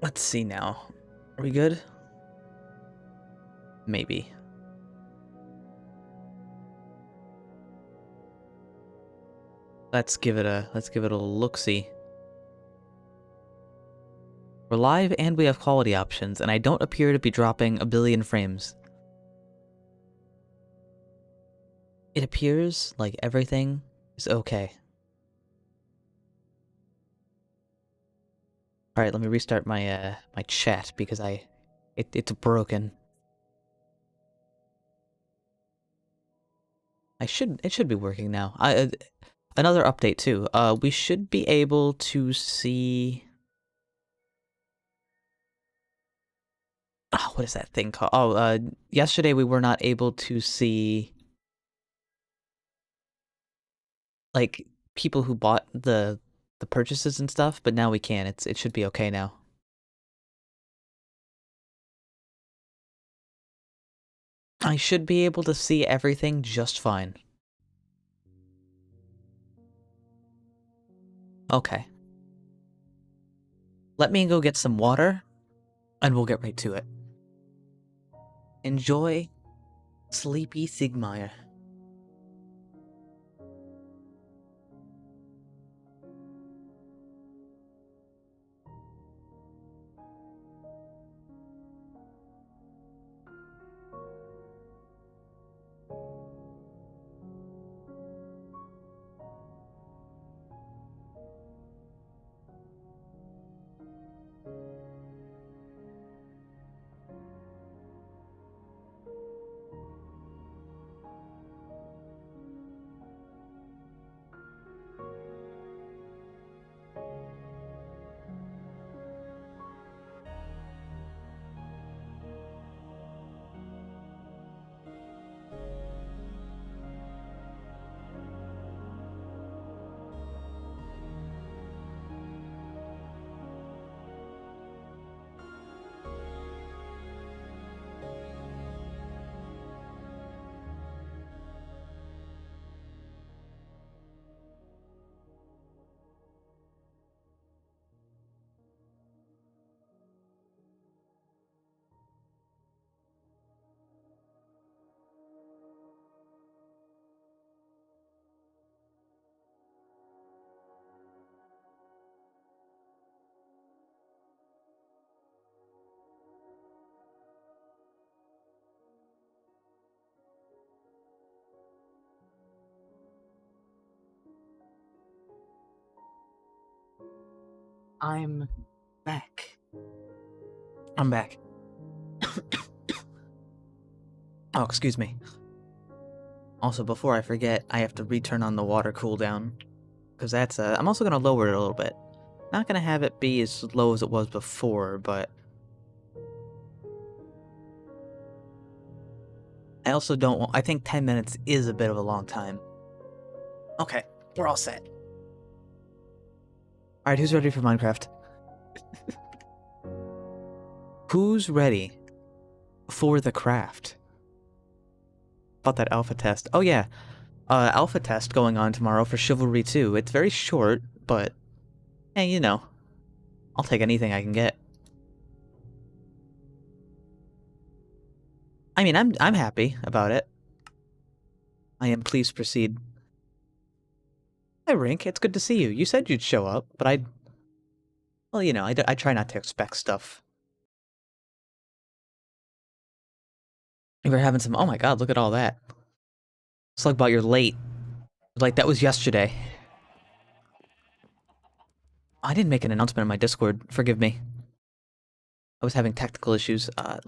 Let's see now. Are we good? Maybe. Let's give it a look-see. We're live and we have quality options, and I don't appear to be dropping a billion frames. It appears like everything is okay. Alright, let me restart my my chat because it's broken. It should be working now. Another update too. We should be able to see. Oh, what is that thing called? Oh, yesterday we were not able to see like people who bought the purchases and stuff, but now we can. It should be okay now. I should be able to see everything just fine. Okay. Let me go get some water, and we'll get right to it. Enjoy Sleepy Sigmire. I'm back. I'm back. Oh, excuse me. Also, before I forget, I have to return on the water cooldown. Because that's, I'm also going to lower it a little bit. Not going to have it be as low as it was before, but... I also don't want... I think 10 minutes is a bit of a long time. Okay, we're all set. Alright, who's ready for Minecraft? Who's ready for the craft? About that alpha test. Oh yeah, alpha test going on tomorrow for Chivalry 2. It's very short, but... hey, you know. I'll take anything I can get. I mean, I'm happy about it. I am pleased to proceed. Hi, Rink. It's good to see you. You said you'd show up, but well, you know, I try not to expect stuff. You were having some... oh my god, look at all that. It's like about you're late. Like, that was yesterday. I didn't make an announcement in my Discord. Forgive me. I was having technical issues. Let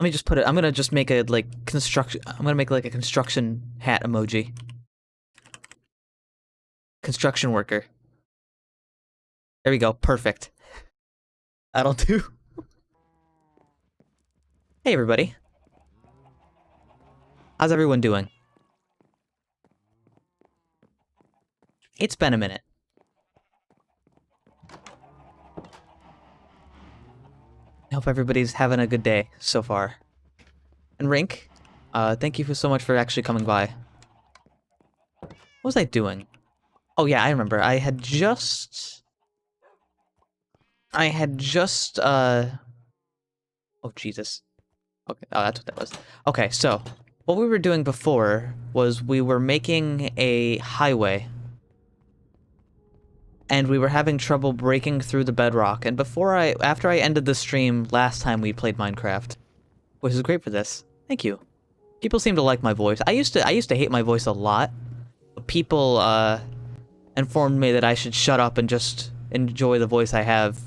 me just put it... I'm gonna just make a, like, construction... I'm gonna make, like, a construction hat emoji. Construction worker. There we go. Perfect. That'll do. Hey, everybody. How's everyone doing? It's been a minute. I hope everybody's having a good day so far. And Rink, thank you so much for actually coming by. What was I doing? Oh yeah, I remember. I had just... I had just, oh, Jesus. Okay, oh, that's what that was. Okay, so, what we were doing before was we were making a highway. And we were having trouble breaking through the bedrock, and after I ended the stream last time we played Minecraft, which is great for this. Thank you. People seem to like my voice. I used to hate my voice a lot. But people, informed me that I should shut up and just enjoy the voice I have.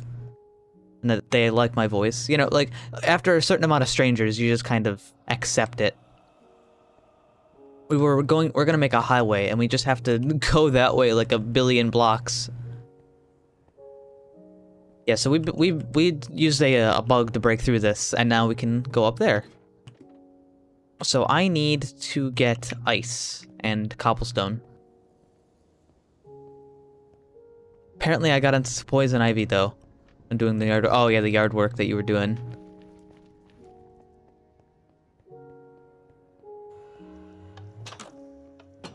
And that they like my voice. You know, like, after a certain amount of strangers, you just kind of accept it. We're gonna make a highway, and we just have to go that way like a billion blocks. Yeah, so we used a bug to break through this, and now we can go up there. So I need to get ice and cobblestone. Apparently I got into poison ivy, though. I'm doing the yard... Oh, yeah, the yard work that you were doing.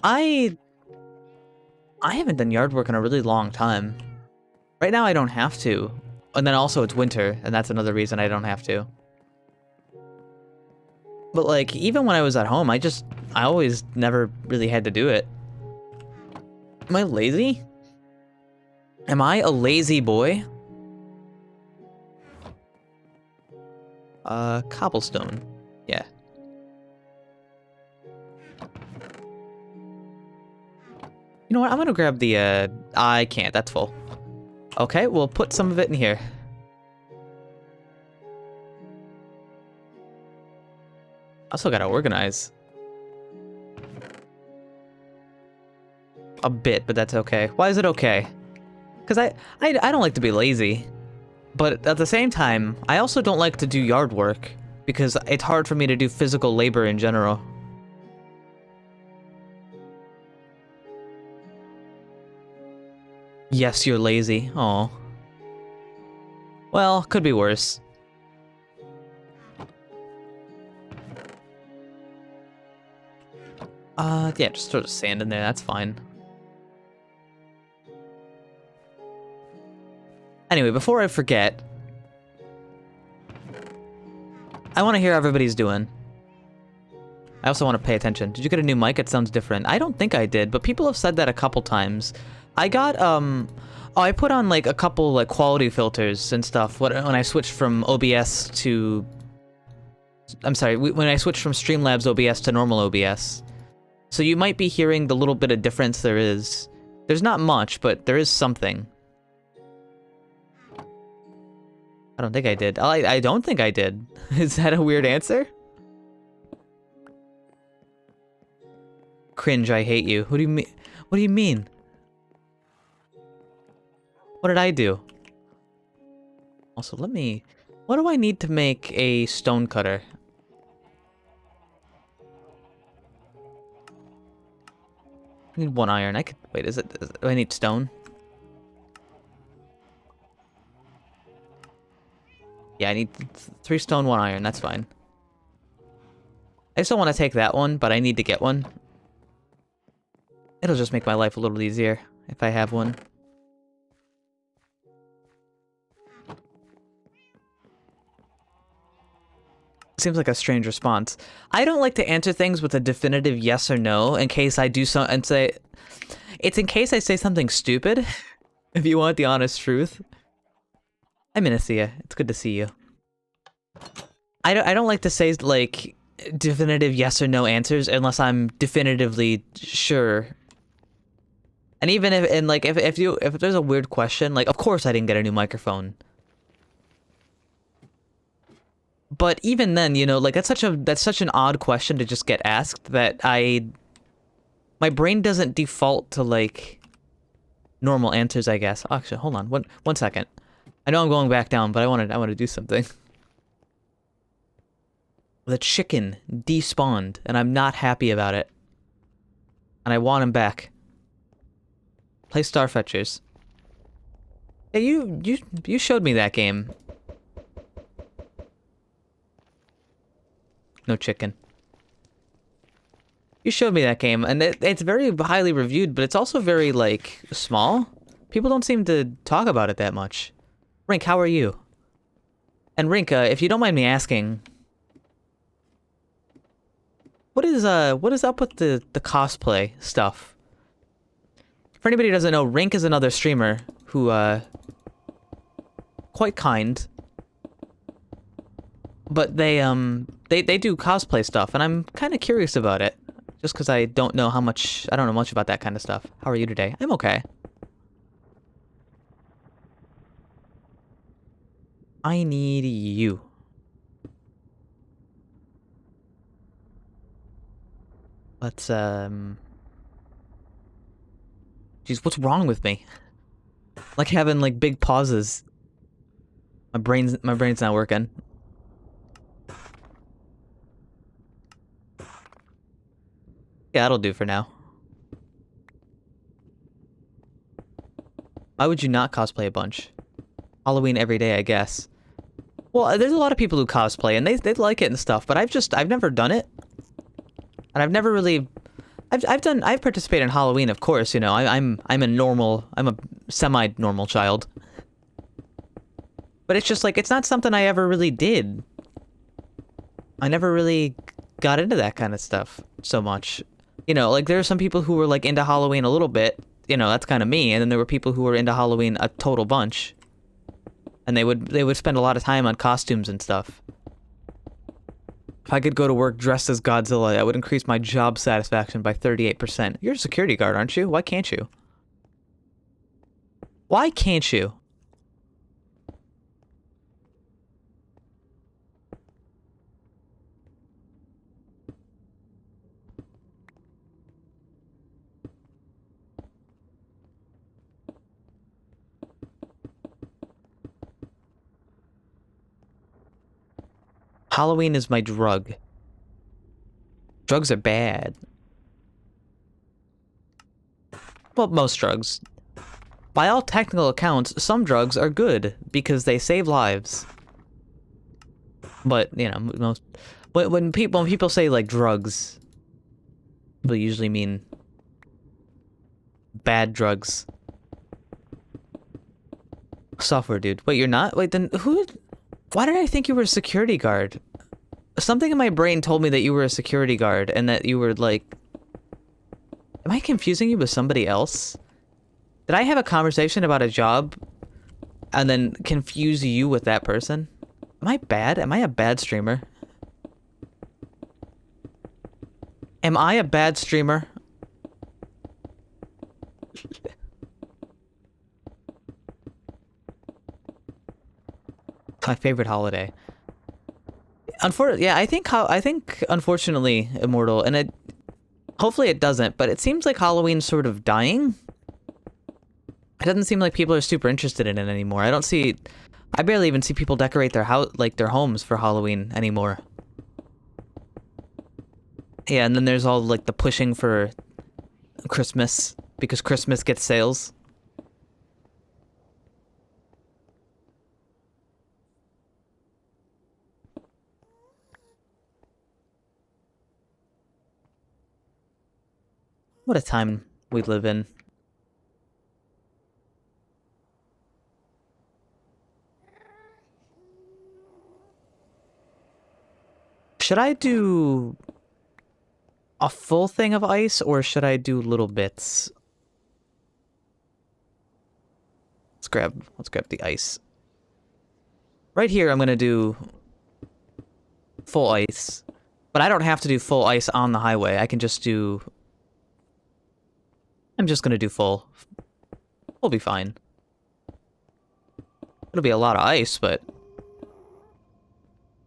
I haven't done yard work in a really long time. Right now I don't have to. And then also it's winter, and that's another reason I don't have to. But like, even when I was at home, I always never really had to do it. Am I lazy? Am I a lazy boy? Cobblestone. Yeah. You know what, I'm gonna grab the, I can't, that's full. Okay, we'll put some of it in here. I still gotta organize. A bit, but that's okay. Why is it okay? Because I don't like to be lazy. But at the same time, I also don't like to do yard work. Because it's hard for me to do physical labor in general. Yes, you're lazy. Aw. Well, could be worse. Yeah, just throw the sand in there, that's fine. Anyway, before I forget, I want to hear how everybody's doing. I also want to pay attention. Did you get a new mic? It sounds different. I don't think I did, but people have said that a couple times. I got, oh, I put on, like, a couple, like, quality filters and stuff when I switched from OBS to... I'm sorry, when I switched from Streamlabs OBS to normal OBS. So you might be hearing the little bit of difference there is. There's not much, but there is something. I don't think I did. I don't think I did. Is that a weird answer? Cringe, I hate you. What do you mean? What do you mean? What did I do? Also, let me... What do I need to make a stone cutter? I need 1 iron. I could... Wait, do I need stone? Yeah, I need 3 stone, 1 iron. That's fine. I just don't want to take that one, but I need to get one. It'll just make my life a little easier if I have one. Seems like a strange response. I don't like to answer things with a definitive yes or no in case I do so and say... It's in case I say something stupid, if you want the honest truth. Hi, Minacia. It's good to see you. I don't like to say, like, definitive yes or no answers unless I'm definitively sure. And even if, and like, if there's a weird question, like, of course I didn't get a new microphone. But even then, you know, like, that's such an odd question to just get asked that my brain doesn't default to, like, normal answers, I guess. Actually, hold on, one second. I know I'm going back down, but I want to do something. The chicken despawned, and I'm not happy about it. And I want him back. Play Starfetchers. Hey, you showed me that game. No chicken. You showed me that game, and it's very highly reviewed, but it's also very, like, small. People don't seem to talk about it that much. Rink, how are you? And Rink, if you don't mind me asking, what is up with the cosplay stuff? For anybody who doesn't know, Rink is another streamer who, quite kind. But they do cosplay stuff, and I'm kind of curious about it. Just because I don't know much about that kind of stuff. How are you today? I'm okay. I need you. Let's, Jeez, what's wrong with me? Like having, like, big pauses. My brain's not working. Yeah, that'll do for now. Why would you not cosplay a bunch? Halloween every day, I guess. Well, there's a lot of people who cosplay, and they like it and stuff, but I've never done it. And I've never really... I've participated in Halloween, of course, you know, I'm a semi-normal child. But it's just like, it's not something I ever really did. I never really got into that kind of stuff so much. You know, like, there are some people who were, like, into Halloween a little bit. You know, that's kind of me. And then there were people who were into Halloween a total bunch. And they would spend a lot of time on costumes and stuff. If I could go to work dressed as Godzilla, that would increase my job satisfaction by 38%. You're a security guard, aren't you? Why can't you? Why can't you? Halloween is my drug. Drugs are bad. Well, most drugs. By all technical accounts, some drugs are good because they save lives. But, you know, most when people say like drugs, people usually mean bad drugs. Software dude. Wait, you're not? Wait, then who? Why did I think you were a security guard? Something in my brain told me that you were a security guard and that you were like... Am I confusing you with somebody else? Did I have a conversation about a job and then confuse you with that person? Am I bad? Am I a bad streamer? Am I a bad streamer? My favorite holiday. Yeah, I think unfortunately Immortal, and hopefully it doesn't, but it seems like Halloween's sort of dying. It doesn't seem like people are super interested in it anymore. I barely even see people decorate their homes for Halloween anymore. Yeah, and then there's all like the pushing for Christmas because Christmas gets sales. What a time we live in. Should I do a full thing of ice, or should I do little bits? Let's grab the ice. Right here, I'm gonna do full ice. But I don't have to do full ice on the highway. I can just do... I'm just gonna do full. We'll be fine. It'll be a lot of ice, but...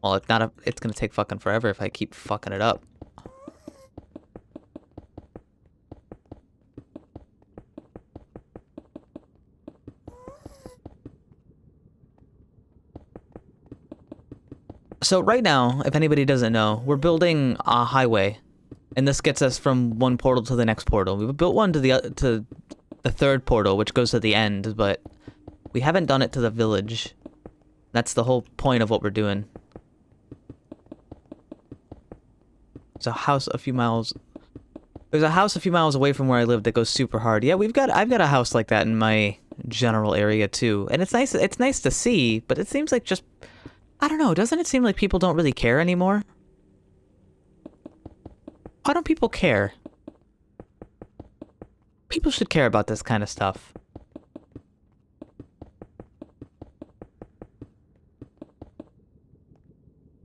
Well, it's gonna take fucking forever if I keep fucking it up. So right now, if anybody doesn't know, we're building a highway. And this gets us from one portal to the next portal. We've built one to the third portal, which goes to the end, but we haven't done it to the village. That's the whole point of what we're doing. There's a house a few miles... There's a house a few miles away from where I live that goes super hard. Yeah, I've got a house like that in my general area too. And it's nice to see, but it seems like just, I don't know, doesn't it seem like people don't really care anymore? Why don't people care? People should care about this kind of stuff.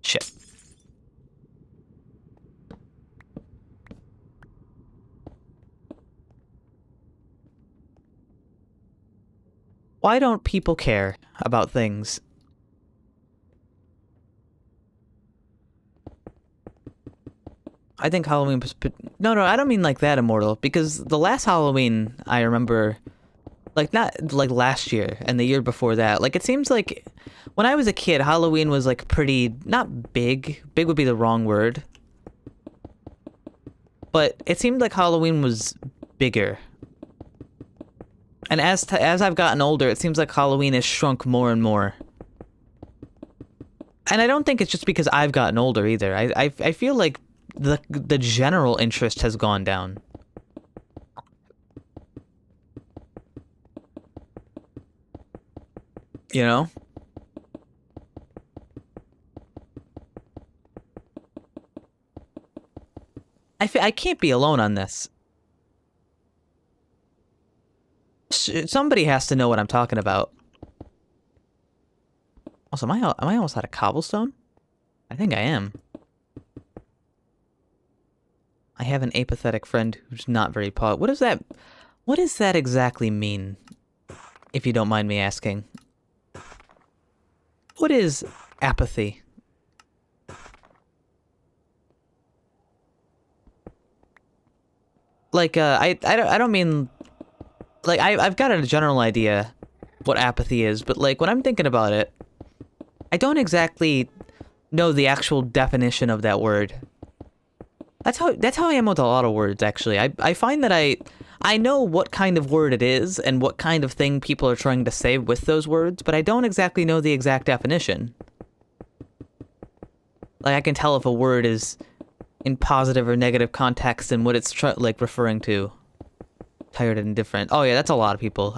Shit. Why don't people care about things? I think Halloween was... No, I don't mean like that, Immortal, because the last Halloween I remember, like, not like last year and the year before that, like, it seems like when I was a kid, Halloween was like pretty, not big, big would be the wrong word, but it seemed like Halloween was bigger. And as I've gotten older, it seems like Halloween has shrunk more and more. And I don't think it's just because I've gotten older either. I feel like the general interest has gone down. You know? I can't be alone on this. Somebody has to know what I'm talking about. Also, am I almost out of cobblestone? I think I am. I have an apathetic friend who's not very what does that exactly mean? If you don't mind me asking. What is apathy? Like, I don't mean... Like, I've got a general idea what apathy is, but, like, when I'm thinking about it, I don't exactly know the actual definition of that word. That's how I am with a lot of words, actually. I find that I know what kind of word it is and what kind of thing people are trying to say with those words, but I don't exactly know the exact definition. Like, I can tell if a word is in positive or negative context and what it's like referring to. Tired and indifferent. Oh yeah, that's a lot of people.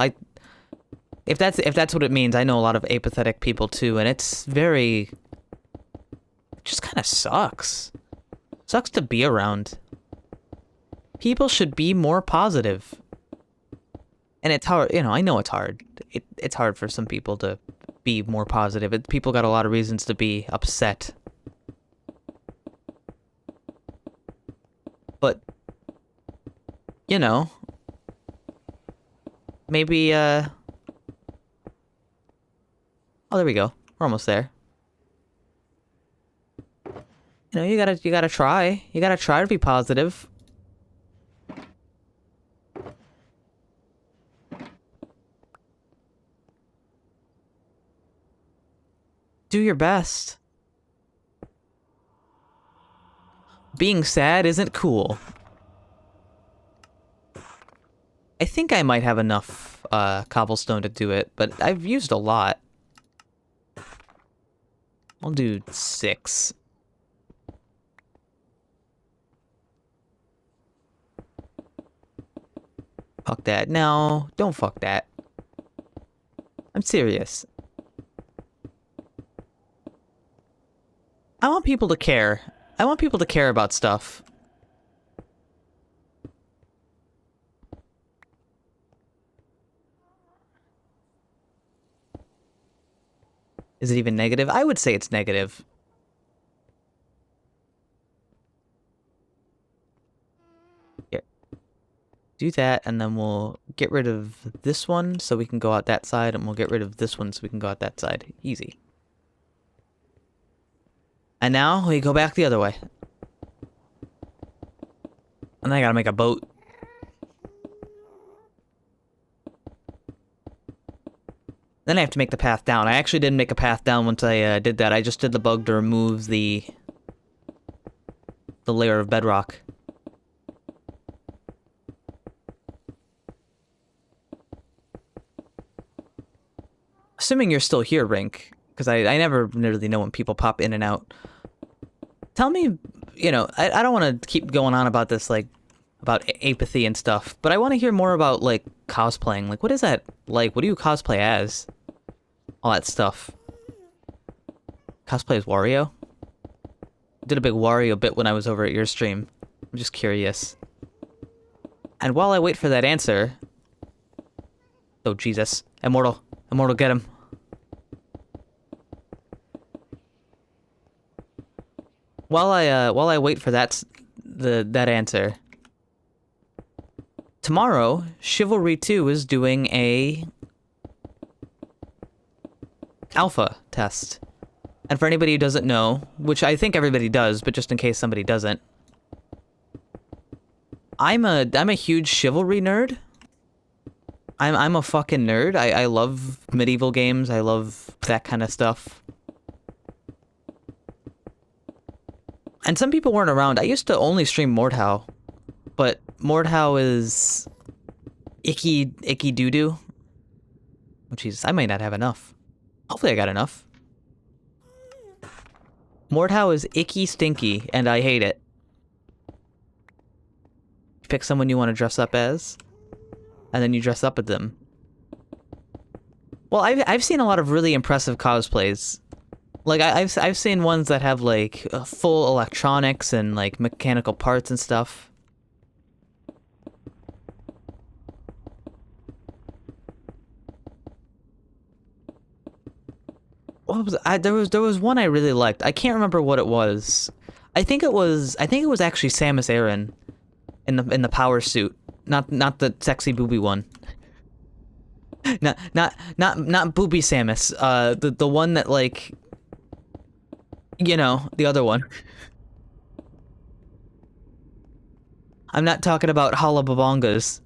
If that's what it means, I know a lot of apathetic people too, and it's very... It just kind of sucks. Sucks to be around. People should be more positive. And it's hard, you know, I know it's hard. It's hard for some people to be more positive. People got a lot of reasons to be upset. But, you know, maybe, oh, there we go. We're almost there. You know, you gotta try. You gotta try to be positive. Do your best. Being sad isn't cool. I think I might have enough cobblestone to do it, but I've used a lot. I'll do 6. Fuck that. No, don't fuck that. I'm serious. I want people to care. I want people to care about stuff. Is it even negative? I would say it's negative. Here. Do that, and then we'll get rid of this one so we can go out that side, and we'll get rid of this one so we can go out that side. Easy. And now we go back the other way. And I gotta make a boat. Then I have to make the path down. I actually didn't make a path down once I did that. I just did the bug to remove the layer of bedrock. Assuming you're still here, Rink, because I never really know when people pop in and out. Tell me, you know, I don't want to keep going on about this, like, about apathy and stuff. But I want to hear more about, like, cosplaying. Like, what is that like? What do you cosplay as? All that stuff. Cosplay as Wario? Did a big Wario bit when I was over at your stream. I'm just curious. And while I wait for that answer... Oh, Jesus. Immortal. Immortal, get him. While I wait for that answer... Tomorrow, Chivalry 2 is doing a... alpha test. And for anybody who doesn't know, which I think everybody does, but just in case somebody doesn't, I'm a huge Chivalry nerd. I'm a fucking nerd. I love medieval games. I love that kind of stuff. And some people weren't around. I used to only stream Mordhau, but Mordhau is icky doo-doo. Oh, Jesus, I might not have enough. Hopefully I got enough. Mordhau is icky stinky, and I hate it. Pick someone you want to dress up as, and then you dress up with them. Well, I've seen a lot of really impressive cosplays. Like, I've seen ones that have, like, full electronics and, like, mechanical parts and stuff. What was there was one I really liked. I can't remember what it was. I think it was actually Samus Aran in the power suit. Not the sexy booby one. not booby Samus. The one that, like, you know, the other one. I'm not talking about Halababongas.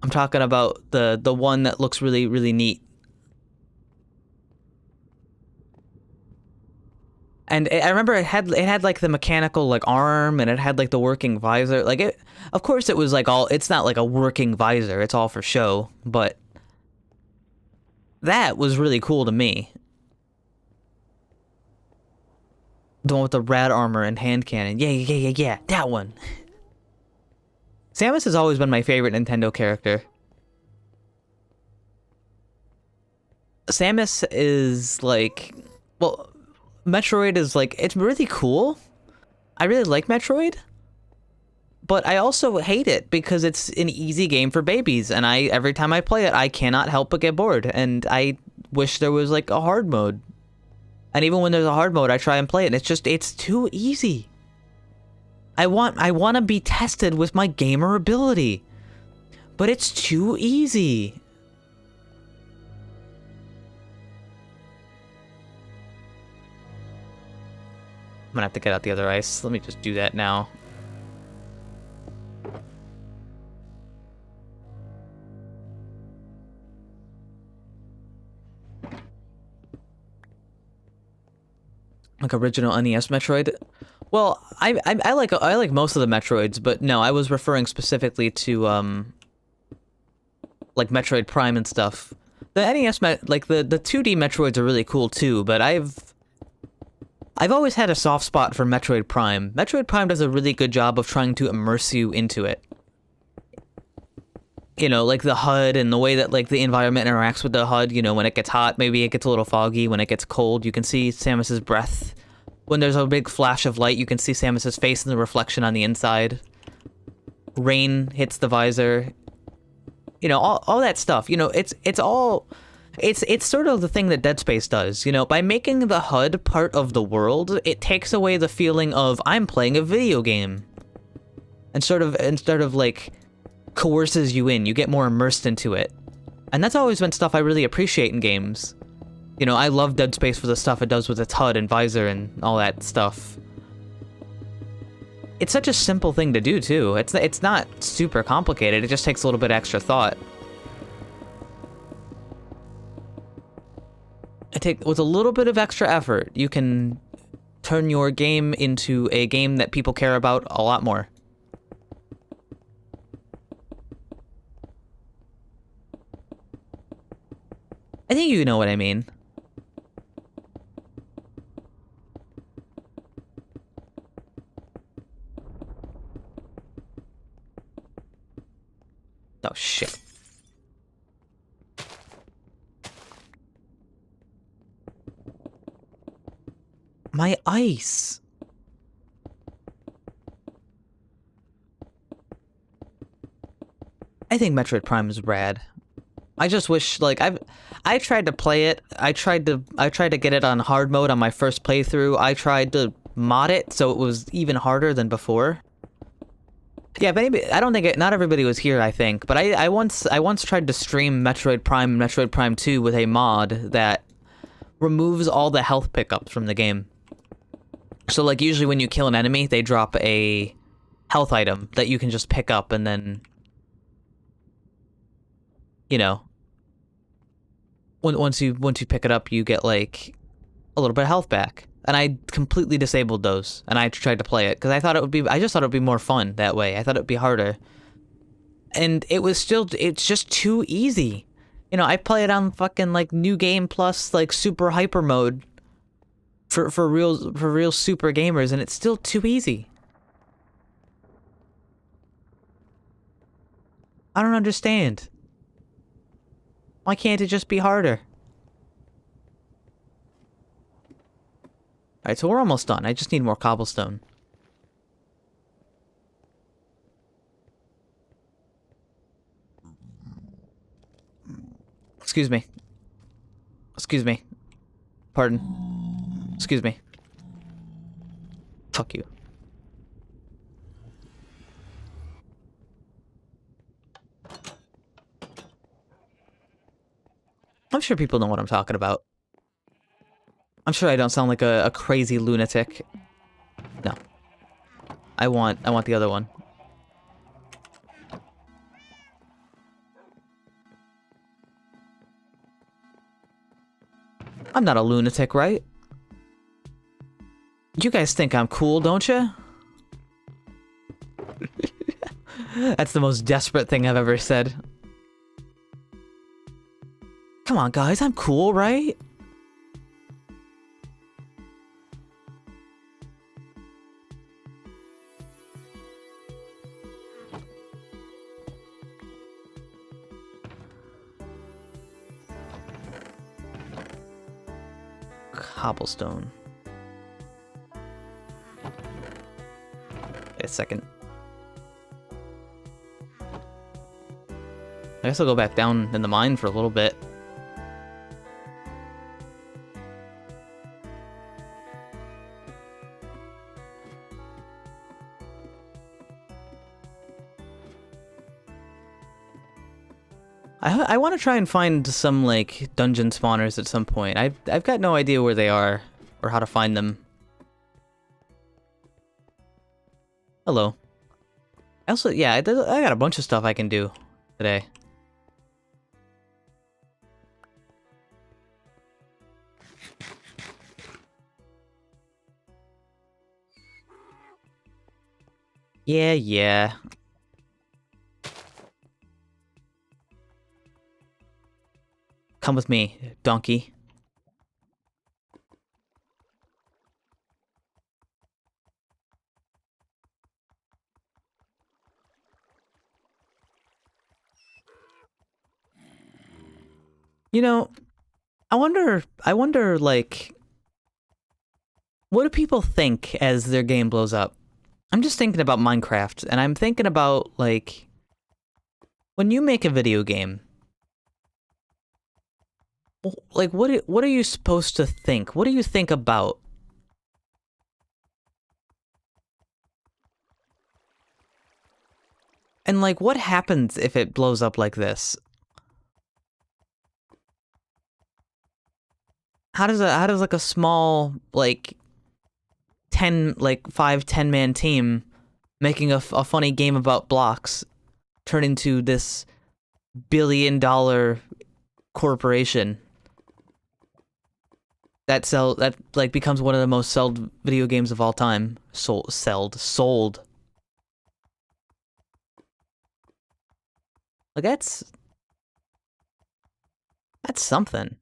I'm talking about the one that looks really, really neat. And I remember it had like the mechanical, like, arm, and it had like the working visor. Like, it, of course it was like it's not like a working visor, it's all for show, but that was really cool to me. The one with the rad armor and hand cannon. Yeah, that one. Samus has always been my favorite Nintendo character. Samus is like, well, Metroid is like, it's really cool. I really like Metroid. But I also hate it because it's an easy game for babies, and every time I play it, I cannot help but get bored, and I wish there was like a hard mode. And even when there's a hard mode, I try and play it, and it's too easy. I want to be tested with my gamer ability, but it's too easy. I'm gonna have to get out the other ice. Let me just do that now. Like original NES Metroid? Well, I like most of the Metroids, but no, I was referring specifically to like Metroid Prime and stuff. The NES like the 2D Metroids are really cool too, but I've always had a soft spot for Metroid Prime. Metroid Prime does a really good job of trying to immerse you into it. You know, like the HUD and the way that, like, the environment interacts with the HUD. You know, when it gets hot, maybe it gets a little foggy. When it gets cold, you can see Samus's breath. When there's a big flash of light, you can see Samus's face in the reflection on the inside. Rain hits the visor. You know, all that stuff. You know, it's sort of the thing that Dead Space does. You know, by making the HUD part of the world, it takes away the feeling of, I'm playing a video game. And sort of, instead of, like, coerces you in, you get more immersed into it. And that's always been stuff I really appreciate in games. You know, I love Dead Space for the stuff it does with its HUD and visor and all that stuff. It's such a simple thing to do, too. It's not super complicated, it just takes a little bit extra thought. With a little bit of extra effort, you can turn your game into a game that people care about a lot more. I think you know what I mean. Oh, shit. My ice! I think Metroid Prime is rad. I just wish, like, I tried to play it. I tried to get it on hard mode on my first playthrough. I tried to mod it so it was even harder than before. Yeah, but anybody, I don't think not everybody was here, I think, but I once tried to stream Metroid Prime and Metroid Prime 2 with a mod that removes all the health pickups from the game. So like usually when you kill an enemy, they drop a health item that you can just pick up and then, you know, once you pick it up, you get like a little bit of health back. And I completely disabled those, and I tried to play it because I just thought it would be more fun that way. I thought it would be harder. And it's just too easy. You know, I play it on fucking like New Game Plus, like super hyper mode for real super gamers, and it's still too easy. I don't understand. Why can't it just be harder? Alright, so we're almost done. I just need more cobblestone. Excuse me. Excuse me. Pardon. Excuse me. Fuck you. I'm sure people know what I'm talking about. I'm sure I don't sound like a crazy lunatic. No. I want the other one. I'm not a lunatic, right? You guys think I'm cool, don't you? That's the most desperate thing I've ever said. Come on, guys, I'm cool, right? Cobblestone. Wait a second. I guess I'll go back down in the mine for a little bit. I want to try and find some, like, dungeon spawners at some point. I've got no idea where they are, or how to find them. Hello. Also, yeah, I got a bunch of stuff I can do today. Yeah. Come with me, donkey. You know, I wonder, like, what do people think as their game blows up? I'm just thinking about Minecraft, and I'm thinking about, like, when you make a video game, like, what are you supposed to think? What do you think about? And, like, what happens if it blows up like this? How does like a small, like, 5-10 man team making a funny game about blocks turn into this billion-dollar corporation that like becomes one of the most sold video games of all time? Sold. Like that's something.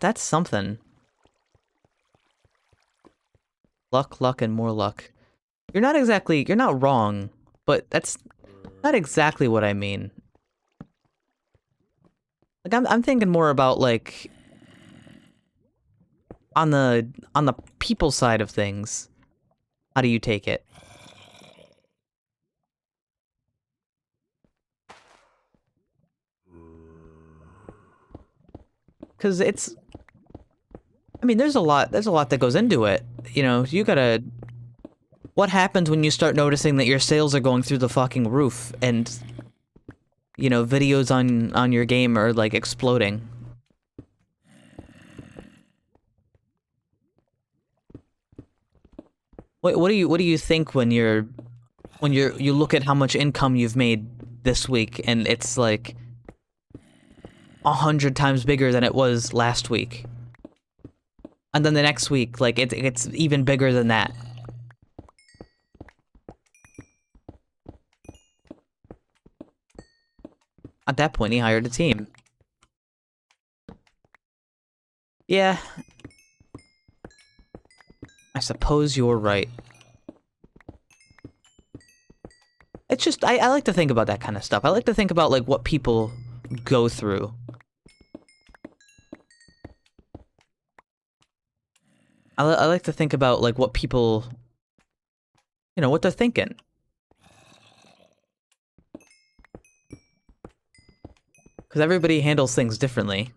That's something. Luck, and more luck. You're not wrong, but that's not exactly what I mean. Like, I'm thinking more about, like, on the people side of things. How do you take it? Because it's... I mean, there's a lot that goes into it. You know, you gotta... What happens when you start noticing that your sales are going through the fucking roof, and... You know, videos on your game are, like, exploding? What do you think when you look at how much income you've made this week, and it's, like... 100 times bigger than it was last week? And then the next week, like, it's even bigger than that. At that point, he hired a team. Yeah. I suppose you're right. It's just, I like to think about that kind of stuff. I like to think about, like, what people go through. I like to think about, like, what people... You know, what they're thinking. Because everybody handles things differently.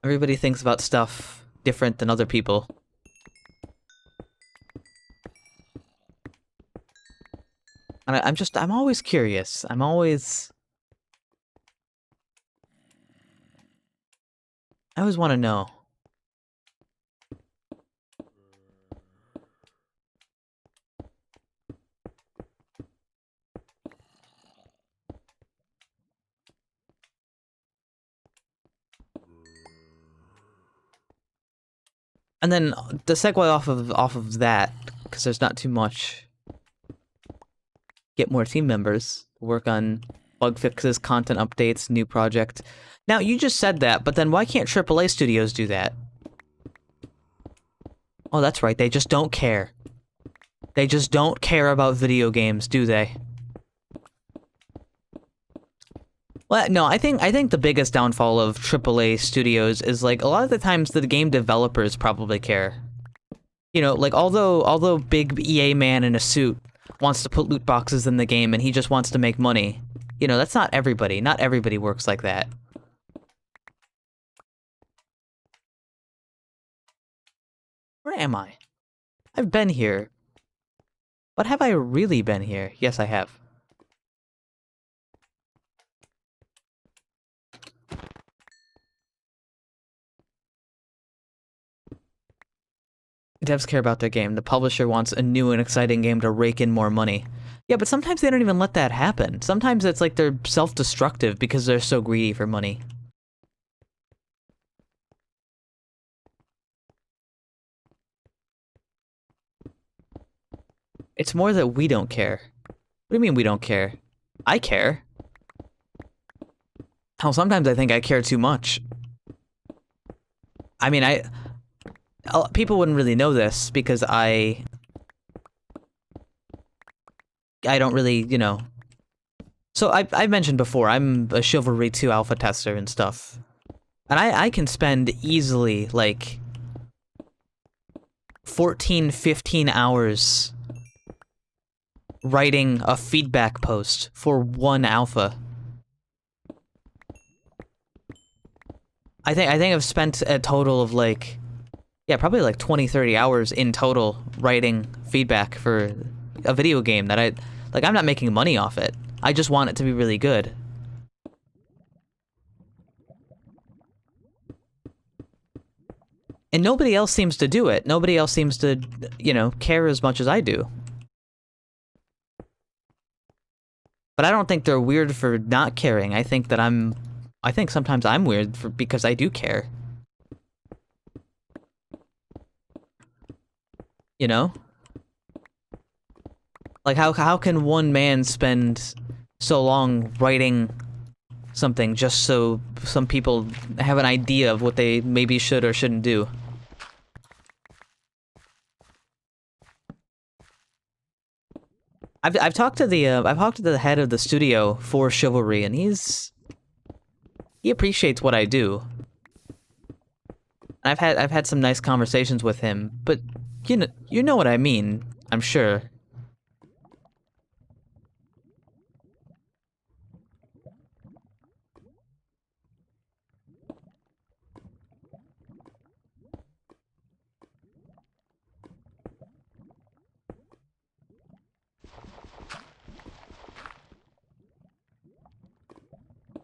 Everybody thinks about stuff different than other people. And I'm always curious. I always want to know. And then the segue off of that, because there's not too much. Get more team members, work on bug fixes, content updates, new project. Now, you just said that, but then why can't AAA studios do that? Oh, that's right, they just don't care. They just don't care about video games, do they? Well, no, I think the biggest downfall of AAA studios is, like, a lot of the times the game developers probably care. You know, like, although big EA man in a suit wants to put loot boxes in the game and he just wants to make money, you know, that's not everybody. Not everybody works like that. Where am I? I've been here. But have I really been here? Yes, I have. Devs care about their game. The publisher wants a new and exciting game to rake in more money. Yeah, but sometimes they don't even let that happen. Sometimes it's like they're self-destructive because they're so greedy for money. It's more that we don't care. What do you mean we don't care? I care. Hell, sometimes I think I care too much. I mean, people wouldn't really know this because I don't really, you know... So I've mentioned before, I'm a Chivalry 2 alpha tester and stuff. And I can spend easily, like, 14, 15 hours writing a feedback post for one alpha. I think I've spent a total of, like... Yeah, probably like 20, 30 hours in total writing feedback for a video game that I'm not making money off it. I just want it to be really good. And nobody else seems to do it. Nobody else seems to, you know, care as much as I do. But I don't think they're weird for not caring. I think sometimes I'm weird because I do care. You know? Like, how can one man spend so long writing something just so some people have an idea of what they maybe should or shouldn't do. I've talked to the head of the studio for Chivalry, and he appreciates what I do. I've had some nice conversations with him, but you know what I mean, I'm sure.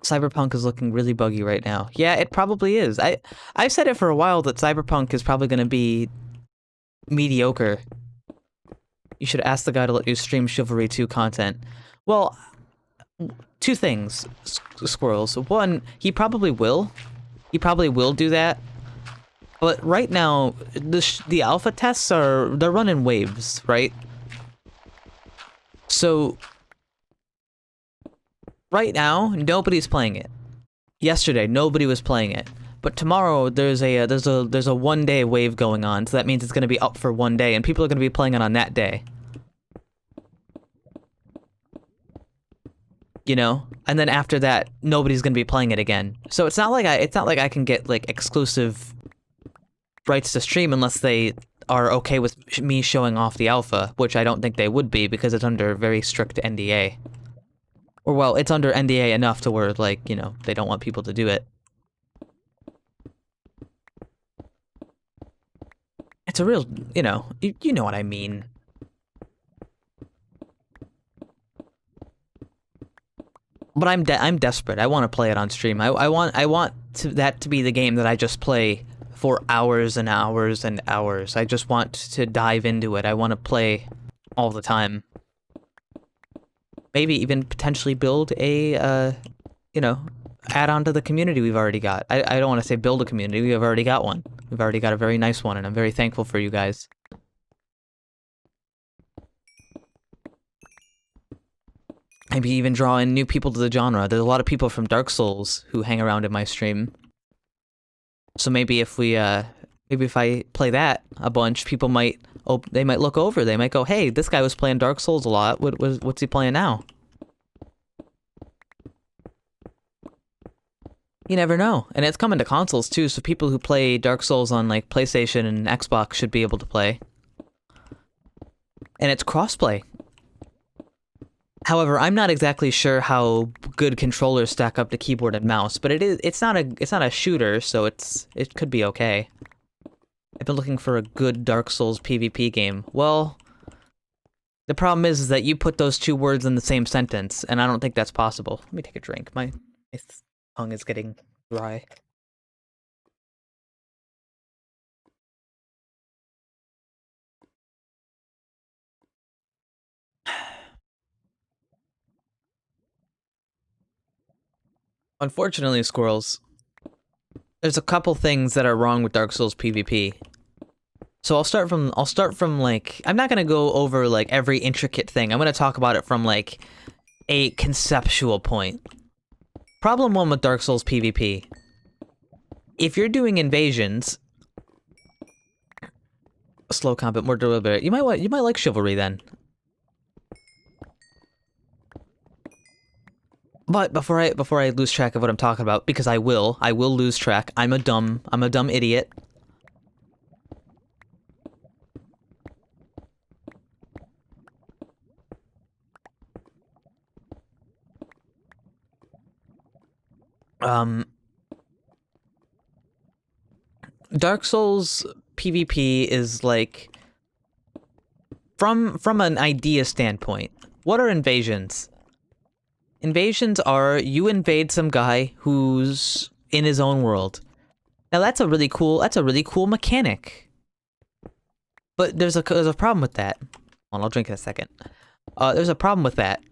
Cyberpunk is looking really buggy right now. Yeah, it probably is. I've said it for a while that Cyberpunk is probably going to be mediocre. You should ask the guy to let you stream Chivalry 2 content. Well, two things, Squirrels. One, he probably will. He probably will do that. But right now, the alpha tests they're running waves, right? So right now, nobody's playing it. Yesterday, nobody was playing it. But tomorrow, there's a 1 day wave going on, so that means it's going to be up for 1 day, and people are going to be playing it on that day. You know, and then after that, nobody's going to be playing it again. So it's not like I can get like exclusive rights to stream unless they are okay with me showing off the alpha, which I don't think they would be because it's under very strict NDA. Or well, it's under NDA enough to where like, you know, they don't want people to do it. It's a real, you know what I mean. But I'm desperate. I want to play it on stream. I want that to be the game that I just play for hours and hours and hours. I just want to dive into it. I want to play all the time. Maybe even potentially build a, you know, add on to the community we've already got. I don't want to say build a community. We have already got one. We've already got a very nice one, and I'm very thankful for you guys. Maybe even draw in new people to the genre. There's a lot of people from Dark Souls who hang around in my stream. So maybe if I play that a bunch, people might look over. They might go, "Hey, this guy was playing Dark Souls a lot. What's he playing now?" You never know. And it's coming to consoles too, so people who play Dark Souls on like PlayStation and Xbox should be able to play. And it's crossplay. However, I'm not exactly sure how good controllers stack up to keyboard and mouse, but it's not a shooter, so it could be okay. I've been looking for a good Dark Souls PvP game. Well, the problem is that you put those two words in the same sentence, and I don't think that's possible. Let me take a drink. My tongue is getting dry. Unfortunately, Squirrels, there's a couple things that are wrong with Dark Souls PvP. So I'll start from like, I'm not gonna go over like every intricate thing. I'm gonna talk about it from like a conceptual point. Problem one with Dark Souls PvP. If you're doing invasions, slow combat, more deliberate, you might like Chivalry then. But before I lose track of what I'm talking about, because I will lose track. I'm a dumb idiot. Dark Souls PvP is like from an idea standpoint. What are invasions? Invasions are you invade some guy who's in his own world. Now that's a really cool mechanic. But there's a problem with that. Hold on, I'll drink in a second. There's a problem with that.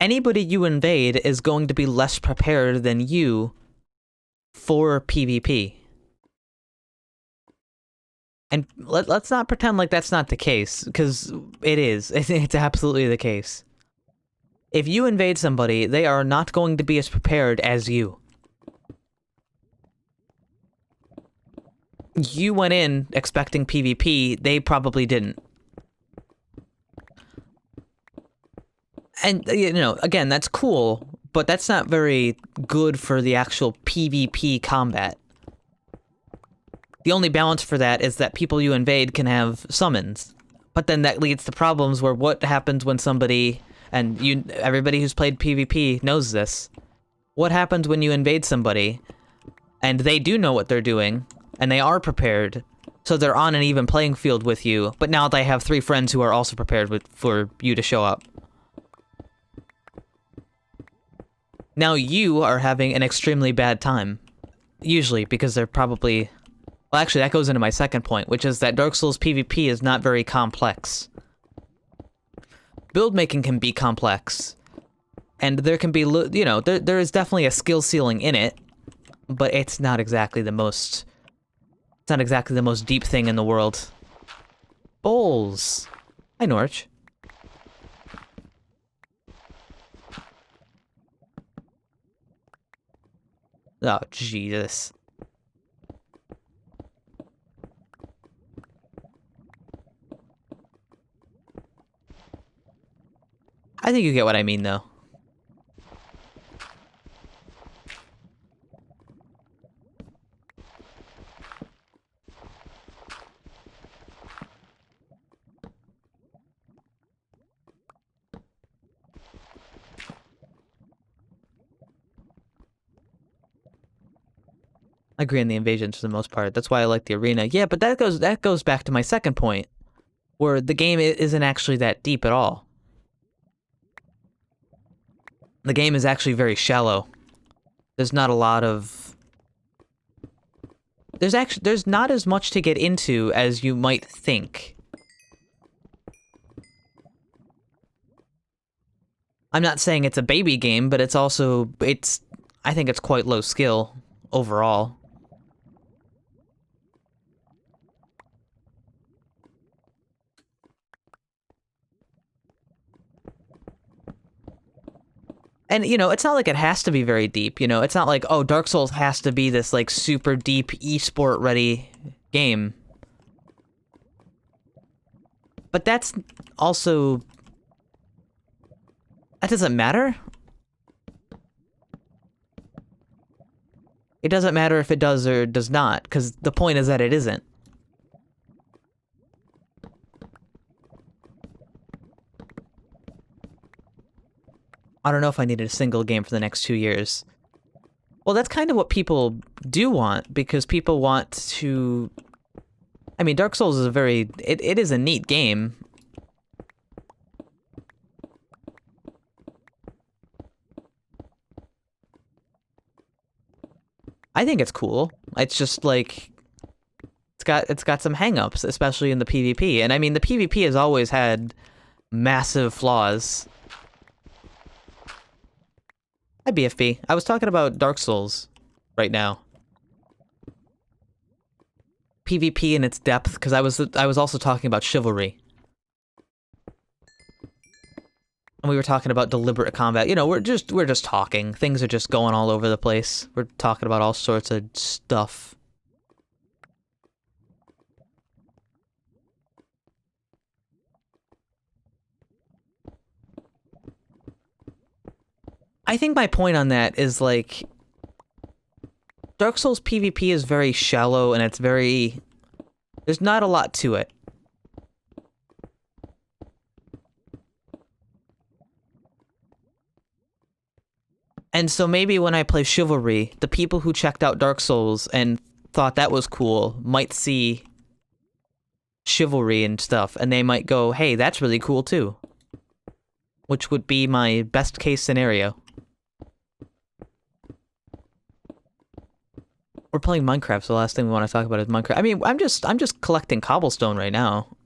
Anybody you invade is going to be less prepared than you for PvP. And let's not pretend like that's not the case, because it is. It's absolutely the case. If you invade somebody, they are not going to be as prepared as you. You went in expecting PvP, they probably didn't. And, you know, again, that's cool, but that's not very good for the actual PvP combat. The only balance for that is that people you invade can have summons. But then that leads to problems where what happens when somebody, and everybody who's played PvP knows this, what happens when you invade somebody, and they do know what they're doing, and they are prepared, so they're on an even playing field with you, but now they have 3 friends who are also prepared for you to show up. Now you are having an extremely bad time. Usually, because they're probably... Well, actually, that goes into my second point, which is that Dark Souls PvP is not very complex. Build making can be complex, and there can be, you know, there is definitely a skill ceiling in it, but it's not exactly the most... It's not exactly the most deep thing in the world. Bowls! Hi, Norch. Oh, Jesus. I think you get what I mean, though. I agree on the invasions for the most part. That's why I like the arena. Yeah, but that goes back to my second point, where the game isn't actually that deep at all. The game is actually very shallow. There's not a lot of... There's not as much to get into as you might think. I'm not saying it's a baby game, but it's also... I think it's quite low skill, overall. And, you know, it's not like it has to be very deep, you know? It's not like, oh, Dark Souls has to be this, like, super deep, esport-ready game. But that's also... That doesn't matter. It doesn't matter if it does or does not, because the point is that it isn't. I don't know if I needed a single game for the next 2 years. Well, that's kind of what people do want, because people want to... I mean, Dark Souls is a very... It is a neat game. I think it's cool. It's just, like... It's got some hang-ups, especially in the PvP. And I mean, the PvP has always had massive flaws. Hi, BFB. I was talking about Dark Souls right now. PvP in its depth, because I was also talking about Chivalry. And we were talking about deliberate combat. You know, we're just talking. Things are just going all over the place. We're talking about all sorts of stuff. I think my point on that is, like, Dark Souls PvP is very shallow, and it's very... There's not a lot to it. And so maybe when I play Chivalry, the people who checked out Dark Souls and thought that was cool might see Chivalry and stuff, and they might go, hey, that's really cool too. Which would be my best case scenario. We're playing Minecraft, so the last thing we want to talk about is Minecraft. I mean, I'm just collecting cobblestone right now.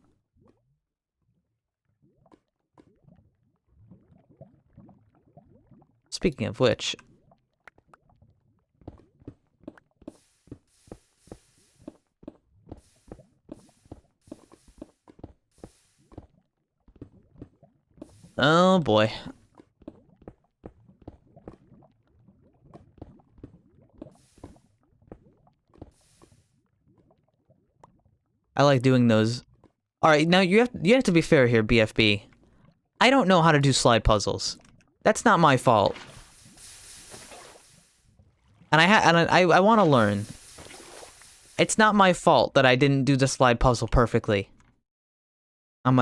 Speaking of which... Oh boy. I like doing those. Alright, now you have to be fair here, BFB. I don't know how to do slide puzzles. That's not my fault. And I want to learn. It's not my fault that I didn't do the slide puzzle perfectly. I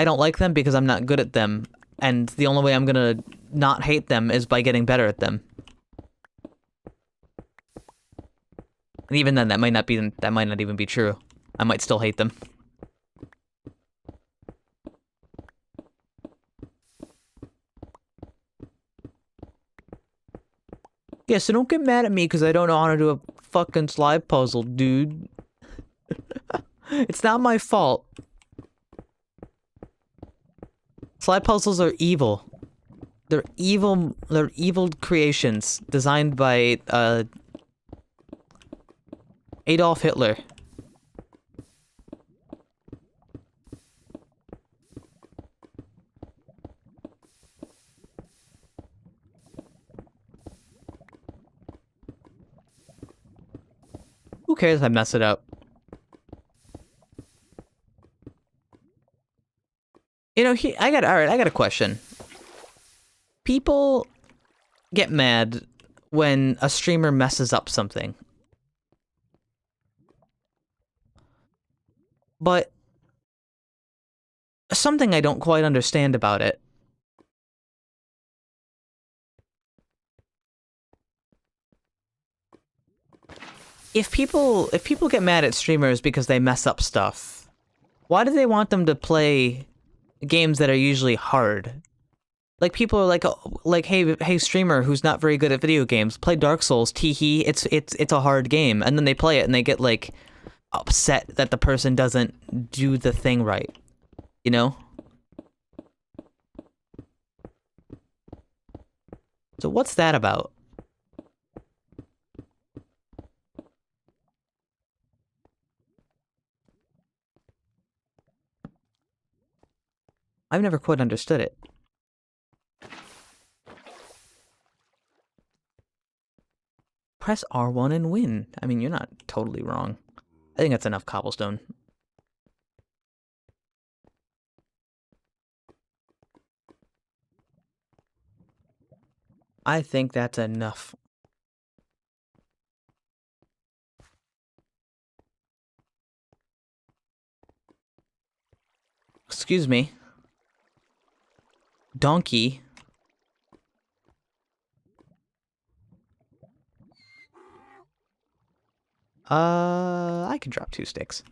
don't like them because I'm not good at them, and the only way I'm gonna not hate them is by getting better at them. And even then, that might not even be true. I might still hate them. Yeah, so don't get mad at me because I don't know how to do a fucking slide puzzle, dude. It's not my fault. Slide puzzles are evil. They're evil creations designed by, Adolf Hitler. Who cares if I mess it up? You know, alright, I got a question. People get mad when a streamer messes up something. But something I don't quite understand about it. If people get mad at streamers because they mess up stuff, why do they want them to play games that are usually hard? Like, people are like, hey streamer who's not very good at video games, play Dark Souls, teehee, it's a hard game. And then they play it and they get, like, upset that the person doesn't do the thing right. You know? So what's that about? I've never quite understood it. Press R1 and win. I mean, you're not totally wrong. I think that's enough cobblestone. I think that's enough. Excuse me. Donkey. I can drop 2 sticks.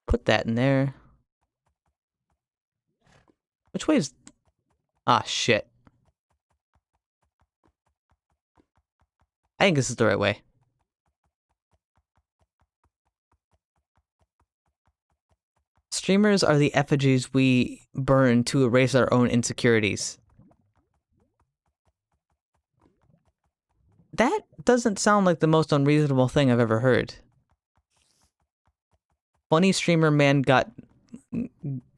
Put that in there. Which way is... Ah, shit. I think this is the right way. Streamers are the effigies we burn to erase our own insecurities. That doesn't sound like the most unreasonable thing I've ever heard. Funny streamer man got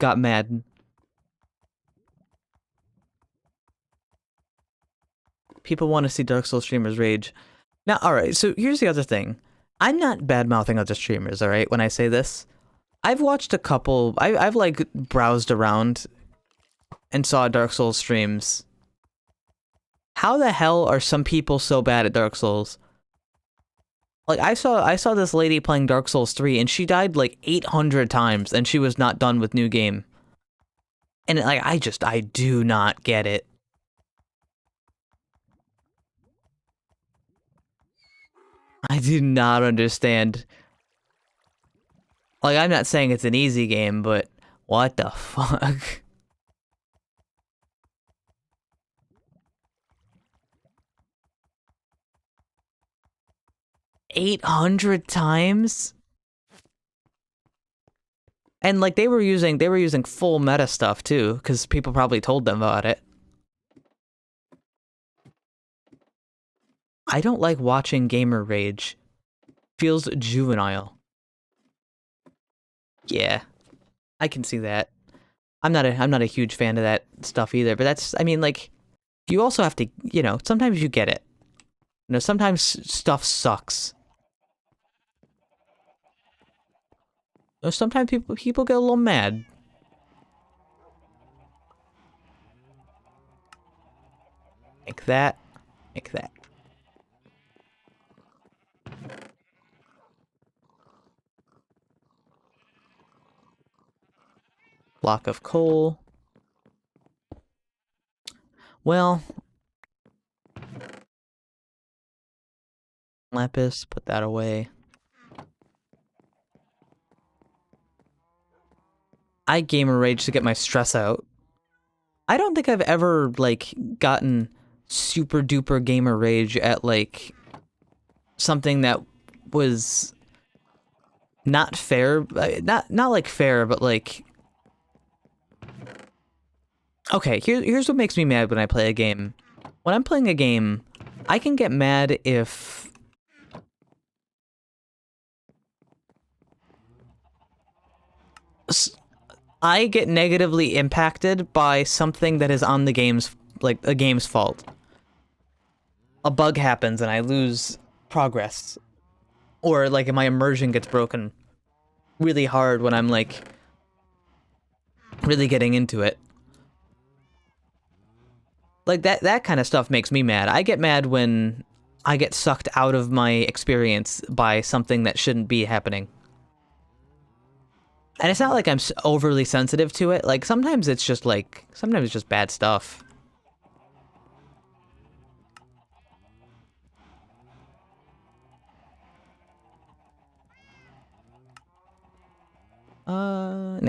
mad. People want to see Dark Souls streamers rage. Now, alright, so here's the other thing. I'm not bad-mouthing other streamers, alright, when I say this. I've watched a couple... I've like, browsed around and saw Dark Souls streams. How the hell are some people so bad at Dark Souls? Like, I saw this lady playing Dark Souls 3, and she died like 800 times, and she was not done with new game. And, like, I do not get it. I do not understand. Like, I'm not saying it's an easy game, but what the fuck? 800 times? And like they were using full meta stuff too, because people probably told them about it. I don't like watching gamer rage. Feels juvenile. Yeah, I can see that. I'm not a huge fan of that stuff either, but that's, I mean, like, you also have to, you know, sometimes you get it. You know, sometimes stuff sucks. You know, sometimes people get a little mad. Like that. Like that. Block of coal. Well, lapis, put that away. I gamer rage to get my stress out. I don't think I've ever, like, gotten super duper gamer rage at, like, something that was not fair. Not like fair, but like... Okay, here's what makes me mad when I play a game. When I'm playing a game, I can get mad if... I get negatively impacted by something that is on the game's, like, a game's fault. A bug happens and I lose progress. Or, like, my immersion gets broken really hard when I'm, like, really getting into it. Like, that kind of stuff makes me mad. I get mad when I get sucked out of my experience by something that shouldn't be happening. And it's not like I'm overly sensitive to it. Like, sometimes it's just, like, sometimes it's just bad stuff. Nah.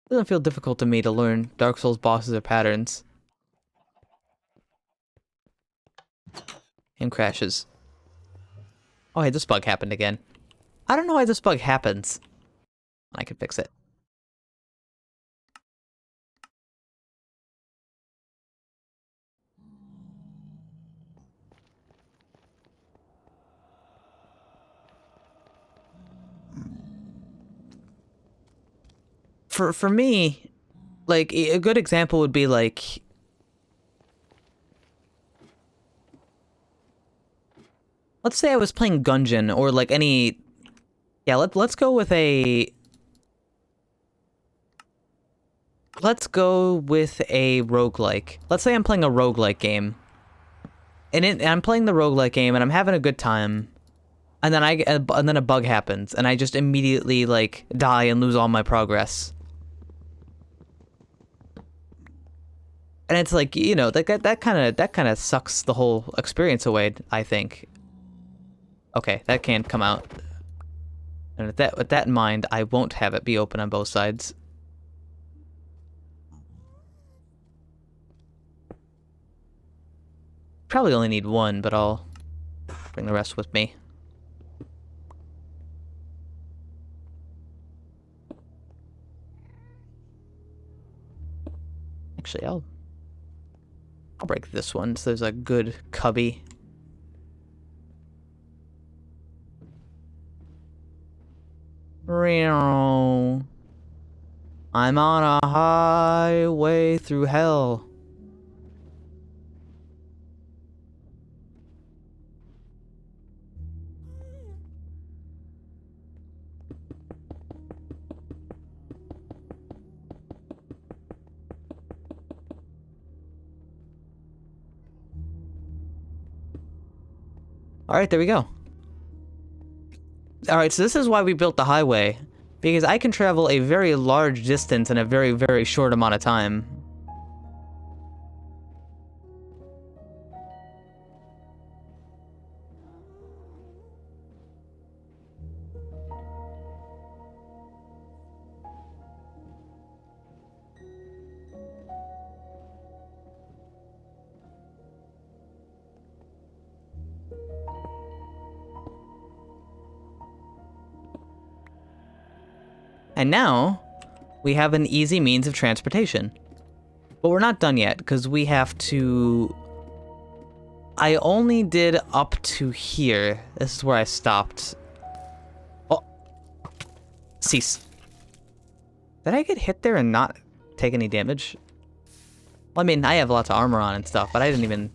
Doesn't feel difficult to me to learn Dark Souls bosses or patterns. And crashes. Oh, hey, this bug happened again. I don't know why this bug happens. I can fix it. For me, like, a good example would be, like... Let's say I was playing Gungeon, or, like, any... Yeah, let's go with a... Let's go with a roguelike. Let's say I'm playing a roguelike game. And I'm playing the roguelike game, and I'm having a good time. And then a bug happens, and I just immediately, like, die and lose all my progress. And it's like, you know, that kind of sucks the whole experience away, I think. Okay, that can't come out. And with that in mind, I won't have it be open on both sides. Probably only need one, but I'll bring the rest with me. Actually, I'll break this one, so there's a good cubby. I'm on a highway through hell. Alright, there we go. Alright, so this is why we built the highway. Because I can travel a very large distance in a very, very short amount of time. And now, we have an easy means of transportation. But we're not done yet, because we have to... I only did up to here. This is where I stopped. Oh, Cease. Did I get hit there and not take any damage? Well, I mean, I have lots of armor on and stuff, but I didn't even...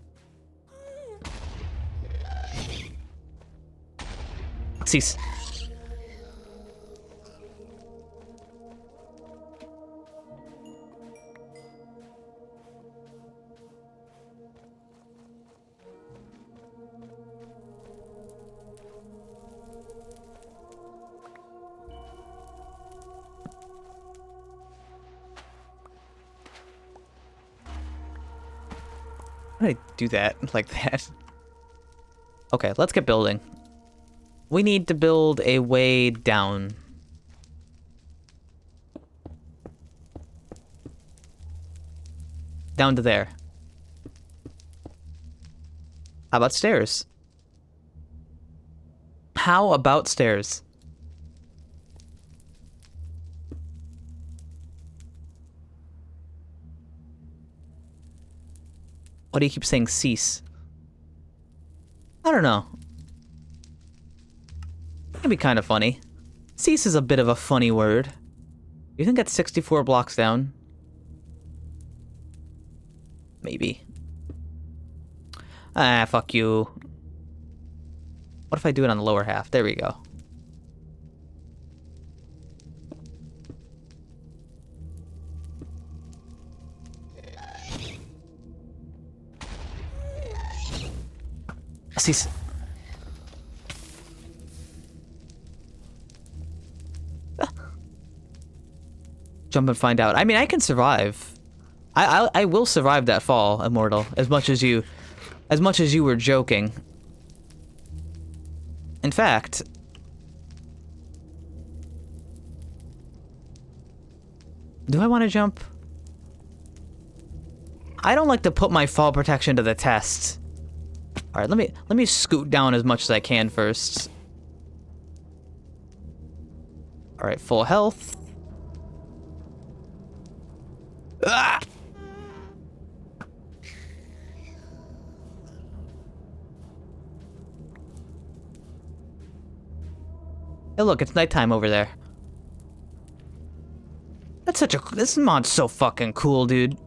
Cease. Why did I do that like that? Okay, let's get building. We need to build a way down. Down to there. How about stairs? How about stairs? Why do you keep saying cease? I don't know. That'd be kind of funny. Cease is a bit of a funny word. You think that's 64 blocks down? Maybe. Ah, fuck you. What if I do it on the lower half? There we go. Cease. Jump and find out. I mean, I can survive. I will survive that fall, Immortal. As much as you were joking. In fact, do I want to jump? I don't like to put my fall protection to the test. All right, let me scoot down as much as I can first. All right, full health. Ah! Hey, look, it's nighttime over there. That's such a... This mod's so fucking cool, dude.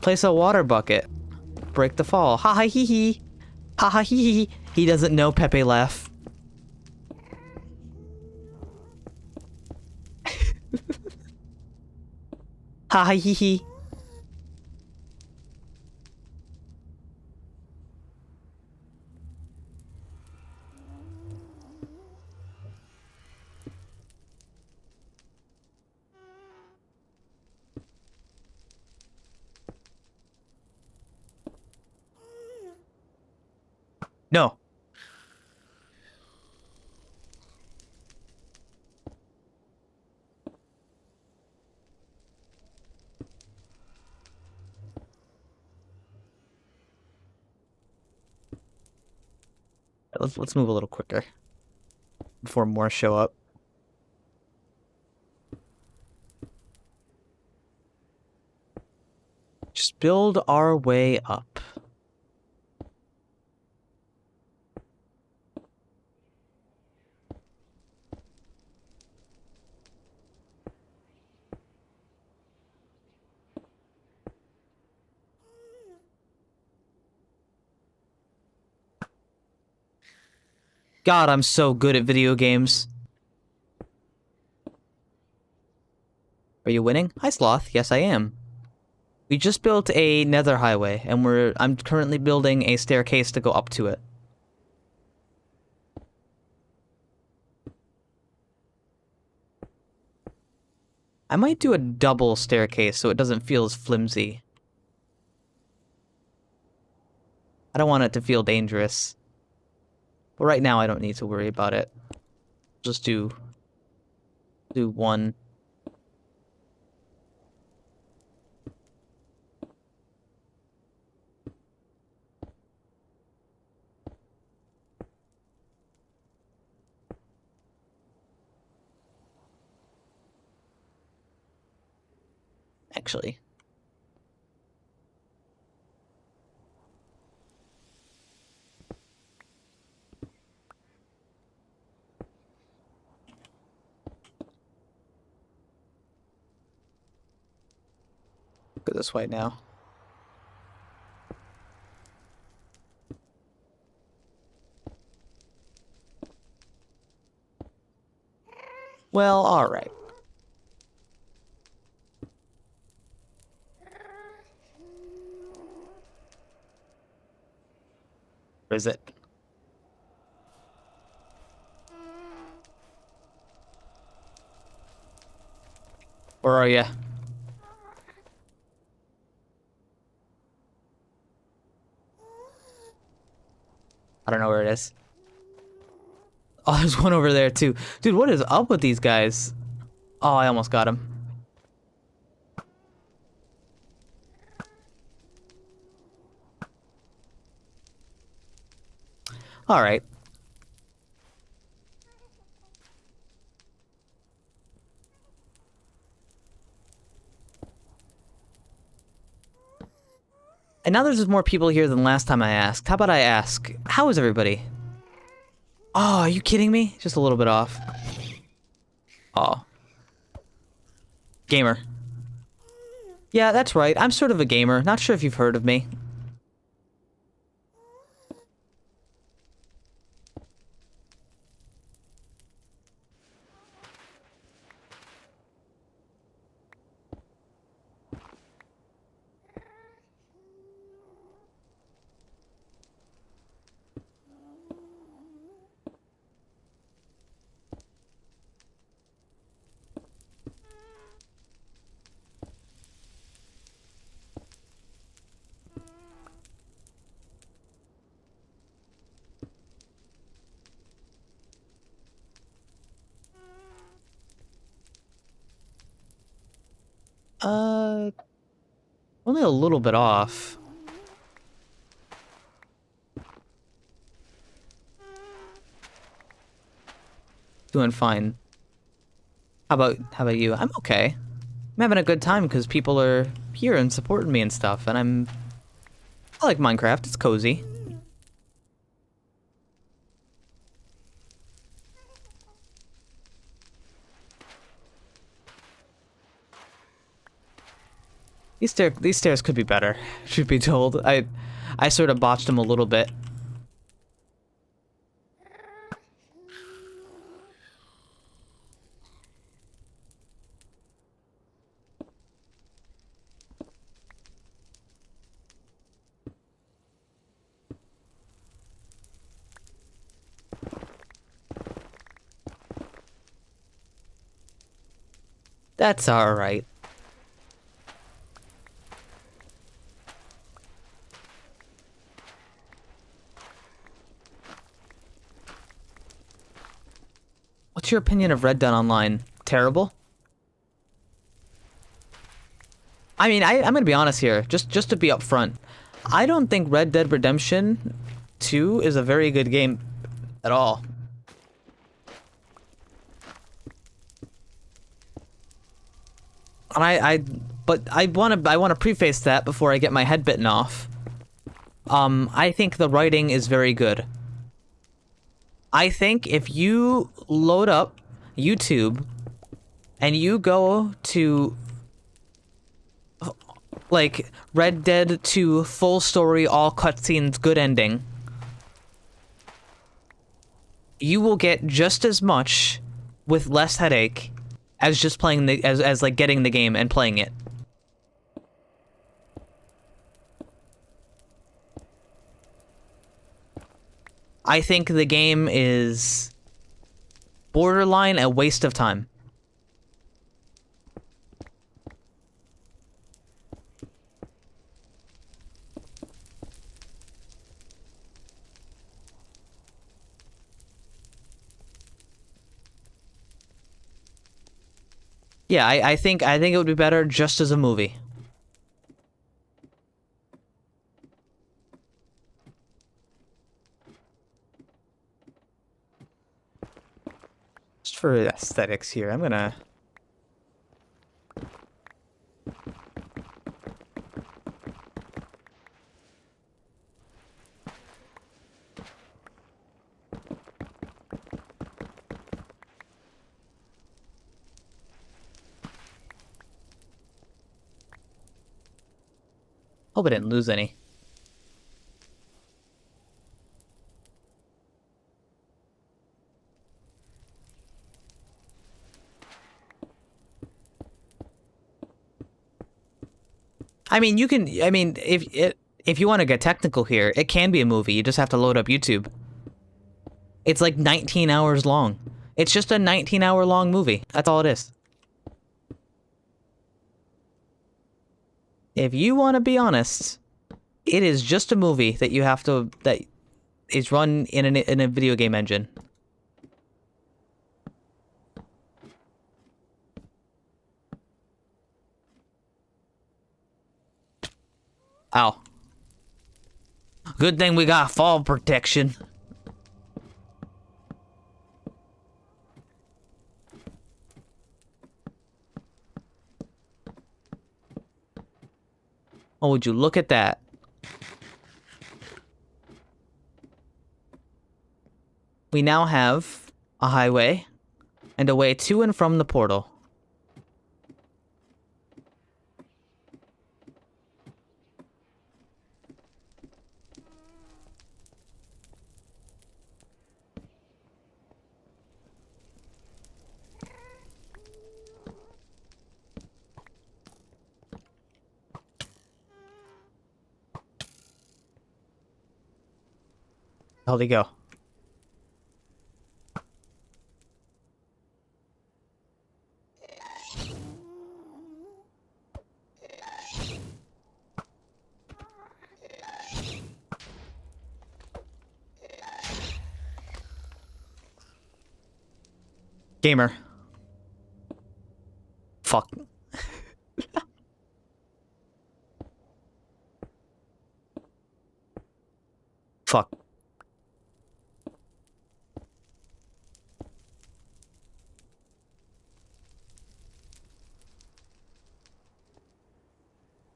Place a water bucket. Break the fall. Ha ha hee hee. Ha ha hee hee. He doesn't know Pepe laugh. Ha ha hee hee. No. Let's move a little quicker before more show up. Just build our way up. God, I'm so good at video games. Are you winning? Hi, Sloth. Yes, I am. We just built a nether highway, and I'm currently building a staircase to go up to it. I might do a double staircase so it doesn't feel as flimsy. I don't want it to feel dangerous. But right now I don't need to worry about it. Just do one. Actually. this way now. Well, alright. Where is it? Where are you? I don't know where it is. Oh, there's one over there too. Dude, what is up with these guys? Oh, I almost got him. Alright. And now there's just more people here than last time I asked. How about I ask, how is everybody? Oh, are you kidding me? Just a little bit off. Oh. Gamer. Yeah, that's right. I'm sort of a gamer. Not sure if you've heard of me. Only a little bit off. Doing fine. How about you? I'm okay. I'm having a good time because people are here and supporting me and stuff, and I like Minecraft. It's cozy. These stairs could be better, truth be told. I sort of botched them a little bit. That's alright. What's your opinion of Red Dead Online? Terrible? I mean, I'm gonna be honest here, just to be upfront. I don't think Red Dead Redemption 2 is a very good game at all. And but I wanna preface that before I get my head bitten off. I think the writing is very good. I think if you load up YouTube and you go to like Red Dead 2 full story, all cutscenes, good ending, you will get just as much with less headache as just playing the as like getting the game and playing it. I think the game is borderline a waste of time. Yeah, I think it would be better just as a movie. Just for aesthetics here, I'm gonna... Hope I didn't lose any. I mean, you can. I mean, if you want to get technical here, it can be a movie. You just have to load up YouTube. It's like 19 hours long. It's just a 19-hour long movie. That's all it is. If you want to be honest, it is just a movie that you have to that is run in a video game engine. Ow. Good thing we got fall protection. Oh, would you look at that? We now have a highway and a way to and from the portal. How'd he go? Gamer. Fuck. Fuck.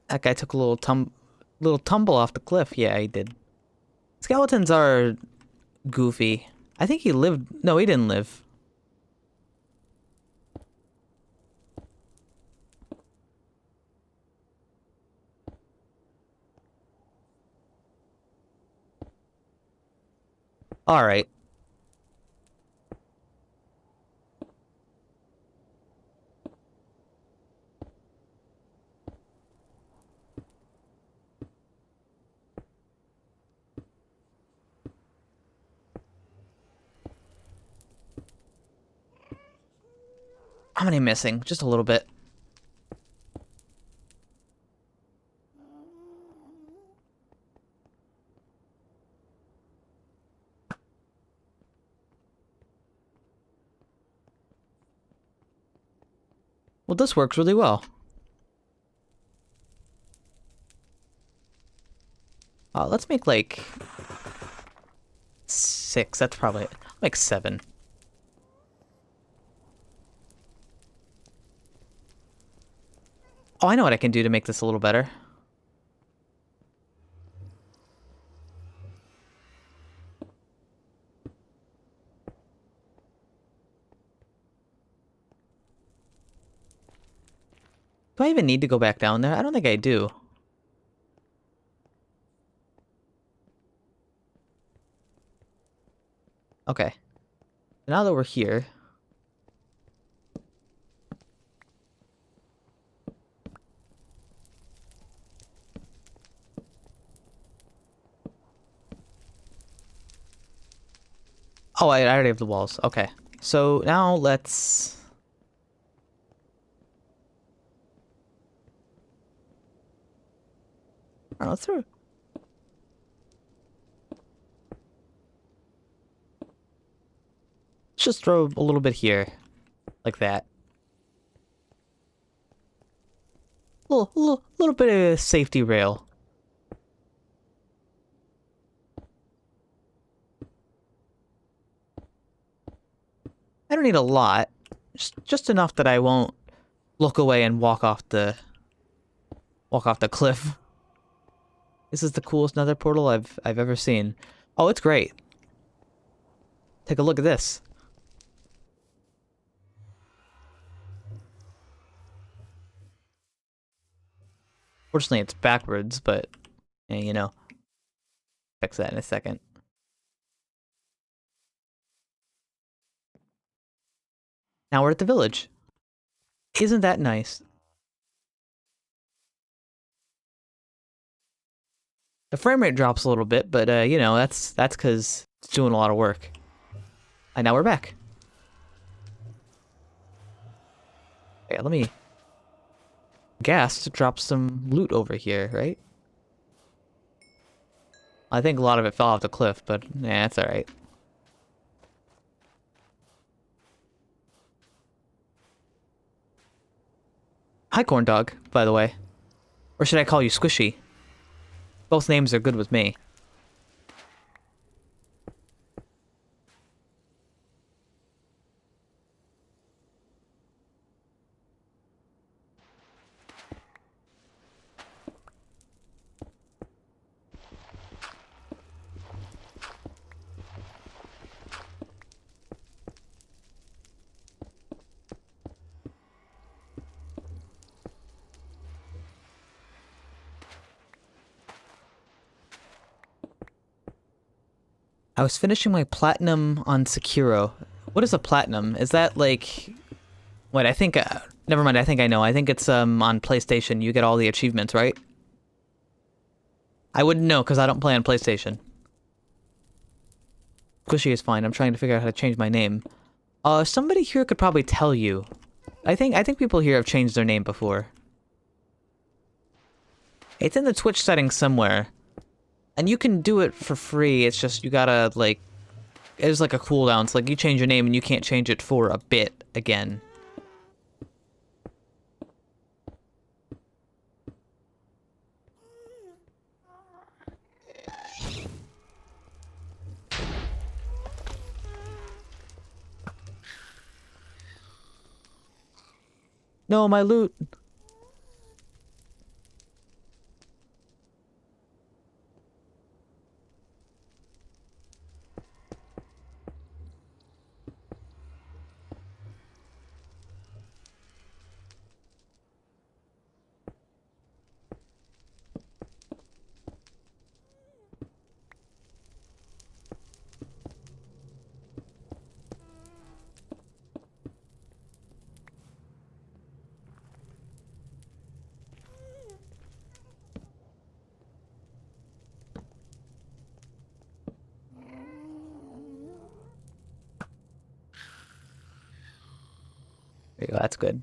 That guy took a little tumble off the cliff. Yeah, he did. Skeletons are goofy. I think he lived. No, he didn't live. All right. How many missing? Just a little bit. Well, this works really well. Let's make like 6. That's probably it. Like 7. Oh, I know what I can do to make this a little better. Do I even need to go back down there? I don't think I do. Okay. Now that we're here... Oh, I already have the walls. Okay. So now let's... Oh, let's through. Let's just throw a little bit here. Like that. Little bit of safety rail. I don't need a lot. Just enough that I won't look away and walk off the cliff. This is the coolest nether portal I've ever seen. Oh, it's great. Take a look at this. Fortunately, it's backwards, but, you know, fix that in a second. Now we're at the village. Isn't that nice? The frame rate drops a little bit, but, you know, that's because it's doing a lot of work. And now we're back. Okay, let me gas to drop some loot over here, right? I think a lot of it fell off the cliff, but yeah, that's alright. Hi, Corn Dog, by the way. Or should I call you Squishy? Both names are good with me. I was finishing my platinum on Sekiro. What is a platinum? Is that like... Wait, I think... never mind, I think I know. I think it's on PlayStation. You get all the achievements, right? I wouldn't know, because I don't play on PlayStation. Squishy is fine. I'm trying to figure out how to change my name. Somebody here could probably tell you. I think people here have changed their name before. It's in the Twitch settings somewhere. And you can do it for free, it's just you gotta, like... It's like a cooldown, it's like you change your name and you can't change it for a bit again. No, my loot! There you go, that's good.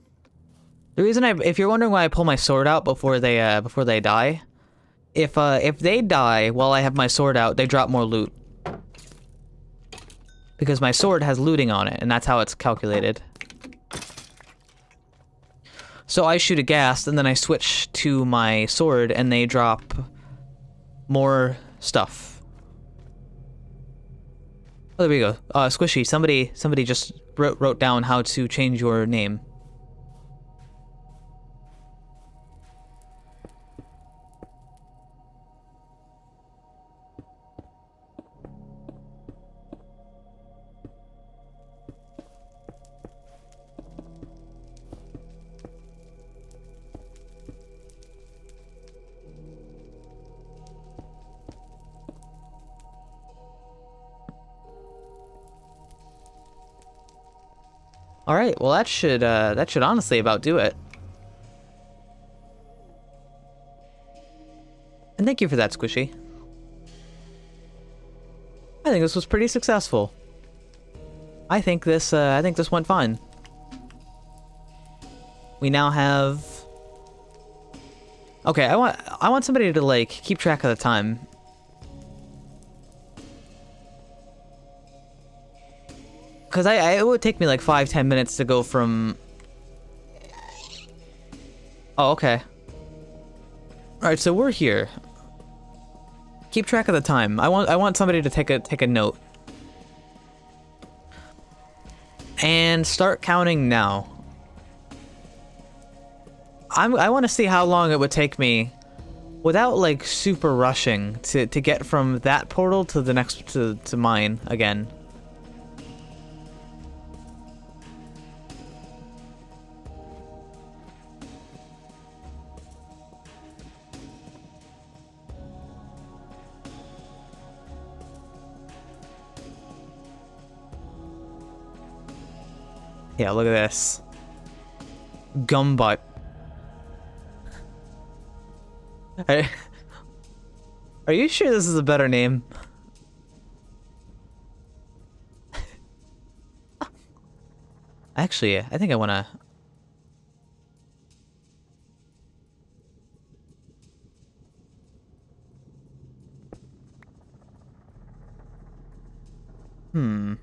The reason if you're wondering why I pull my sword out before they die, if they die while I have my sword out, they drop more loot. Because my sword has looting on it, and that's how it's calculated. So I shoot a ghast, and then I switch to my sword, and they drop more stuff. Oh, there we go. Squishy, somebody just wrote down how to change your name. All right, well that should honestly about do it. And thank you for that, Squishy. I think this was pretty successful. I think this went fine. We now have... Okay, I want somebody to, like, keep track of the time. Because it would take me like 5-10 minutes to go from... Oh, okay. Alright, so we're here. Keep track of the time. I want somebody to take a note. And start counting now. I want to see how long it would take me without like super rushing to get from that portal to the next to mine again. Yeah, look at this. Gumbutt. Are you sure this is a better name? Actually, I think I wanna... Hmm.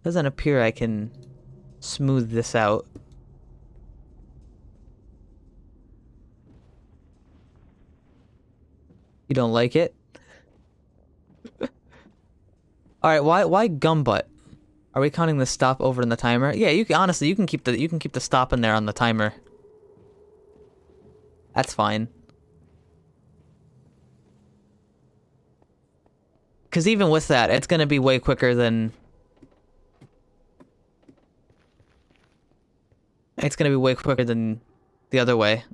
Doesn't appear I can smooth this out. You don't like it? Alright, why Gumbutt? Are we counting the stop over in the timer? Yeah, you can honestly you can keep the stop in there on the timer. That's fine. Cause even with that, it's gonna be way quicker than the other way.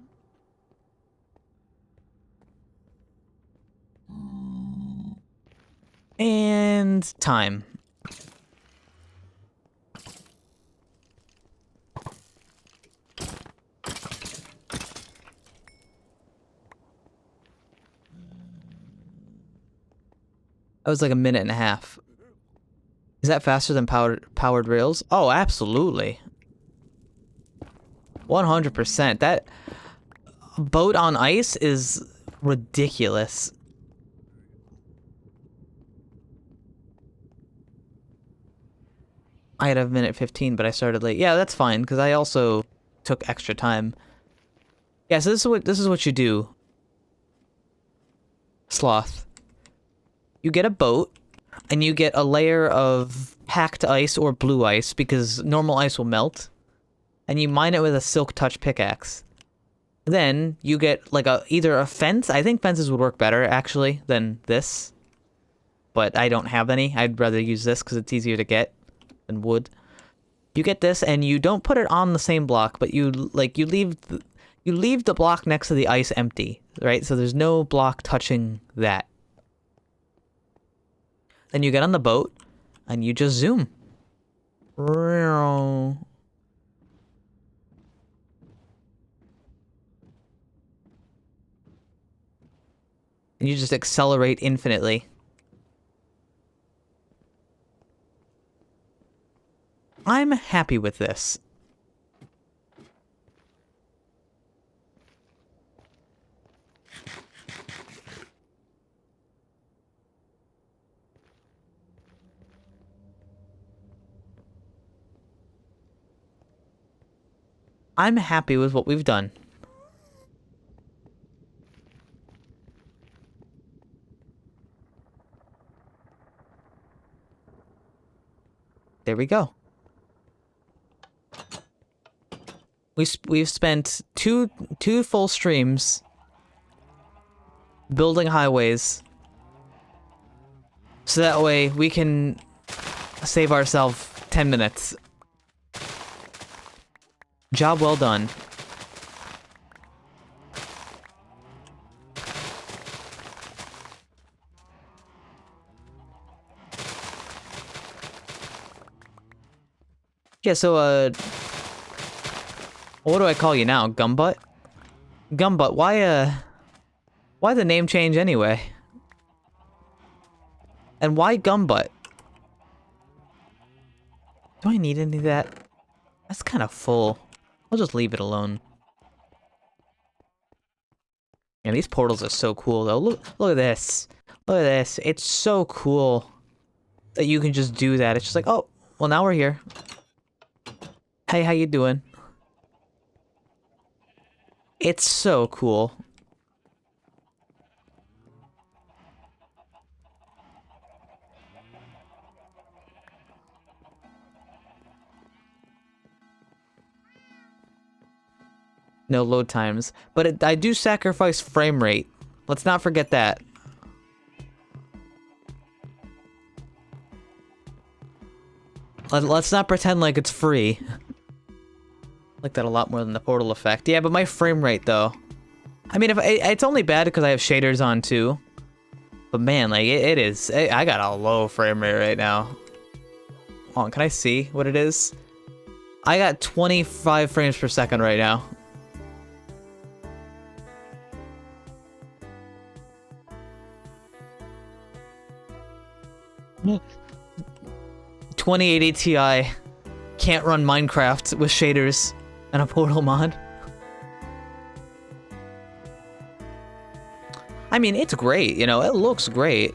And time. That was like a minute and a half. Is that faster than powered rails? Oh, absolutely. 100%. That boat on ice is ridiculous. I had a minute 15, but I started late. Yeah, that's fine, because I also took extra time. Yeah, so this is what you do. Sloth. You get a boat, and you get a layer of packed ice or blue ice, because normal ice will melt, and you mine it with a Silk Touch pickaxe. Then you get like either a fence. I think fences would work better actually than this, but I don't have any. I'd rather use this because it's easier to get than wood. You get this, and you don't put it on the same block, but you leave the block next to the ice empty, right? So there's no block touching that. Then you get on the boat, and you just zoom. And you just accelerate infinitely. I'm happy with this. I'm happy with what we've done. There we go. We've spent two full streams building highways, so that way we can save ourselves 10 minutes. Job well done. Yeah, so, what do I call you now? Gumbutt? Gumbutt, why the name change anyway? And why Gumbutt? Do I need any of that? That's kind of full. I'll just leave it alone. And these portals are so cool, though. Look at this. Look at this. It's so cool that you can just do that. It's just like, oh, well, now we're here. Hey, how you doing? It's so cool. No load times. But I do sacrifice frame rate. Let's not forget that. Let's not pretend like it's free. Like that a lot more than the portal effect. Yeah, but my frame rate, though. I mean, it's only bad because I have shaders on, too. But man, like I got a low frame rate right now. Hold on, can I see what it is? I got 25 frames per second right now. Mm. 2080 Ti can't run Minecraft with shaders and a Portal mod. I mean, it's great, you know, it looks great.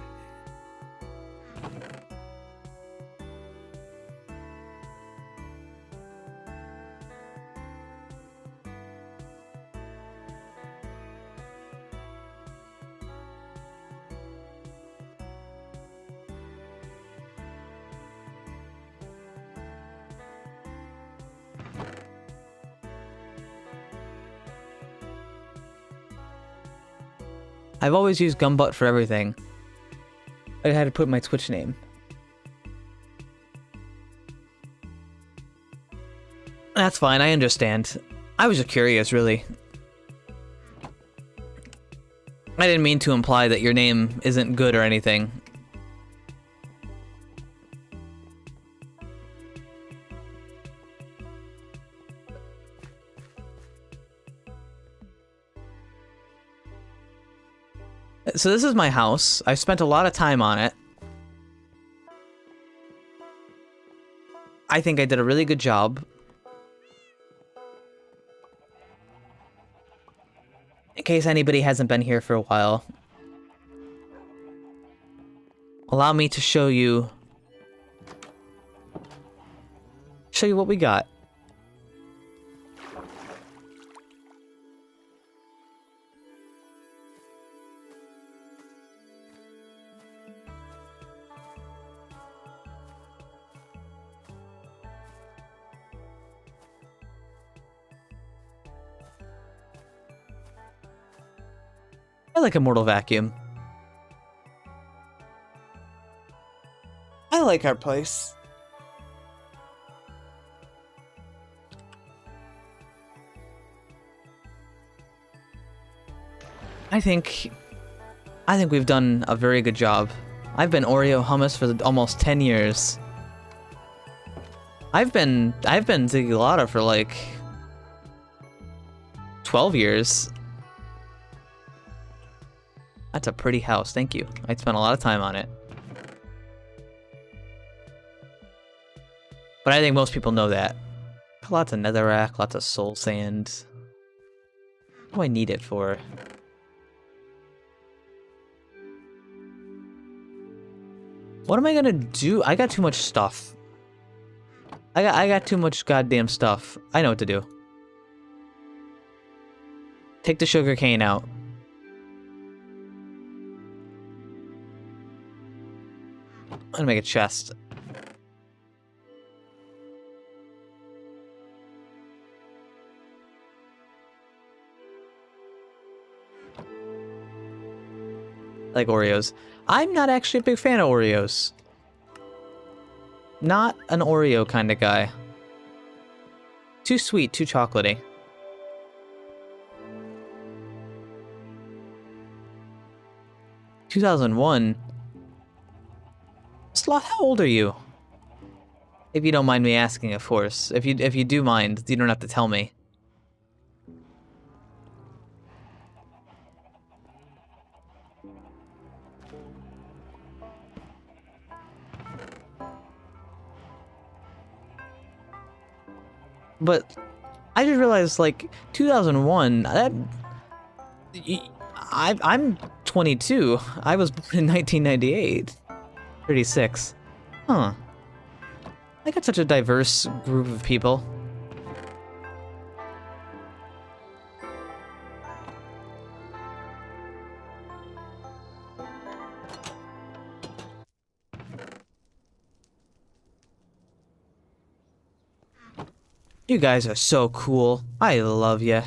I've always used Gumbutt for everything. I had to put my Twitch name. That's fine, I understand. I was just curious, really. I didn't mean to imply that your name isn't good or anything. So this is my house. I've spent a lot of time on it. I think I did a really good job. In case anybody hasn't been here for a while. Allow me to show you what we got. I like Immortal Vacuum. I like our place. I think we've done a very good job. I've been Oreo Hummus for almost 10 years. I've been Ziggy for like 12 years. That's a pretty house, thank you. I spent a lot of time on it. But I think most people know that. Lots of netherrack, lots of soul sand. What do I need it for? What am I gonna do? I got too much stuff. I got too much goddamn stuff. I know what to do. Take the sugar cane out. I'm gonna make a chest. Like Oreos. I'm not actually a big fan of Oreos. Not an Oreo kind of guy. Too sweet, too chocolatey. "2001? Sloth, how old are you? If you don't mind me asking, of course. If you do mind, you don't have to tell me. But I just realized, like, 2001, I'm 22. I was born in 1998. 36. Huh. I got such a diverse group of people. You guys are so cool. I love ya.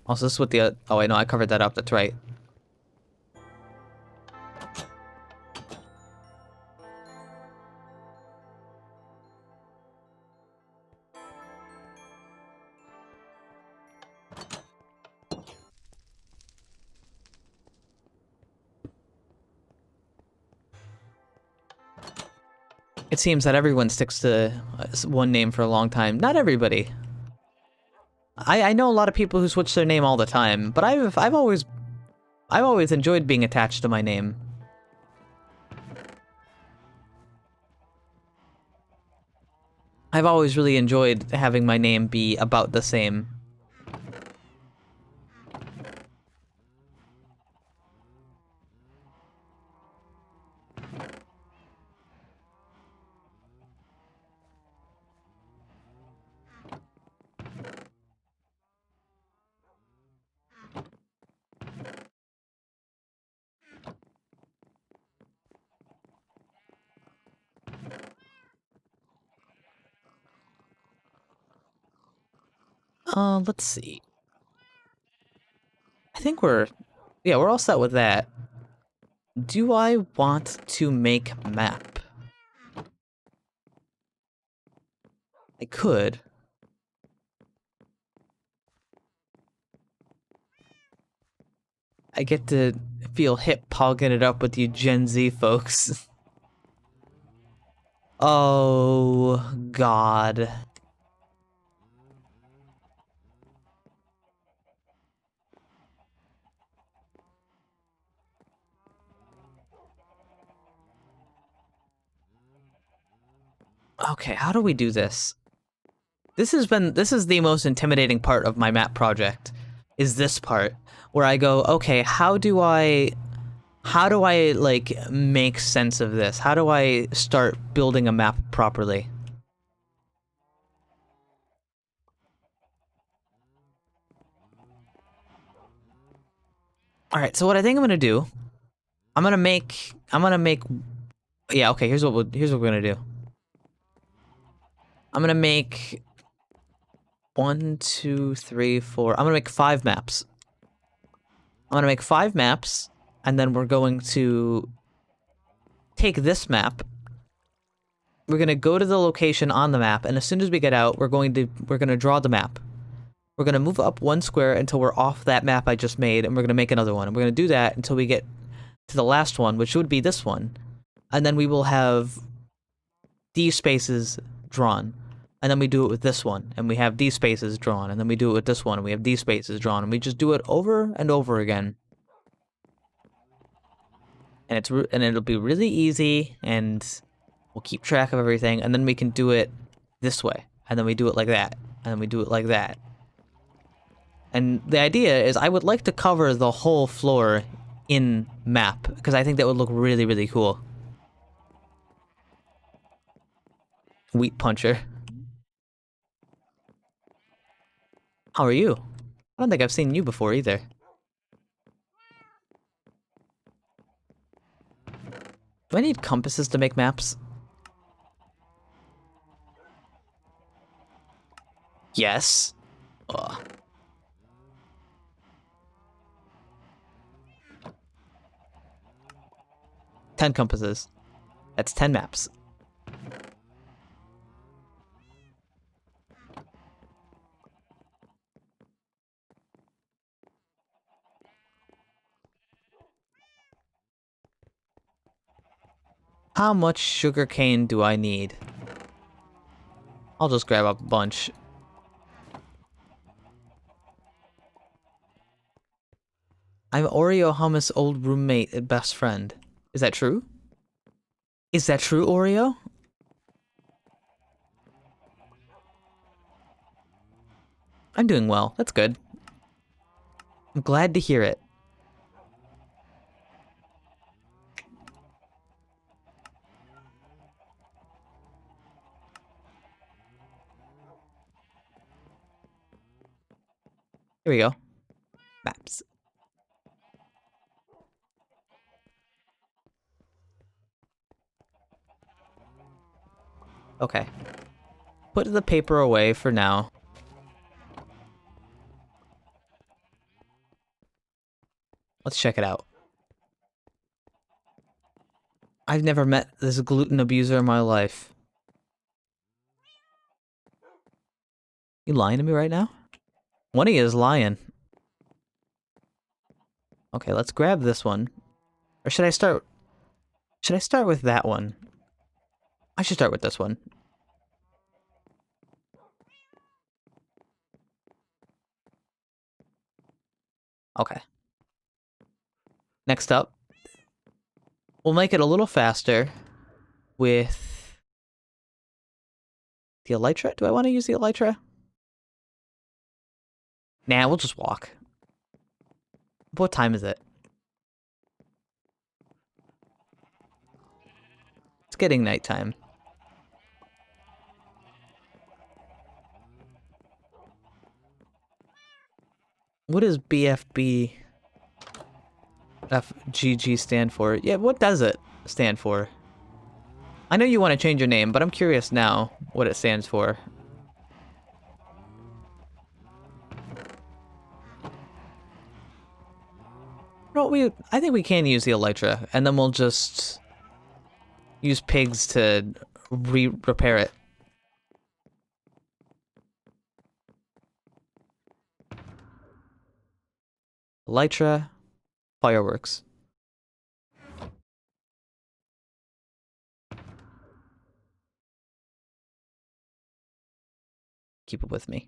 Also, this is what the... oh, wait, no, I covered that up. That's right. It seems that everyone sticks to one name for a long time. Not everybody. I know a lot of people who switch their name all the time, but I've always enjoyed being attached to my name. I've always really enjoyed having my name be about the same. Let's see. I think we're all set with that. Do I want to make map? I could. I get to feel hip pogging it up with you Gen Z folks. Oh, God. Okay, how do we do this? This is the most intimidating part of my map project, is this part, where I go, okay, how do I, like, make sense of this? How do I start building a map properly? Alright, so what I think I'm gonna do, I'm gonna make, yeah, okay, here's what we're gonna do. I'm gonna make 1, 2, 3, 4. I'm gonna make 5 maps. I'm gonna make 5 maps, and then we're going to take this map. We're gonna go to the location on the map, and as soon as we get out, we're gonna draw the map. We're gonna move up 1 square until we're off that map I just made, and we're gonna make another one. And we're gonna do that until we get to the last one, which would be this one. And then we will have these spaces drawn. And then we do it with this one, and we have these spaces drawn, and then we do it with this one, and we have these spaces drawn, and we just do it over and over again. And it'll be really easy, and we'll keep track of everything, and then we can do it this way, and then we do it like that, and then we do it like that. And the idea is I would like to cover the whole floor in map, because I think that would look really, really cool. Wheat Puncher. How are you? I don't think I've seen you before either. Do I need compasses to make maps? Yes. Ugh. Ten compasses. That's 10 maps. How much sugarcane do I need? I'll just grab a bunch. I'm Oreo Hummus' old roommate and best friend. Is that true? Is that true, Oreo? I'm doing well. That's good. I'm glad to hear it. Here we go. Maps. Okay. Put the paper away for now. Let's check it out. I've never met this gluten abuser in my life. You lying to me right now? One of you is lying. Okay, let's grab this one. Or should I start with that one? I should start with this one. Okay. Next up, we'll make it a little faster with the elytra. Do I want to use the elytra? Nah, we'll just walk. What time is it? It's getting nighttime. What does BFB FGG stand for? Yeah, what does it stand for? I know you want to change your name, but I'm curious now what it stands for. No, I think we can use the elytra, and then we'll just use pigs to repair it. Elytra, fireworks. Keep it with me.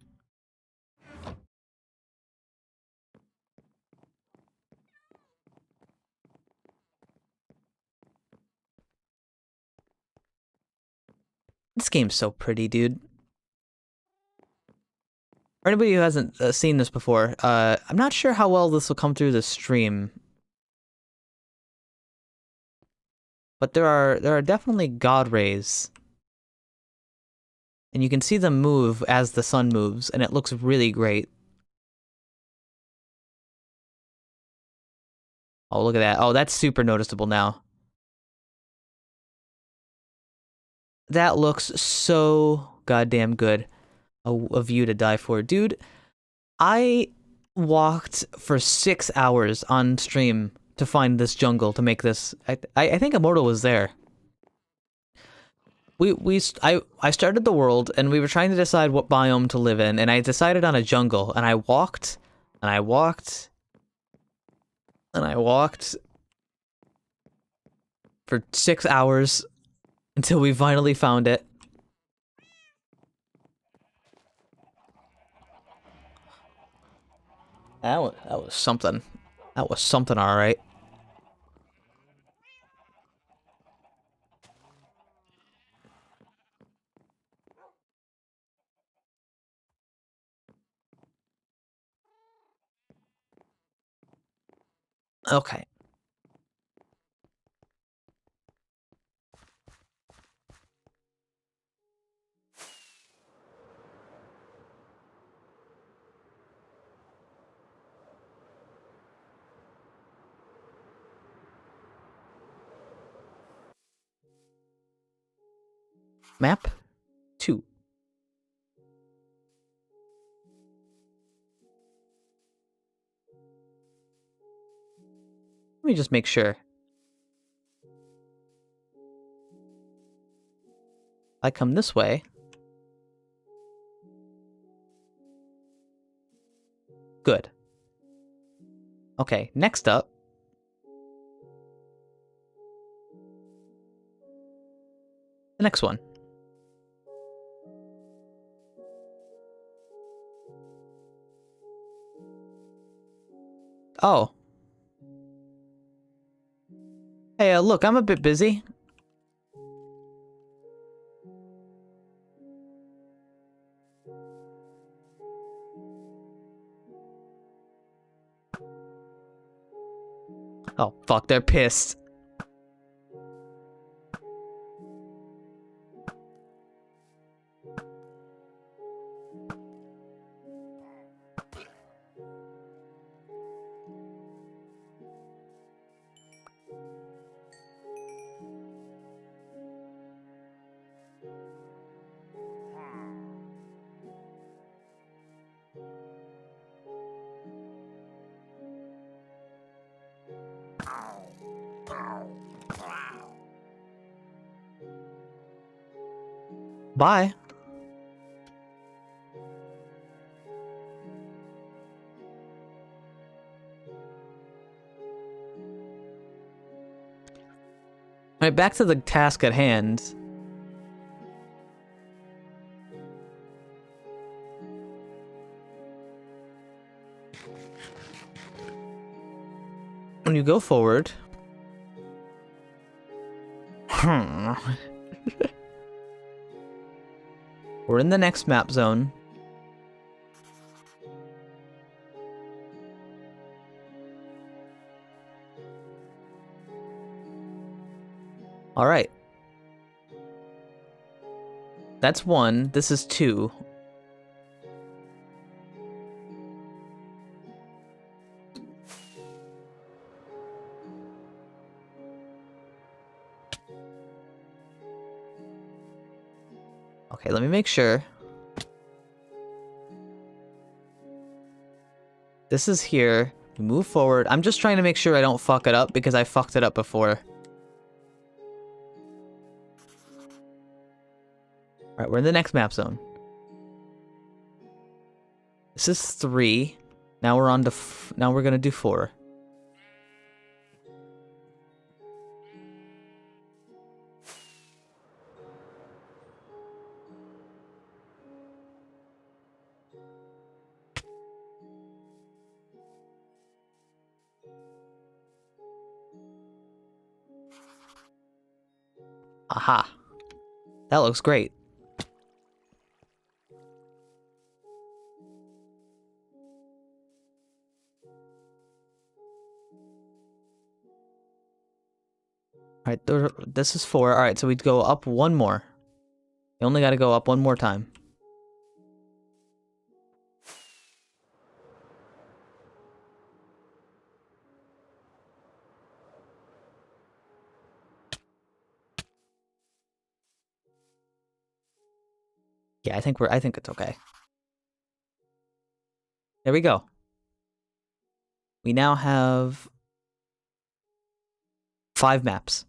This game's so pretty, dude. For anybody who hasn't seen this before, I'm not sure how well this will come through the stream. But there are definitely god rays. And you can see them move as the sun moves, and it looks really great. Oh, look at that. Oh, that's super noticeable now. That looks so goddamn good. A view to die for. Dude, I walked for 6 hours on stream to find this jungle to make this. I think Immortal was there. I started the world and we were trying to decide what biome to live in, and I decided on a jungle, and I walked and I walked and I walked for 6 hours until we finally found it. That was something. That was something, all right. Okay. Map 2. Let me just make sure. I come this way. Good. Okay, next up. The next one. Oh. Hey, look, I'm a bit busy. Oh, fuck, they're pissed. Bye. Alright, back to the task at hand. when you go forward... We're in the next map zone. Alright. That's 1. This is 2. Okay, let me make sure. This is here. We move forward. I'm just trying to make sure I don't fuck it up because I fucked it up before. Alright, we're in the next map zone. This is 3. Now we're on to now we're gonna do 4. Aha. That looks great. Alright, this is 4. Alright, so we'd go up 1 more. You only gotta go up 1 more time. Yeah, I think it's okay. There we go. We now have 5 maps.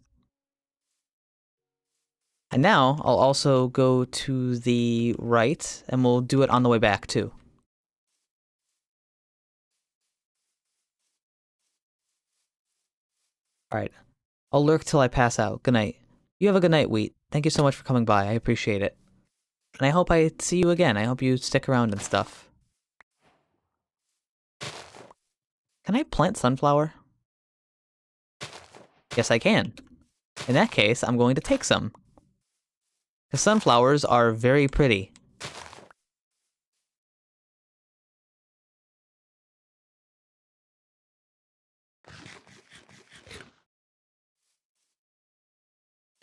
And now I'll also go to the right, and we'll do it on the way back too. Alright. I'll lurk till I pass out. Good night. You have a good night, Wheat. Thank you so much for coming by. I appreciate it. And I hope I see you again. I hope you stick around and stuff. Can I plant sunflower? Yes, I can. In that case, I'm going to take some. Because sunflowers are very pretty.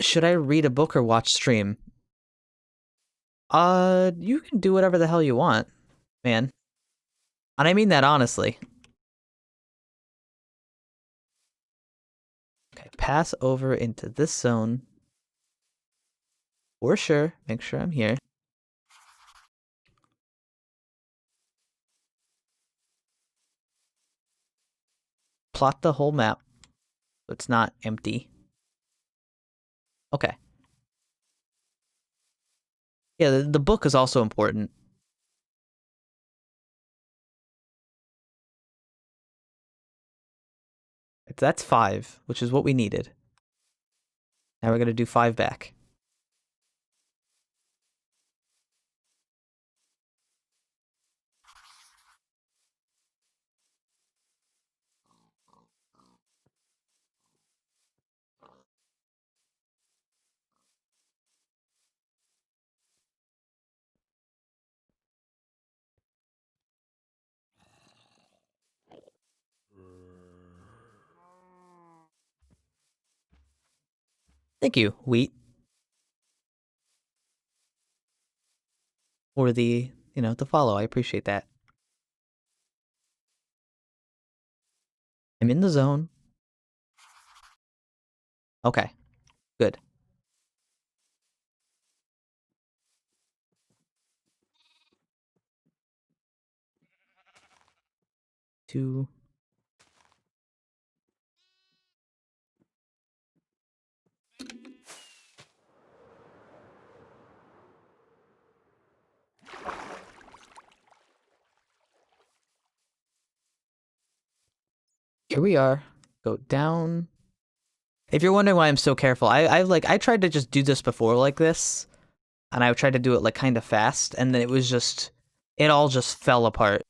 Should I read a book or watch stream? You can do whatever the hell you want, man. And I mean that honestly. Okay, pass over into this zone. For sure. Make sure I'm here. Plot the whole map so it's not empty. Okay. Yeah, the book is also important. That's 5, which is what we needed. Now we're gonna do 5 back. Thank you, Wheat. For the, the follow. I appreciate that. I'm in the zone. Okay. Good. Two. Here we are. Go down. If you're wondering why I'm so careful, I tried to just do this before like this, and I tried to do it like kind of fast, and then it all just fell apart.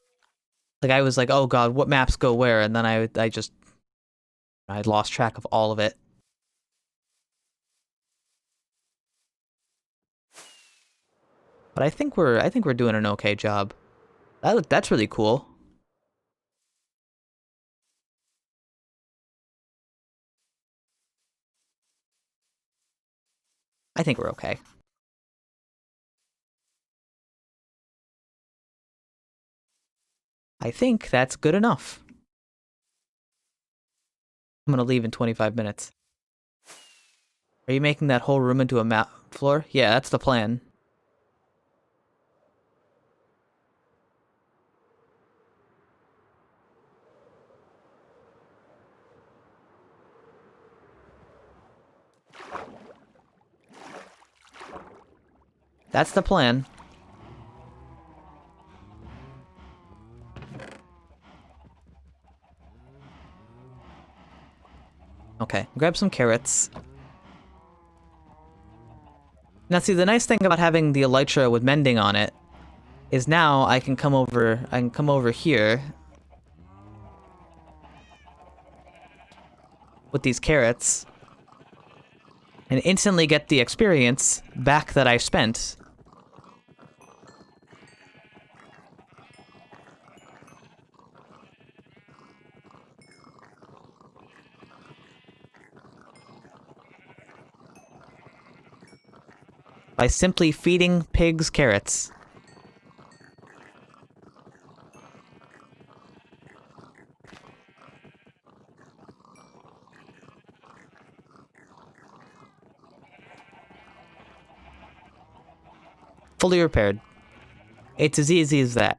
Like I was like, oh god, what maps go where? And then I just I lost track of all of it. But I think we're doing an okay job. That's really cool. I think we're okay. I think that's good enough. I'm gonna leave in 25 minutes. Are you making that whole room into a map floor? Yeah, that's the plan. That's the plan. Okay, grab some carrots. Now see, the nice thing about having the elytra with mending on it is now I can come over here with these carrots and instantly get the experience back that I spent. By simply feeding pigs carrots. Fully repaired. It's as easy as that.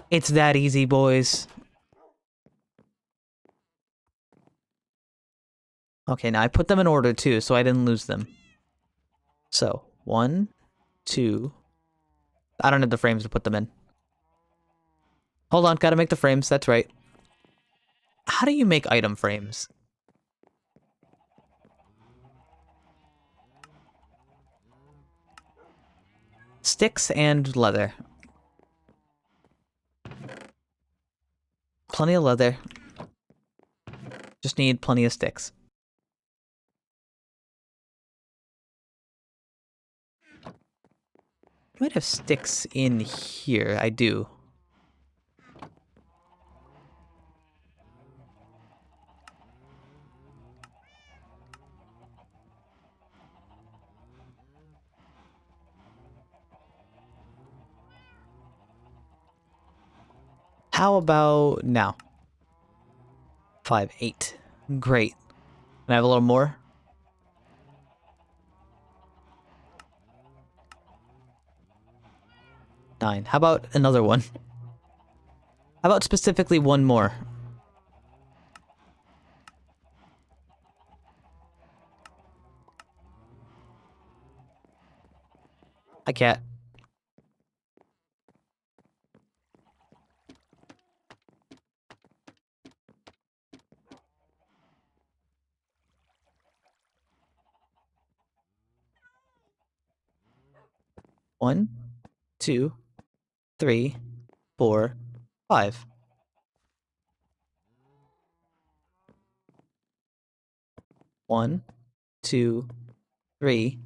It's that easy, boys. Okay, now I put them in order too, so I didn't lose them. So, 1, 2... I don't have the frames to put them in. Hold on, gotta make the frames, that's right. How do you make item frames? Sticks and leather. Plenty of leather. Just need plenty of sticks. I might have sticks in here. I do. How about now? 5, 8. Great. Can I have a little more? 9. How about another one? How about specifically one more? Hi, cat. One, 2, 3, 4, 5. One, 2, 3,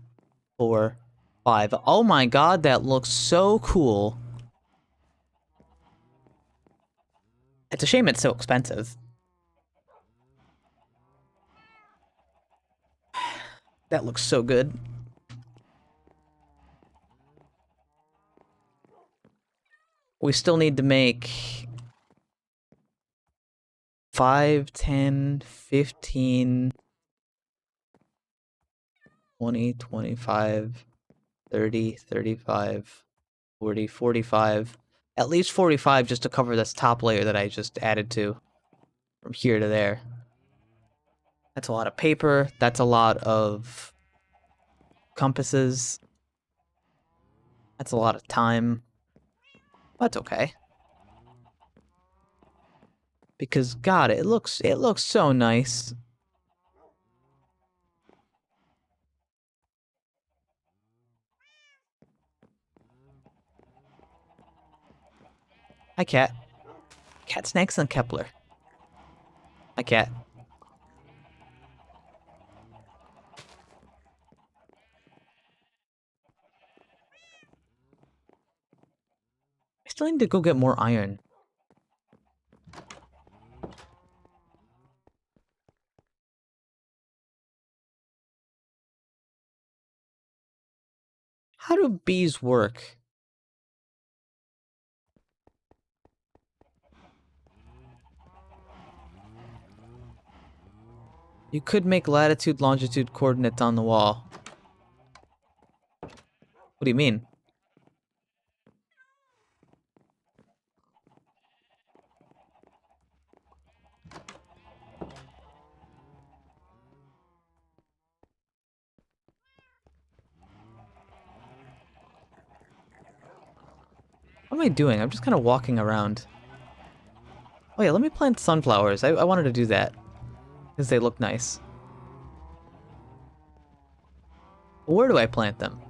4, 5. Oh my god, that looks so cool. It's a shame it's so expensive. That looks so good. We still need to make 5, 10, 15, 20, 25, 30, 35, 40, 45. At least 45 just to cover this top layer that I just added to. From here to there. That's a lot of paper. That's a lot of compasses. That's a lot of time. That's okay. Because God, it looks so nice. Hi, cat. Cat's next on Kepler. Hi, cat. still need to go get more iron. How do bees work? You could make latitude, longitude coordinates on the wall. What do you mean? What am I doing? I'm just kind of walking around. Oh yeah, let me plant sunflowers. I wanted to do that. Because they look nice. Where do I plant them?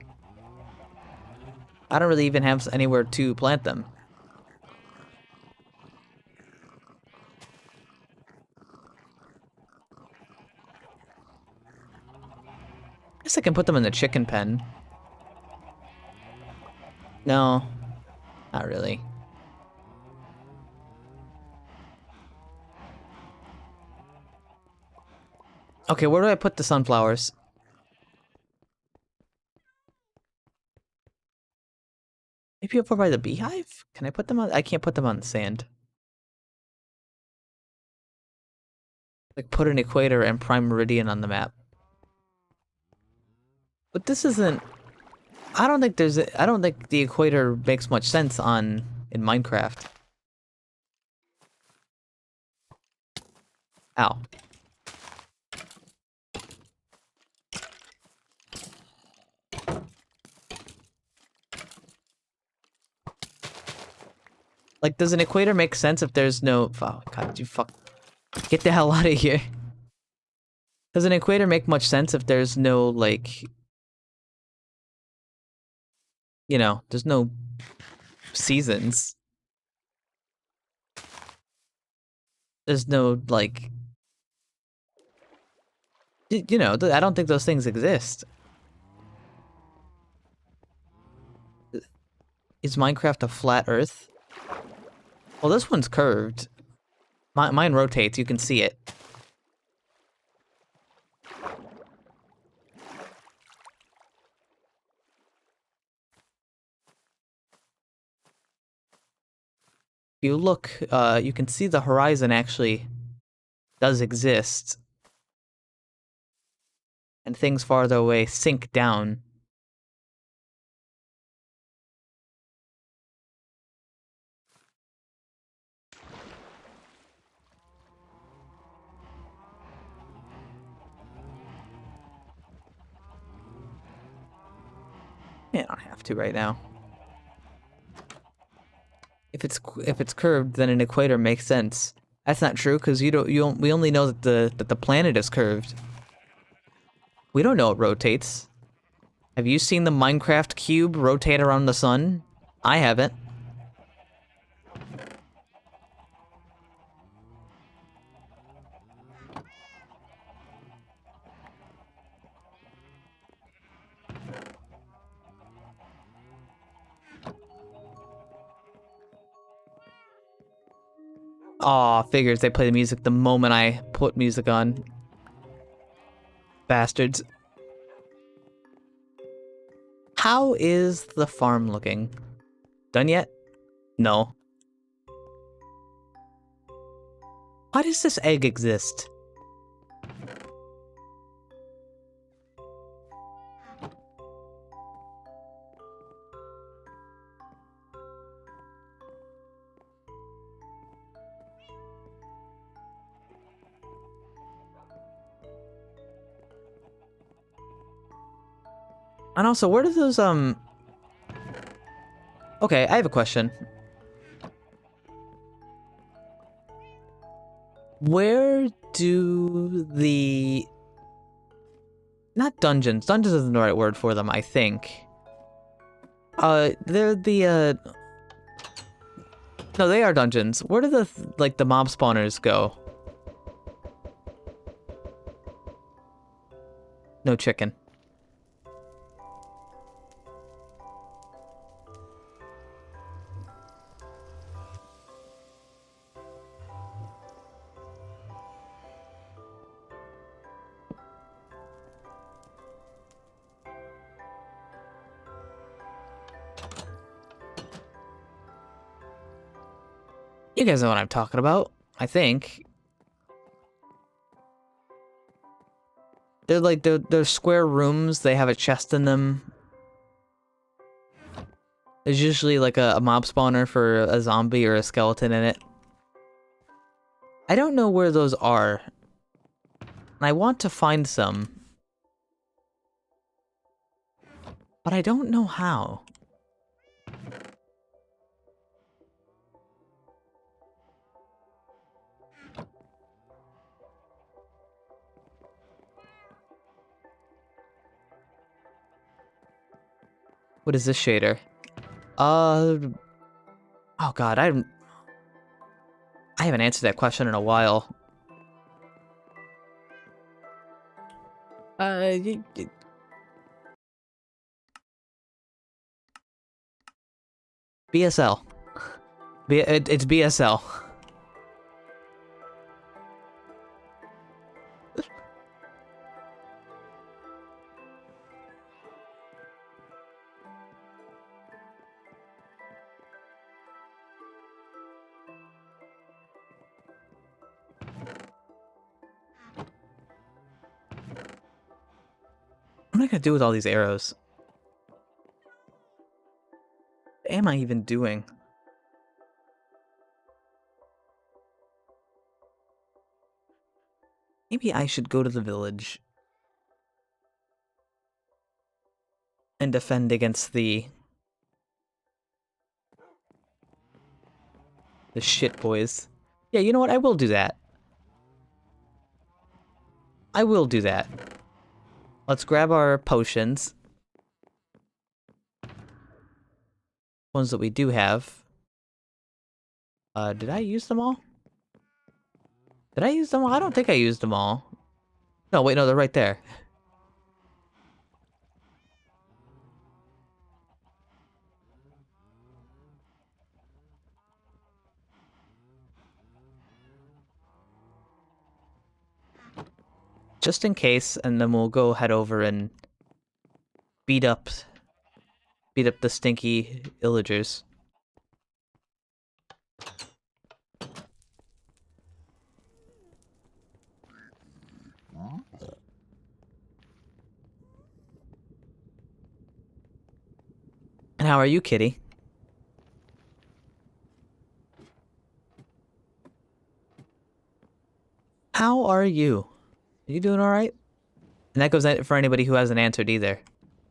I don't really even have anywhere to plant them. I guess I can put them in the chicken pen. No, not really. Okay, where do I put the sunflowers? Maybe over by the beehive? Can I put them on? I can't put them on the sand. Like, put an equator and prime meridian on the map. But this isn't... I don't think I don't think the equator makes much sense in Minecraft. Ow. Like, does an equator make sense if there's no... Oh, God, you fuck... Get the hell out of here. Does an equator make much sense if there's no, like... You know, there's no seasons. There's no, like... You know, I don't think those things exist. Is Minecraft a flat Earth? Well, this one's curved. Mine rotates, you can see it. If you look, you can see the horizon actually does exist. And things farther away sink down. Yeah, I don't have to right now. If it's curved, then an equator makes sense. That's not true because we only know that the planet is curved. We don't know it rotates. Have you seen the Minecraft cube rotate around the sun? I haven't. Aw, figures they play the music the moment I put music on. Bastards. How is the farm looking? Done yet? No. Why does this egg exist? And also, where do those, Okay, I have a question. Where do the... Not dungeons. Dungeons isn't the right word for them, I think. They're the, No, they are dungeons. Where do the, like, the mob spawners go? No chicken. You guys know what I'm talking about, I think. They're like, they're square rooms, they have a chest in them. There's usually like a mob spawner for a zombie or a skeleton in it. I don't know where those are. And I want to find some. But I don't know how. What is this shader? Oh god, I haven't answered that question in a while. BSL. It's BSL. What am I gonna do with all these arrows? What am I even doing? Maybe I should go to the village and defend against the shit boys. Yeah, you know what? I will do that. I will do that. Let's grab our potions. Ones that we do have. Did I use them all? Did I use them all? I don't think I used them all. No, wait, no, they're right there. Just in case, and then we'll go head over and beat up the stinky villagers. And how are you, kitty? How are you? Are you doing alright? And that goes for anybody who hasn't answered either.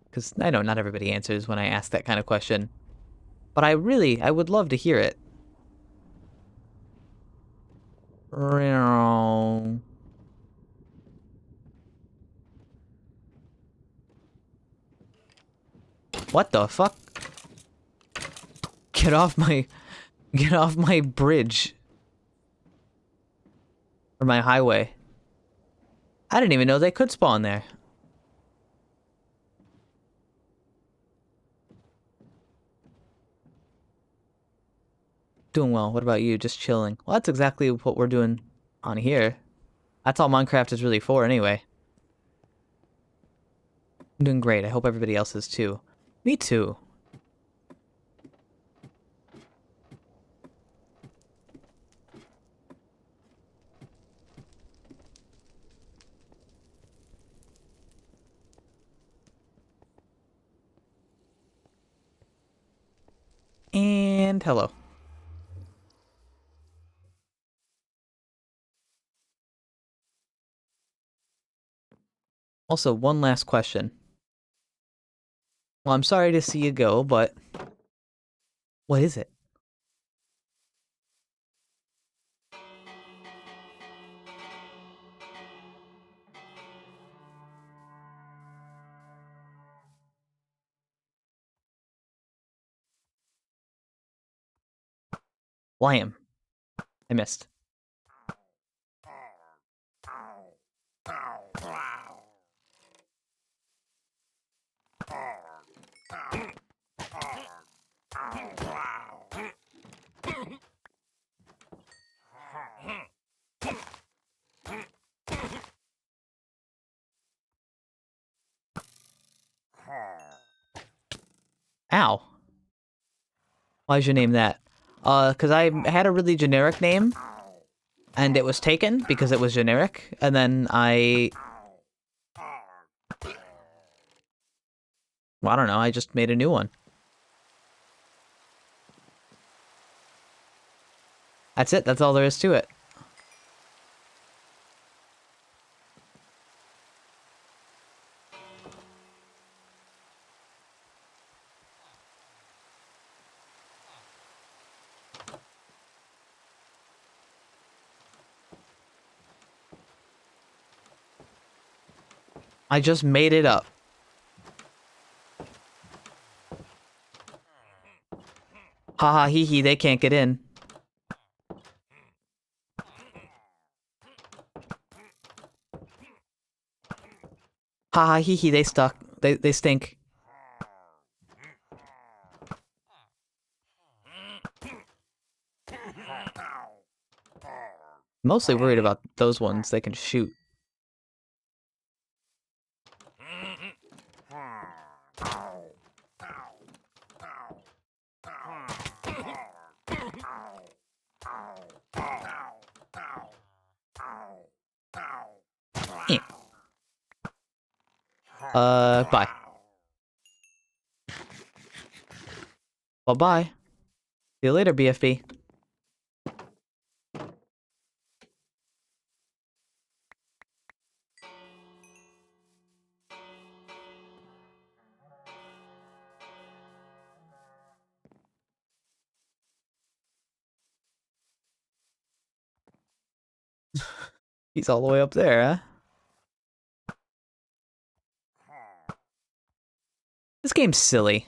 Because I know not everybody answers when I ask that kind of question. But I would love to hear it. What the fuck? Get off my bridge. Or my highway. I didn't even know they could spawn there. Doing well. What about you? Just chilling. Well, that's exactly what we're doing on here. That's all Minecraft is really for anyway. I'm doing great. I hope everybody else is too. Me too. And hello. Also, one last question. Well, I'm sorry to see you go, but what is it? Wham. I missed. Ow. Why'd you name that? Because I had a really generic name, and it was taken because it was generic, and then well, I don't know, I just made a new one. That's it, that's all there is to it. I just made it up. Haha, hee hee, they can't get in. Haha, hee hee, they stuck. They stink. Mostly worried about those ones they can shoot. Bye. Bye-bye. See you later, BFB. He's all the way up there, huh? This game's silly.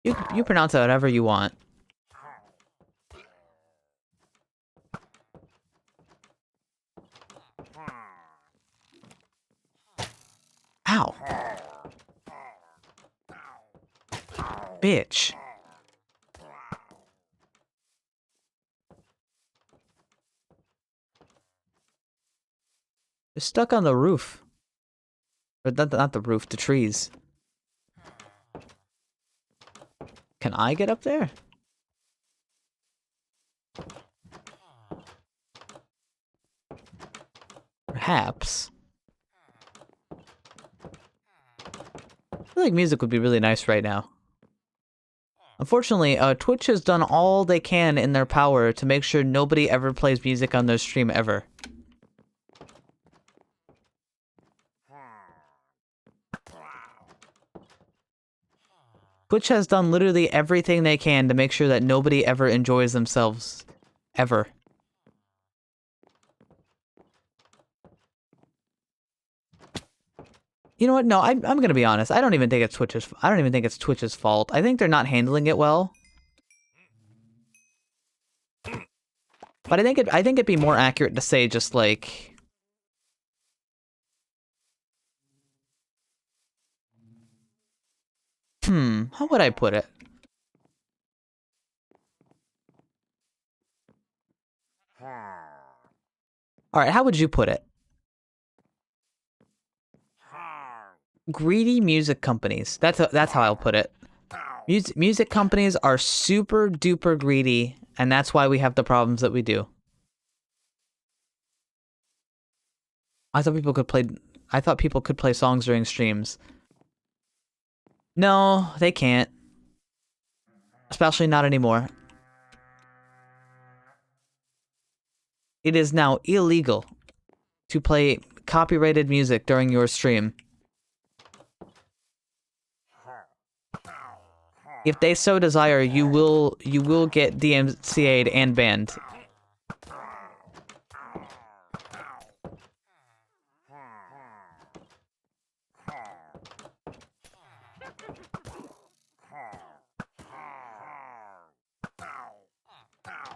You pronounce it whatever you want. Ow. Bitch. They're stuck on the roof. Or not the roof, the trees. Can I get up there? Perhaps. I feel like music would be really nice right now. Unfortunately, Twitch has done all they can in their power to make sure nobody ever plays music on their stream ever. Twitch has done literally everything they can to make sure that nobody ever enjoys themselves. Ever. You know what? No, I'm gonna be honest. I don't even think it's Twitch's fault. I think they're not handling it well. But I think it'd be more accurate to say just like, how would I put it? Alright, how would you put it? Greedy music companies. That's how I'll put it. Music companies are super duper greedy, and that's why we have the problems that we do. I thought people could play songs during streams. No, they can't. Especially not anymore. It is now illegal to play copyrighted music during your stream. If they so desire, you will get DMCA'd and banned.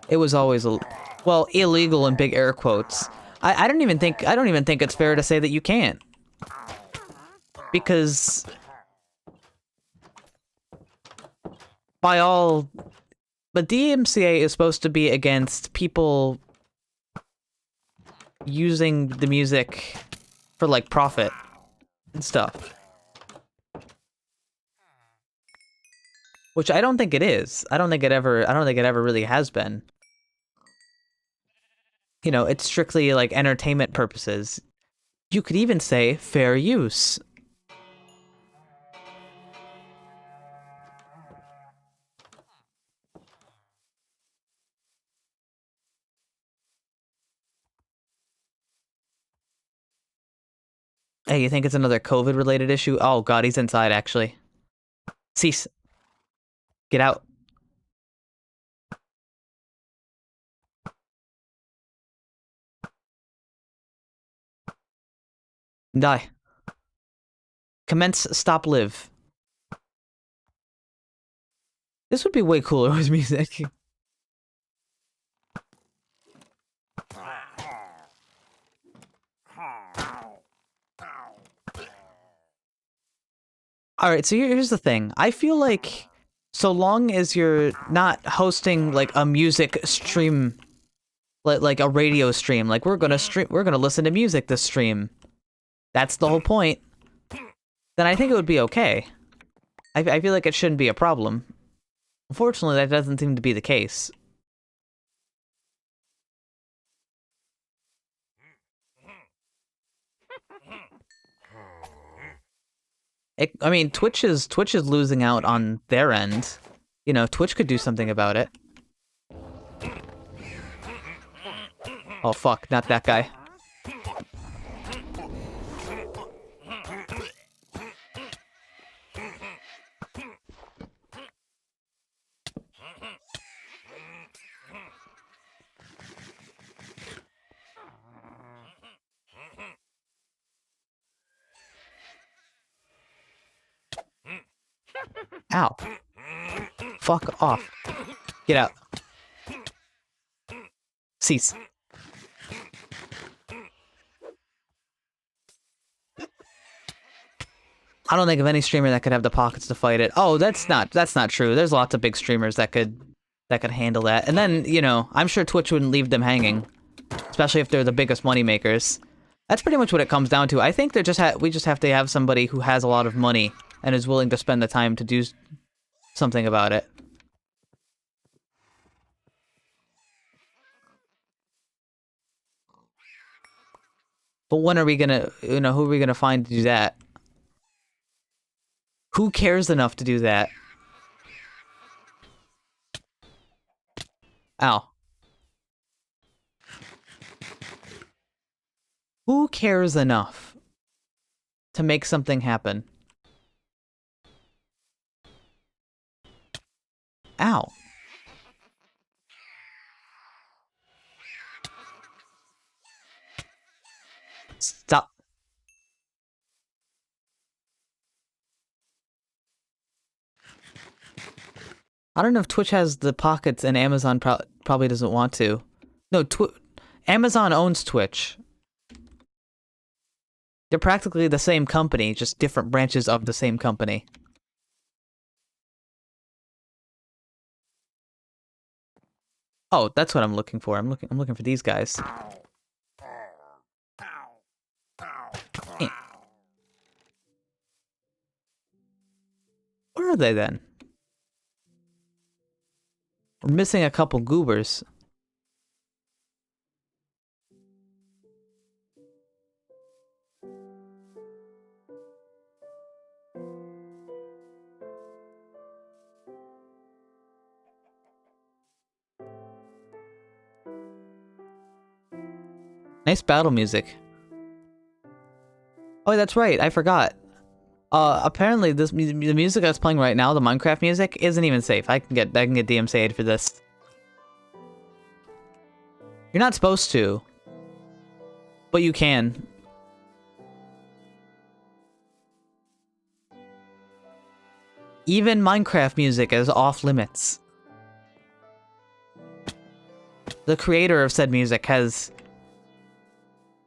It was always well, illegal in big air quotes. I don't even think it's fair to say that you can't. Because but DMCA is supposed to be against people using the music for like profit and stuff. Which I don't think it is. I don't think it ever really has been. You know, it's strictly like entertainment purposes. You could even say fair use. Hey, you think it's another COVID-related issue? Oh god, he's inside, actually. Cease. Get out. Die. Commence, stop, live. This would be way cooler with music. Alright, so here's the thing. I feel like so long as you're not hosting like a music stream, like a radio stream, like we're gonna listen to music this stream. That's the whole point. Then I think it would be okay. I feel like it shouldn't be a problem. Unfortunately, that doesn't seem to be the case. I mean, Twitch is losing out on their end. You know, Twitch could do something about it. Oh fuck, not that guy. Ow. Fuck off. Get out. Cease. I don't think of any streamer that could have the pockets to fight it. Oh, that's not true. There's lots of big streamers that could handle that. And then, you know, I'm sure Twitch wouldn't leave them hanging, especially if they're the biggest money makers. That's pretty much what it comes down to. I think we just have to have somebody who has a lot of money and is willing to spend the time to do something about it. But when are we gonna, you know, who are we gonna find to do that? Who cares enough to do that? Ow. Who cares enough to make something happen? Ow. Stop. I don't know if Twitch has the pockets and Amazon probably doesn't want to. No, Amazon owns Twitch. They're practically the same company, just different branches of the same company. Oh, that's what I'm looking for. I'm looking for these guys. Where are they then? We're missing a couple goobers. Nice battle music. Oh, that's right. I forgot. Apparently the music that's playing right now, the Minecraft music, isn't even safe. I can get DMCA'd for this. You're not supposed to, but you can. Even Minecraft music is off limits. The creator of said music has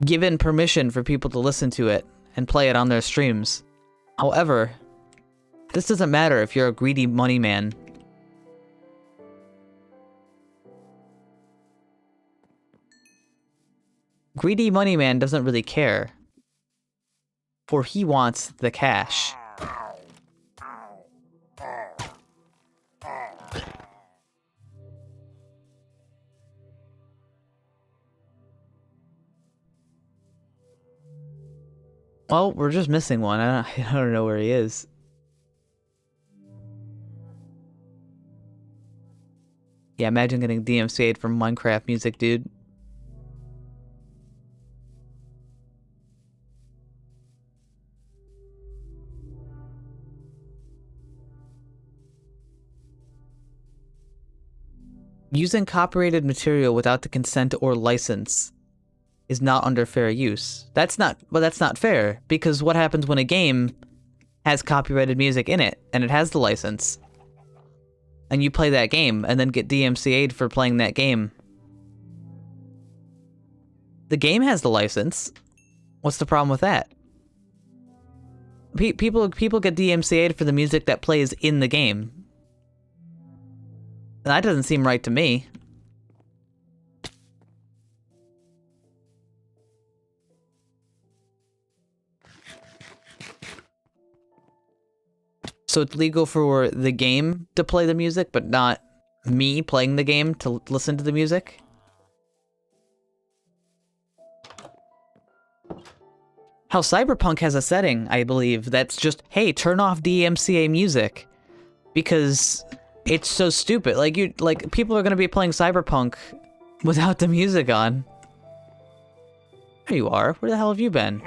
given permission for people to listen to it and play it on their streams. However, this doesn't matter if you're a greedy money man. Greedy money man doesn't really care, for he wants the cash. Well, we're just missing one. I don't know where he is. Yeah, imagine getting DMCA'd from Minecraft music, dude. Using copyrighted material without the consent or license is not under fair use. That's not fair, because what happens when a game has copyrighted music in it, and it has the license, and you play that game, and then get DMCA'd for playing that game? The game has the license. What's the problem with that? People get DMCA'd for the music that plays in the game. That doesn't seem right to me. So it's legal for the game to play the music, but not me playing the game to listen to the music? How Cyberpunk has a setting, I believe, that's just, hey, turn off DMCA music. Because it's so stupid. Like, people are gonna be playing Cyberpunk without the music on. There you are. Where the hell have you been?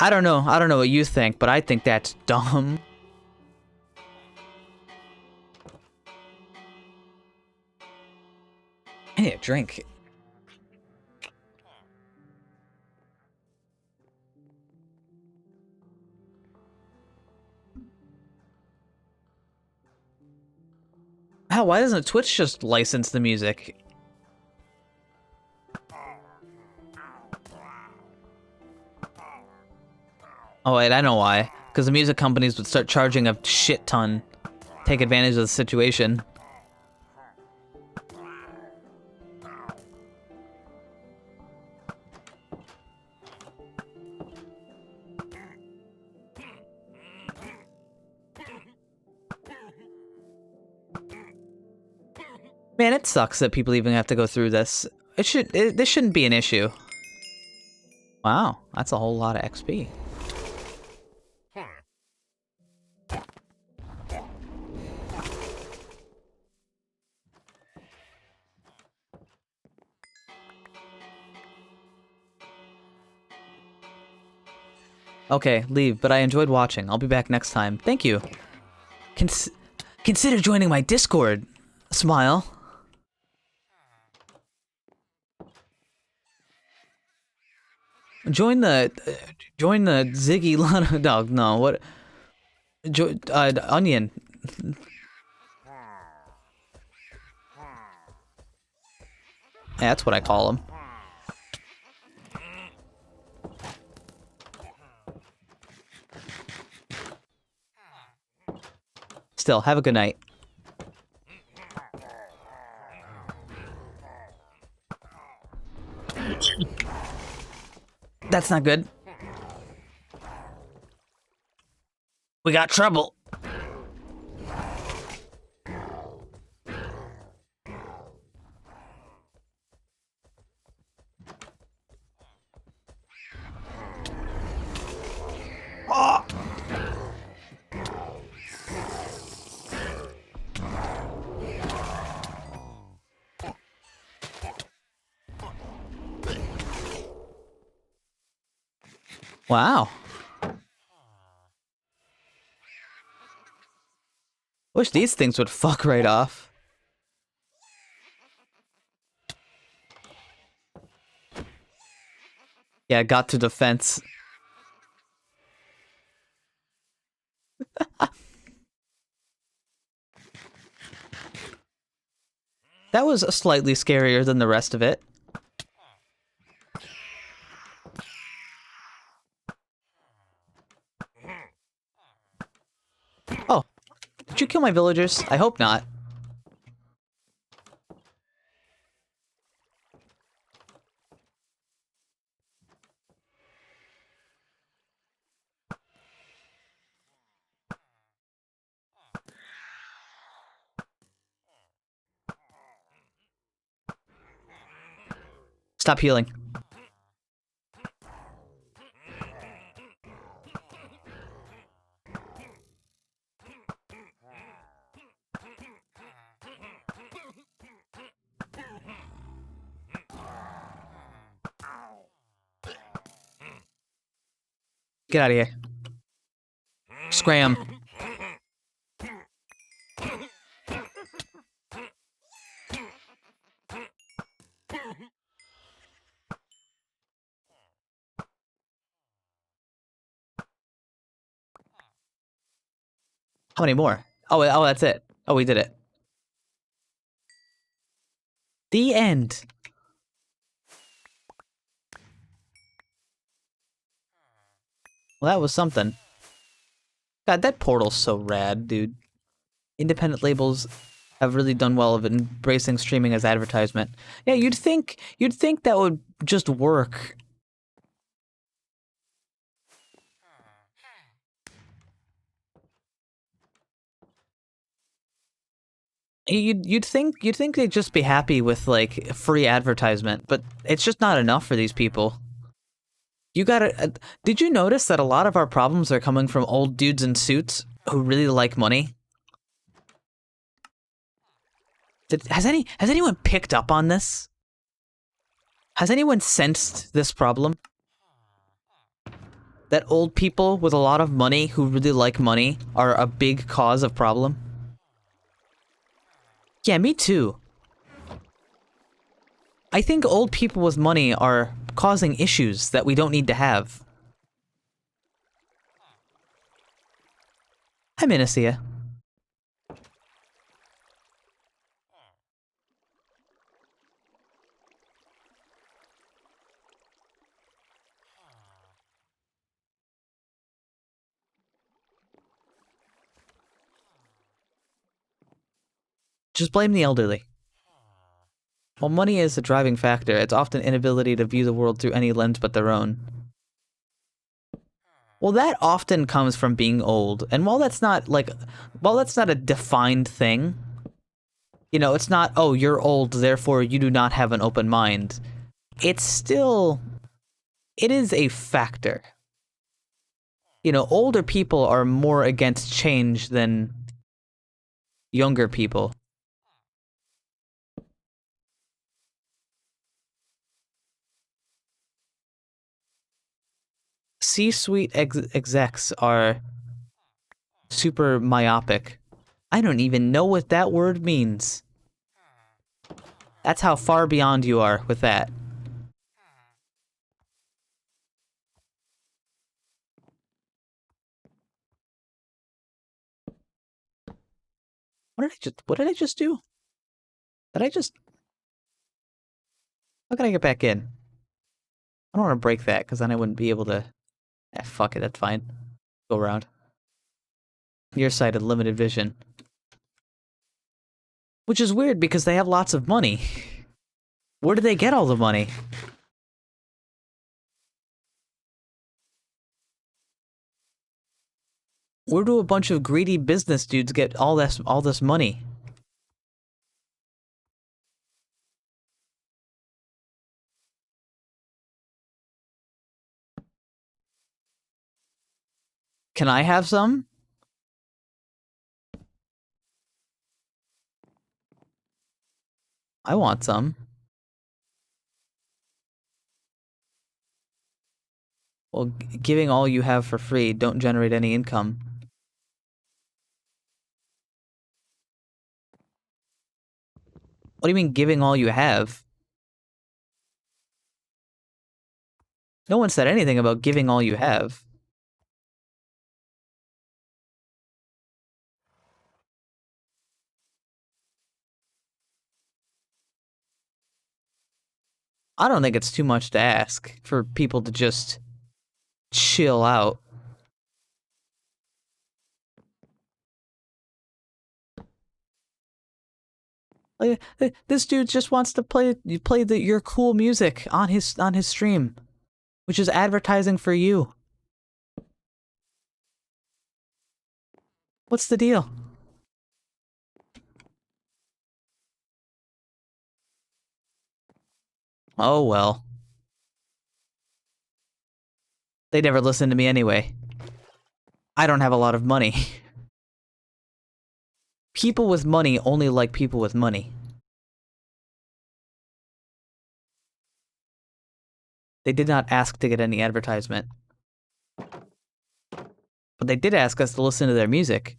I don't know what you think, but I think that's dumb. I need a drink. Hell, why doesn't Twitch just license the music? Oh wait, I know why. Because the music companies would start charging a shit ton. Take advantage of the situation. Man, it sucks that people even have to go through this. This shouldn't be an issue. Wow, that's a whole lot of XP. Okay, leave, but I enjoyed watching. I'll be back next time. Thank you. Consider joining my Discord. Smile. Join the Ziggy Lana dog. No, what? Onion. Yeah, that's what I call him. Still, have a good night. That's not good. We got trouble. Oh. Wow. Wish these things would fuck right off. Yeah, got to defense. That was slightly scarier than the rest of it. Oh, did you kill my villagers? I hope not. Stop healing. Get out of here. Scram. How many more? Oh, that's it. Oh, we did it. The end. Well, that was something. God, that portal's so rad, dude. Independent labels have really done well of embracing streaming as advertisement. Yeah, you'd think that would just work. You'd think they'd just be happy with like free advertisement, but it's just not enough for these people. You gotta. Did you notice that a lot of our problems are coming from old dudes in suits who really like money? Has anyone picked up on this? Has anyone sensed this problem? That old people with a lot of money who really like money are a big cause of problem? Yeah, me too. I think old people with money are causing issues that we don't need to have. Hi, Minacia. Just blame the elderly. While money is a driving factor, it's often inability to view the world through any lens but their own. Well, that often comes from being old, and while that's not a defined thing, you know, it's not, oh, you're old, therefore you do not have an open mind. It's still, it is a factor. You know, older people are more against change than younger people. C-suite execs are super myopic. I don't even know what that word means. That's how far beyond you are with that. What did I just do? Did I just... How can I get back in? I don't want to break that, because then I wouldn't be able to... fuck it, that's fine. Go around. Nearsighted, limited vision. Which is weird, because they have lots of money. Where do they get all the money? Where do a bunch of greedy business dudes get all this money? Can I have some? I want some. Well, giving all you have for free don't generate any income. What do you mean giving all you have? No one said anything about giving all you have. I don't think it's too much to ask for people to just chill out. Like, this dude just wants to play your cool music on his stream, which is advertising for you. What's the deal? Oh well. They never listen to me anyway. I don't have a lot of money. People with money only like people with money. They did not ask to get any advertisement. But they did ask us to listen to their music.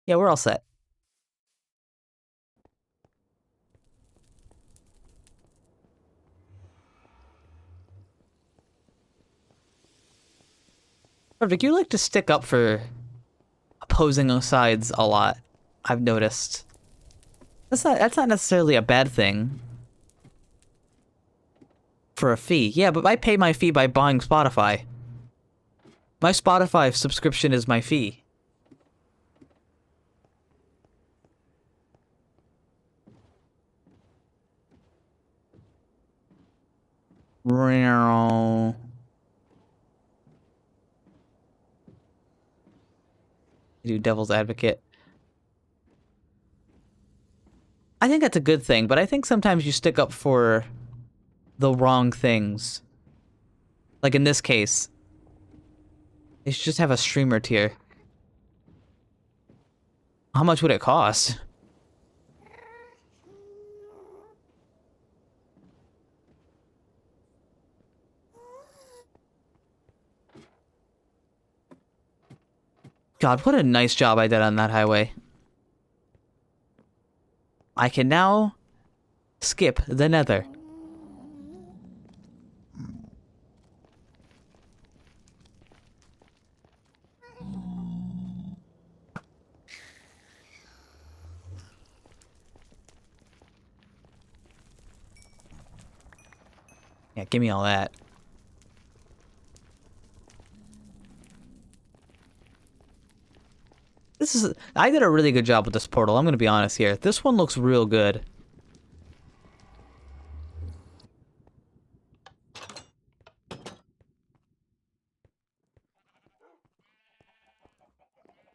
Yeah, we're all set. Perfect, you like to stick up for opposing sides a lot, I've noticed. That's not necessarily a bad thing. For a fee. Yeah, but I pay my fee by buying Spotify. My Spotify subscription is my fee. Do devil's advocate. I think that's a good thing, but I think sometimes you stick up for the wrong things. Like in this case, they should just have a streamer tier. How much would it cost? God, what a nice job I did on that highway. I can now skip the nether. Yeah, give me all that. I did a really good job with this portal, I'm gonna be honest here. This one looks real good.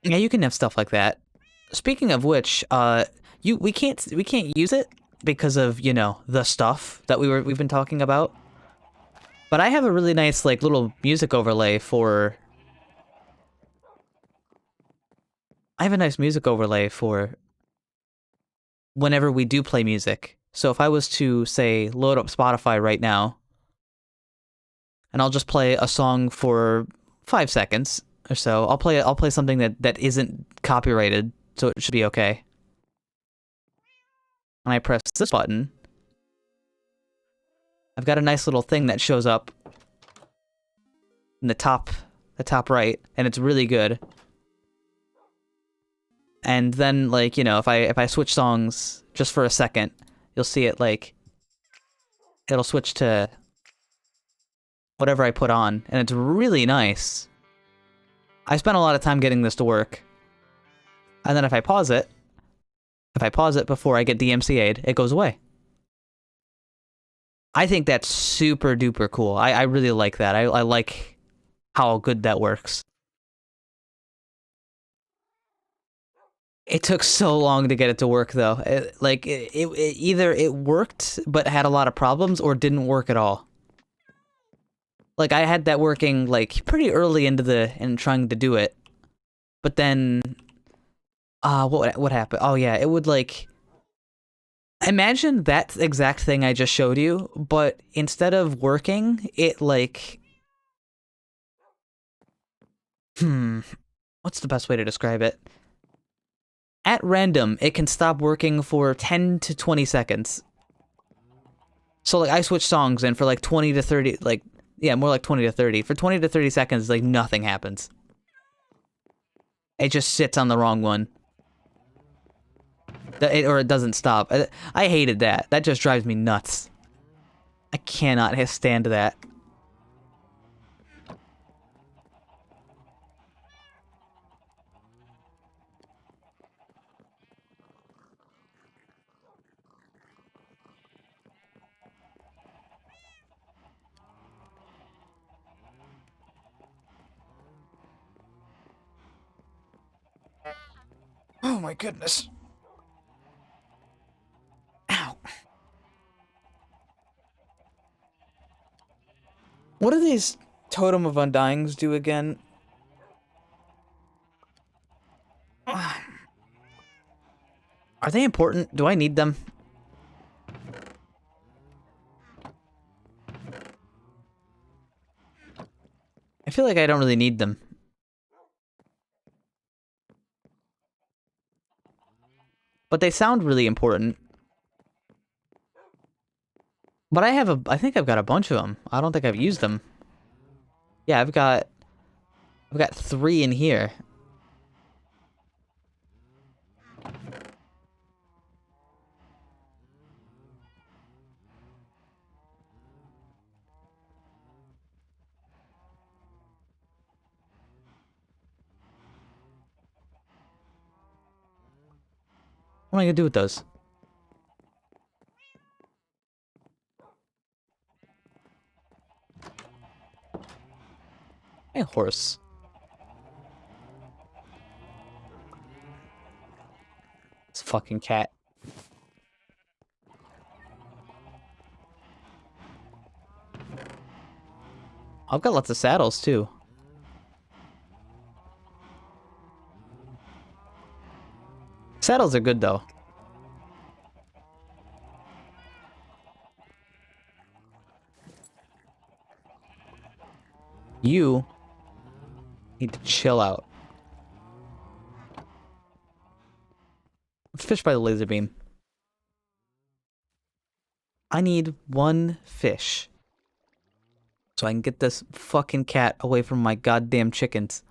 Yeah, you can have stuff like that. Speaking of which, we can't use it because of, you know, the stuff that we've been talking about. But I have a really nice like little music overlay for I have a nice music overlay for whenever we do play music. So if I was to say load up Spotify right now, and I'll just play a song for 5 seconds or so, I'll play something that isn't copyrighted, so it should be okay. And I press this button, I've got a nice little thing that shows up in the top right, and it's really good. And then, like, you know, if I switch songs just for a second, you'll see it, like, it'll switch to whatever I put on, and it's really nice. I spent a lot of time getting this to work. And then if I pause it before I get DMCA'd, it goes away. I think that's super duper cool. I really like that. I like how good that works. It took so long to get it to work, though. Either it worked but had a lot of problems, or didn't work at all. Like I had that working like pretty early in trying to do it, but then, what happened? Oh yeah, it would like imagine that exact thing I just showed you, but instead of working, it like what's the best way to describe it? At random, it can stop working for 10 to 20 seconds. So like I switch songs and for like 20 to 30, like, yeah, more like 20 to 30. For 20 to 30 seconds, like nothing happens. It just sits on the wrong one. Or it doesn't stop. I hated that. That just drives me nuts. I cannot stand that. Oh my goodness. Ow. What do these Totem of Undyings do again? Are they important? Do I need them? I feel like I don't really need them. But they sound really important. But I think I've got a bunch of them. I don't think I've used them. Yeah, I've got 3 in here. What am I gonna do with those? Hey, horse. This fucking cat. I've got lots of saddles, too. Saddles are good, though. You need to chill out. Let's fish by the laser beam. I need 1 fish. So I can get this fucking cat away from my goddamn chickens.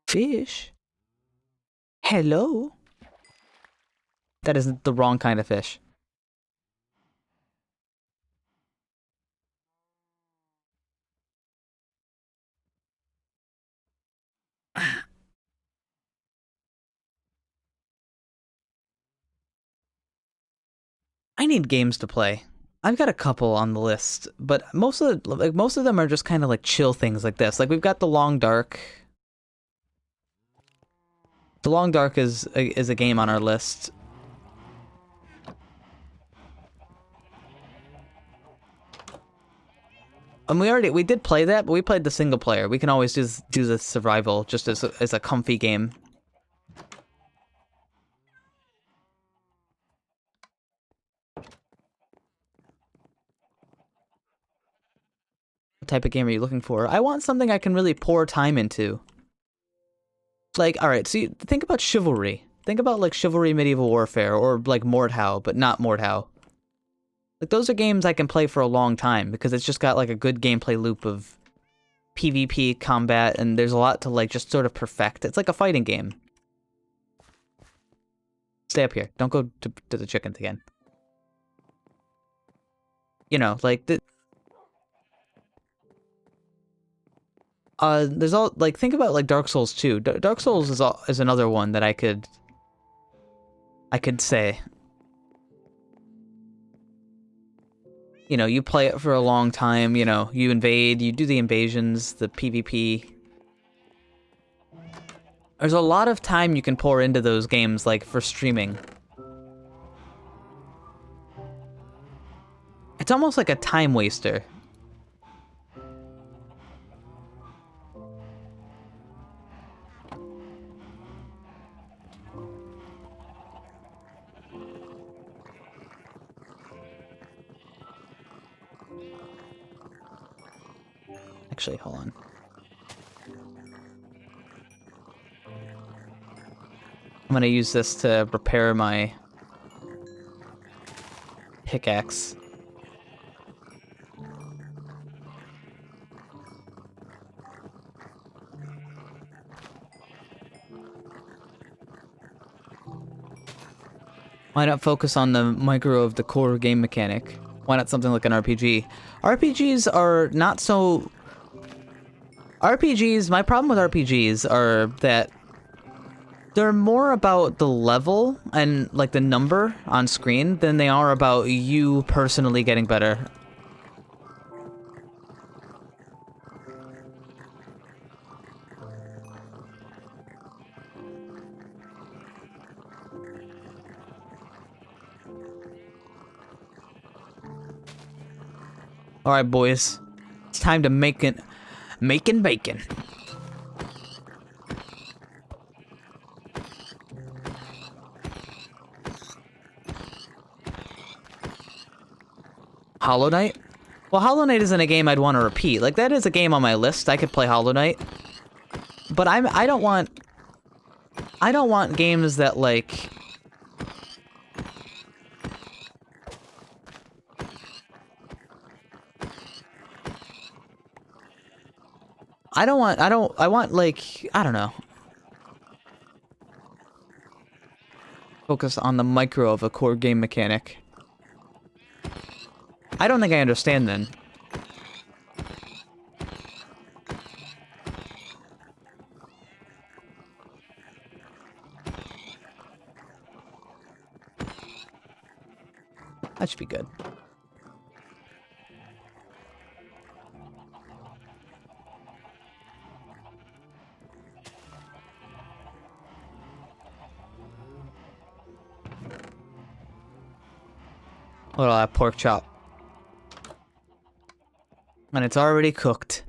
Fish? Hello? That isn't the wrong kind of fish. I need games to play. I've got a couple on the list, but most of them are just kind of like chill things like this. Like we've got The Long Dark. The Long Dark is a game on our list. And we did play that, but we played the single player. We can always just do the survival just as a comfy game. What type of game are you looking for? I want something I can really pour time into. Like, alright, so think about Chivalry. Think about, like, Chivalry Medieval Warfare, or, like, Mordhau, but not Mordhau. Like, those are games I can play for a long time, because it's just got, like, a good gameplay loop of PvP combat, and there's a lot to, like, just sort of perfect. It's like a fighting game. Stay up here. Don't go to the chickens again. You know, like, there's all, like, think about, like, Dark Souls 2. Dark Souls is another one that I could say. You know, you play it for a long time, you know, you invade, you do the invasions, the PvP. There's a lot of time you can pour into those games, like, for streaming. It's almost like a time waster. Actually, hold on. I'm gonna use this to repair my pickaxe. Why not focus on the micro of the core game mechanic? Why not something like an RPG? RPGs are not so... my problem with RPGs are that they're more about the level and, like, the number on screen than they are about you personally getting better. Alright, boys. It's time to making bacon. Hollow Knight? Well, Hollow Knight isn't a game I'd want to repeat. Like, that is a game on my list. I could play Hollow Knight. But I don't want games that, like... I want, like, I don't know. Focus on the micro of a core game mechanic. I don't think I understand then. That should be good. Look at that pork chop. And it's already cooked.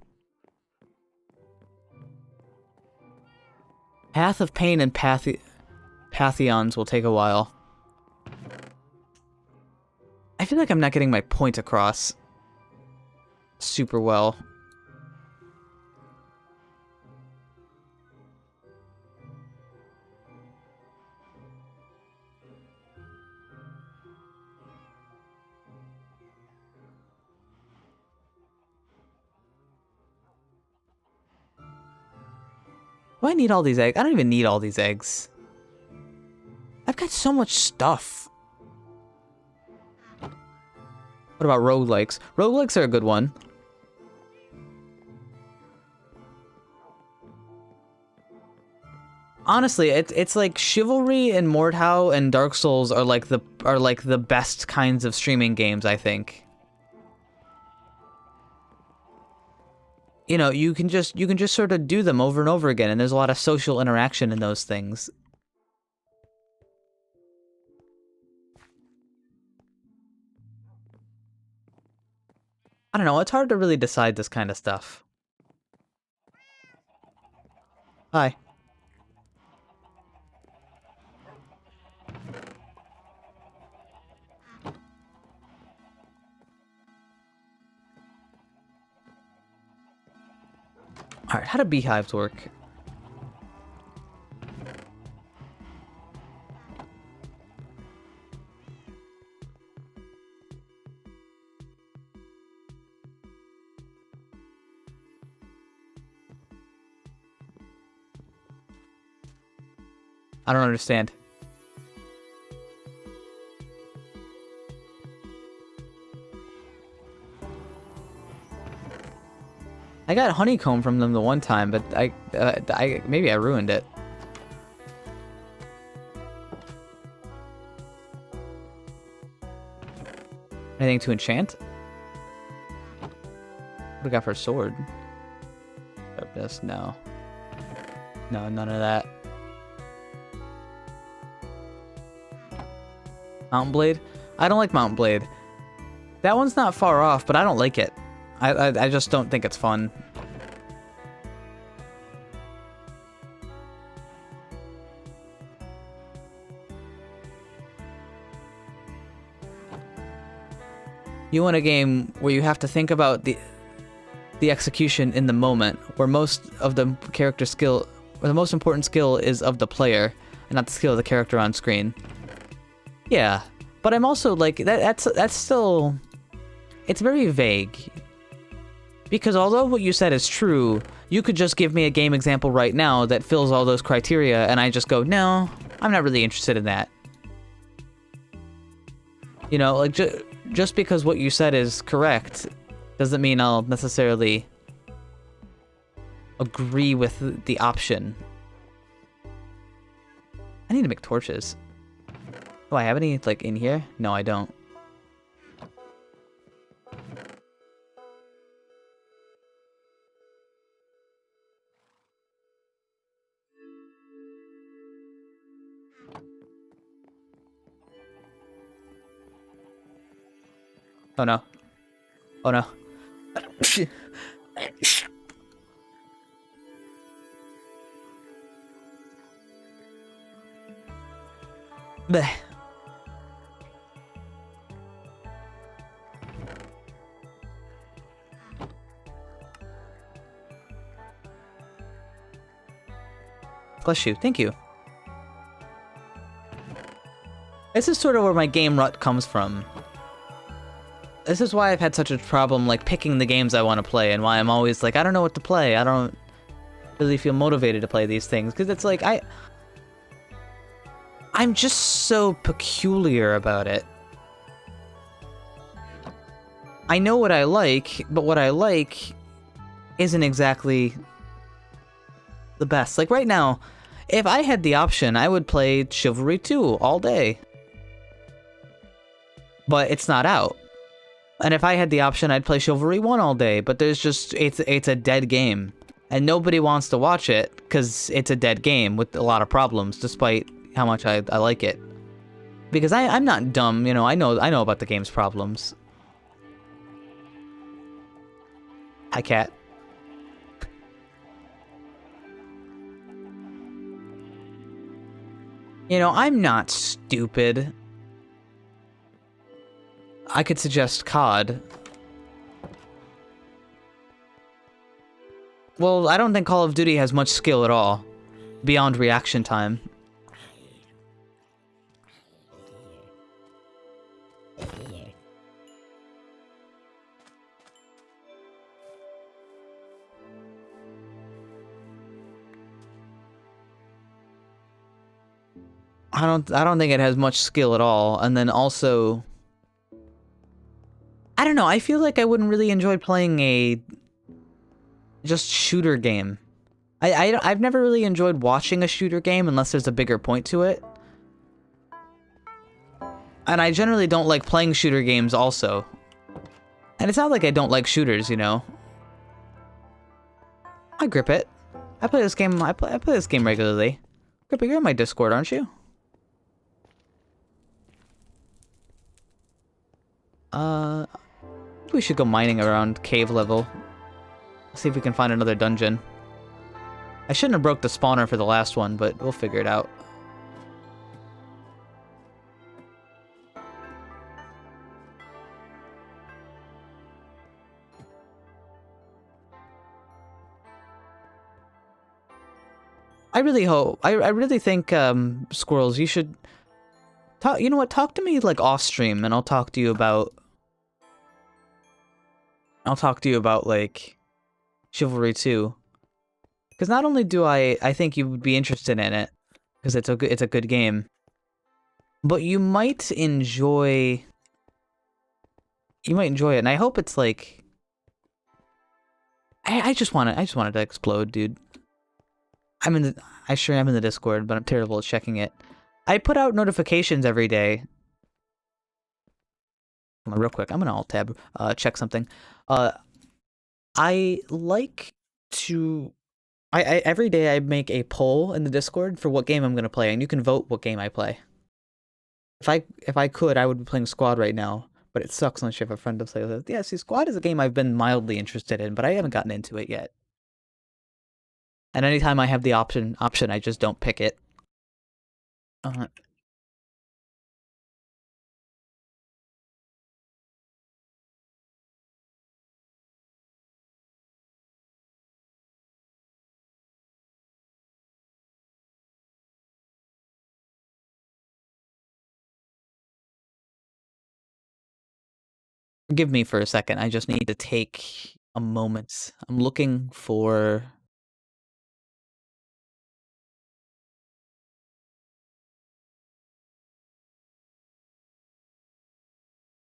Path of Pain and Pantheons will take a while. I feel like I'm not getting my point across super well. Do I need all these eggs? I don't even need all these eggs. I've got so much stuff. What about roguelikes? Roguelikes are a good one. Honestly, it's like Chivalry and Mordhau and Dark Souls are like the best kinds of streaming games, I think. You know, you can just sort of do them over and over again, and there's a lot of social interaction in those things. I don't know, it's hard to really decide this kind of stuff. Hi. Alright, how do beehives work? I don't understand. I got honeycomb from them the one time, but maybe I ruined it. Anything to enchant? What do we got for a sword? This, no. No, none of that. Mountain Blade? I don't like Mountain Blade. That one's not far off, but I don't like it. I just don't think it's fun. You want a game where you have to think about the execution in the moment, where most of the character skill, where the most important skill is of the player, and not the skill of the character on screen. Yeah, but I'm also like that's still, it's very vague. Because although what you said is true, you could just give me a game example right now that fills all those criteria, and I just go, no, I'm not really interested in that. You know, like, just because what you said is correct doesn't mean I'll necessarily agree with the option. I need to make torches. Do I have any, like, in here? No, I don't. Oh no. Oh no. Bleh. Bless you. Thank you. This is sort of where my game rut comes from. This is why I've had such a problem, like, picking the games I want to play, and why I'm always like, I don't know what to play. I don't really feel motivated to play these things, because it's like, I'm just so peculiar about it. I know what I like, but what I like isn't exactly the best. Like, right now, if I had the option, I would play Chivalry 2 all day. But it's not out. And if I had the option, I'd play Chivalry 1 all day, but there's just, it's a dead game. And nobody wants to watch it, because it's a dead game with a lot of problems, despite how much I like it. Because I'm not dumb, you know, I know about the game's problems. Hi, cat. You know, I'm not stupid. I could suggest COD. Well, I don't think Call of Duty has much skill at all, beyond reaction time. I don't think it has much skill at all, and then also, I don't know, I feel like I wouldn't really enjoy playing a just shooter game. I've never really enjoyed watching a shooter game unless there's a bigger point to it. And I generally don't like playing shooter games also. And it's not like I don't like shooters, you know. I grip it. I play this game this game regularly. Grip it, you're in my Discord, aren't you? We should go mining around cave level. See if we can find another dungeon. I shouldn't have broke the spawner for the last one, but we'll figure it out. I really hope, I really think, Squirrels, you should talk, you know what, talk to me, like, off stream, and I'll talk to you about, like, Chivalry 2. Because not only do I think you would be interested in it, because it's a good game, but you might enjoy it, and I hope it's like, I just want it to explode, dude. I am in the Discord, but I'm terrible at checking it. I put out notifications every day. Hold on, real quick, I'm gonna alt tab, check something. I like to, every day I make a poll in the Discord for what game I'm gonna play, and you can vote what game I play. If I could, I would be playing Squad right now, but it sucks unless you have a friend to play with. Yeah, see, Squad is a game I've been mildly interested in, but I haven't gotten into it yet. And anytime I have the option, I just don't pick it. Forgive me for a second. I just need to take a moment. I'm looking for...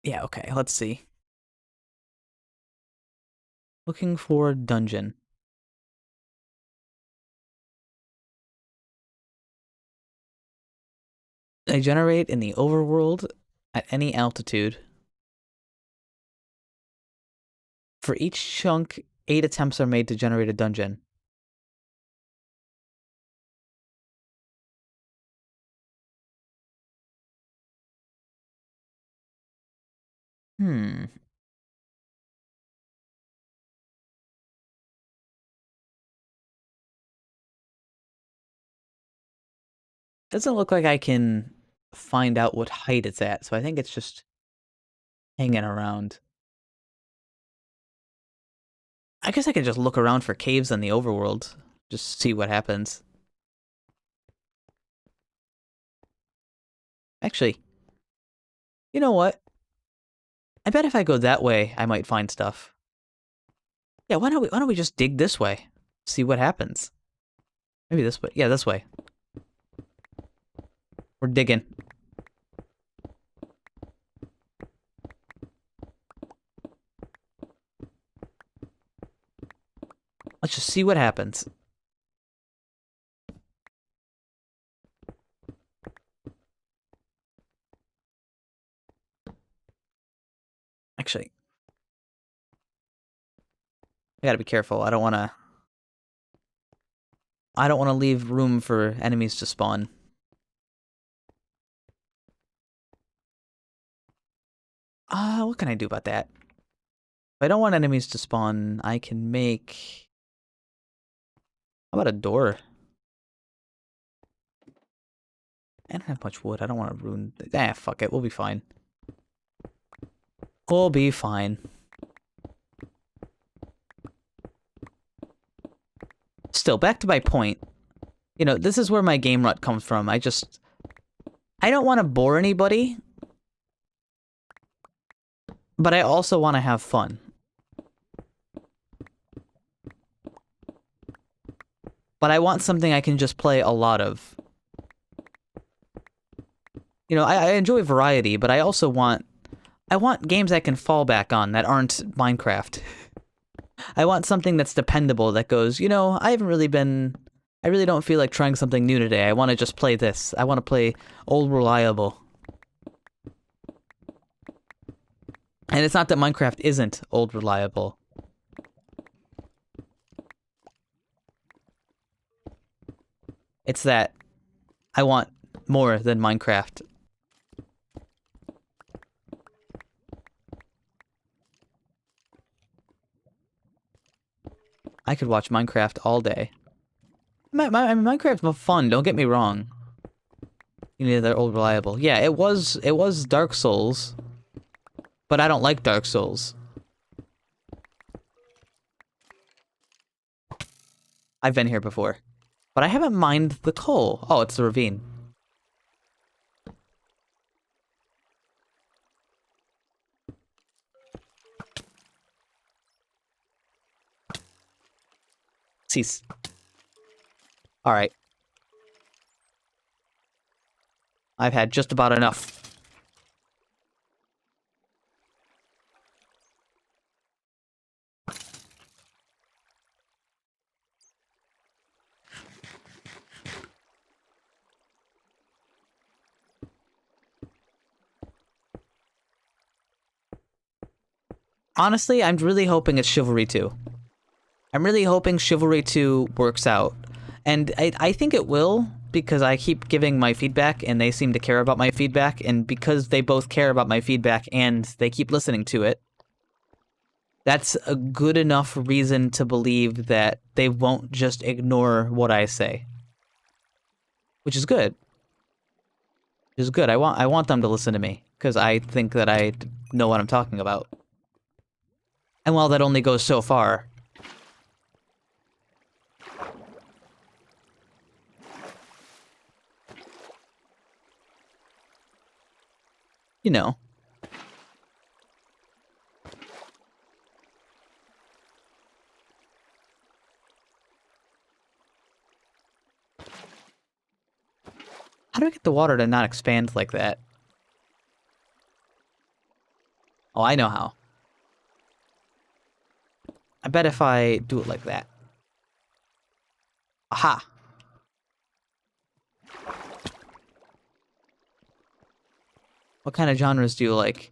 Yeah, okay, let's see. Looking for dungeon. They generate in the overworld at any altitude. For each chunk, 8 attempts are made to generate a dungeon. Hmm. Doesn't look like I can find out what height it's at, so I think it's just hanging around. I guess I could just look around for caves in the overworld. Just see what happens. Actually, you know what? I bet if I go that way, I might find stuff. Yeah, why don't we just dig this way? See what happens. Maybe this way. Yeah, this way. We're digging. Let's just see what happens. Actually, I gotta be careful. I don't wanna leave room for enemies to spawn. What can I do about that? If I don't want enemies to spawn, I can make... How about a door? I don't have much wood. I don't want to ruin... Fuck it. We'll be fine. We'll be fine. Still, back to my point. You know, this is where my game rut comes from. I don't want to bore anybody, but I also want to have fun. But I want something I can just play a lot of. You know, I enjoy variety, but I also want... I want games I can fall back on that aren't Minecraft. I want something that's dependable, that goes, you know, I really don't feel like trying something new today. I want to just play this. I want to play Old Reliable. And it's not that Minecraft isn't Old Reliable. It's that I want more than Minecraft. I could watch Minecraft all day. Minecraft's fun, don't get me wrong. You need that Old Reliable. Yeah, it was Dark Souls. But I don't like Dark Souls. I've been here before. But I haven't mined the coal. Oh, it's the ravine. Cease. Alright. I've had just about enough. Honestly, I'm really hoping it's Chivalry 2. I'm really hoping Chivalry 2 works out. And I think it will, because I keep giving my feedback, and they seem to care about my feedback, and because they both care about my feedback, and they keep listening to it, that's a good enough reason to believe that they won't just ignore what I say. Which is good. Which is good. I want them to listen to me, because I think that I know what I'm talking about. And while that only goes so far... You know. How do I get the water to not expand like that? Oh, I know how. I bet if I do it like that. Aha! What kind of genres do you like?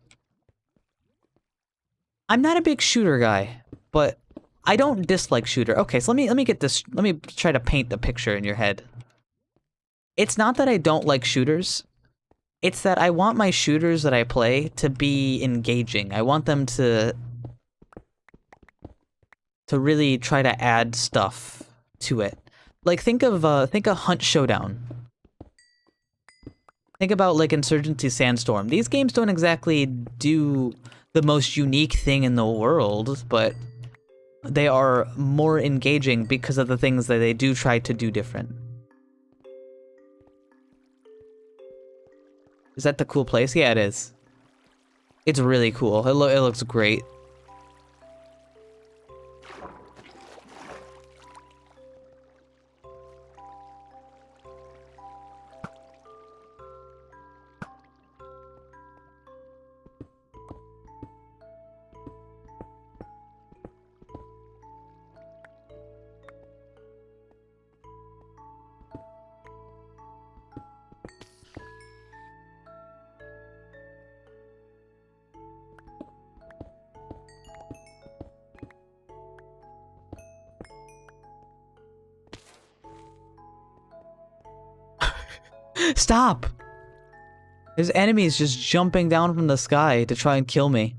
I'm not a big shooter guy, but I don't dislike shooter. Okay, so let me get this. Let me try to paint the picture in your head. It's not that I don't like shooters. It's that I want my shooters that I play to be engaging. I want them to really try to add stuff to it. Like think of Hunt Showdown. Think about like Insurgency Sandstorm. These games don't exactly do the most unique thing in the world, but they are more engaging because of the things that they do try to do different. Is that the cool place? Yeah, it is. It's really cool. It looks great. Stop! There's enemies just jumping down from the sky to try and kill me.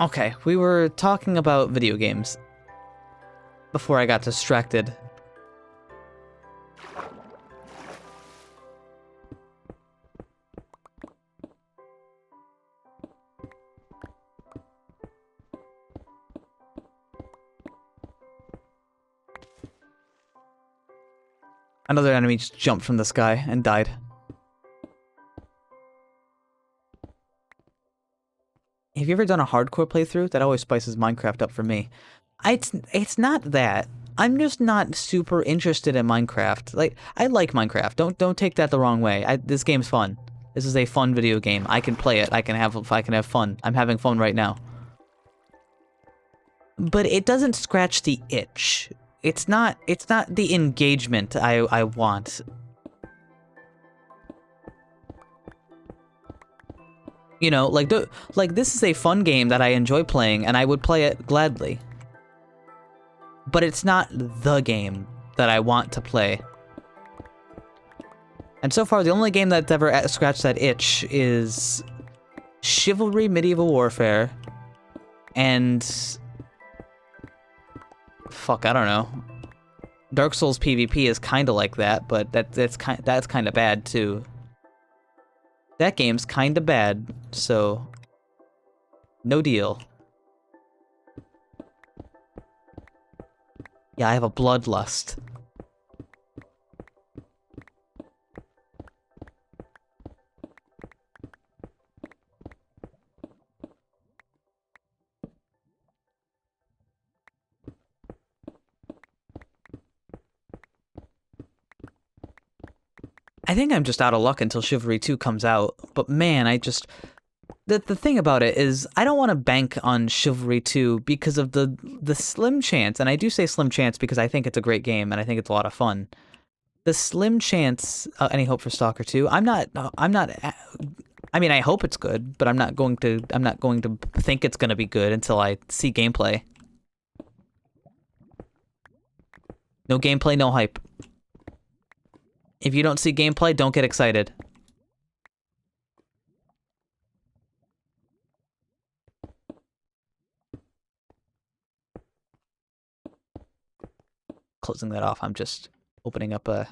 Okay, we were talking about video games before I got distracted. Another enemy just jumped from the sky and died. Have you ever done a hardcore playthrough? That always spices Minecraft up for me. It's not that. I'm just not super interested in Minecraft. Like, I like Minecraft. Don't take that the wrong way. This game's fun. This is a fun video game. I can play it. I can have fun. I'm having fun right now. But it doesn't scratch the itch. It's not the engagement I want. You know, like this is a fun game that I enjoy playing and I would play it gladly. But it's not the game that I want to play. And so far, the only game that's ever scratched that itch is Chivalry Medieval Warfare and fuck, I don't know. Dark Souls PvP is kind of like that, but that's kind of bad too. That game's kind of bad, so no deal. Yeah, I have a bloodlust. I think I'm just out of luck until Chivalry 2 comes out, but man, the thing about it is I don't want to bank on Chivalry 2 because of the slim chance, and I do say slim chance because I think it's a great game and I think it's a lot of fun. The slim chance, any hope for Stalker 2? I mean, I hope it's good, but I'm not going to think it's going to be good until I see gameplay. No gameplay, no hype. If you don't see gameplay, don't get excited. Closing that off, I'm just opening up a...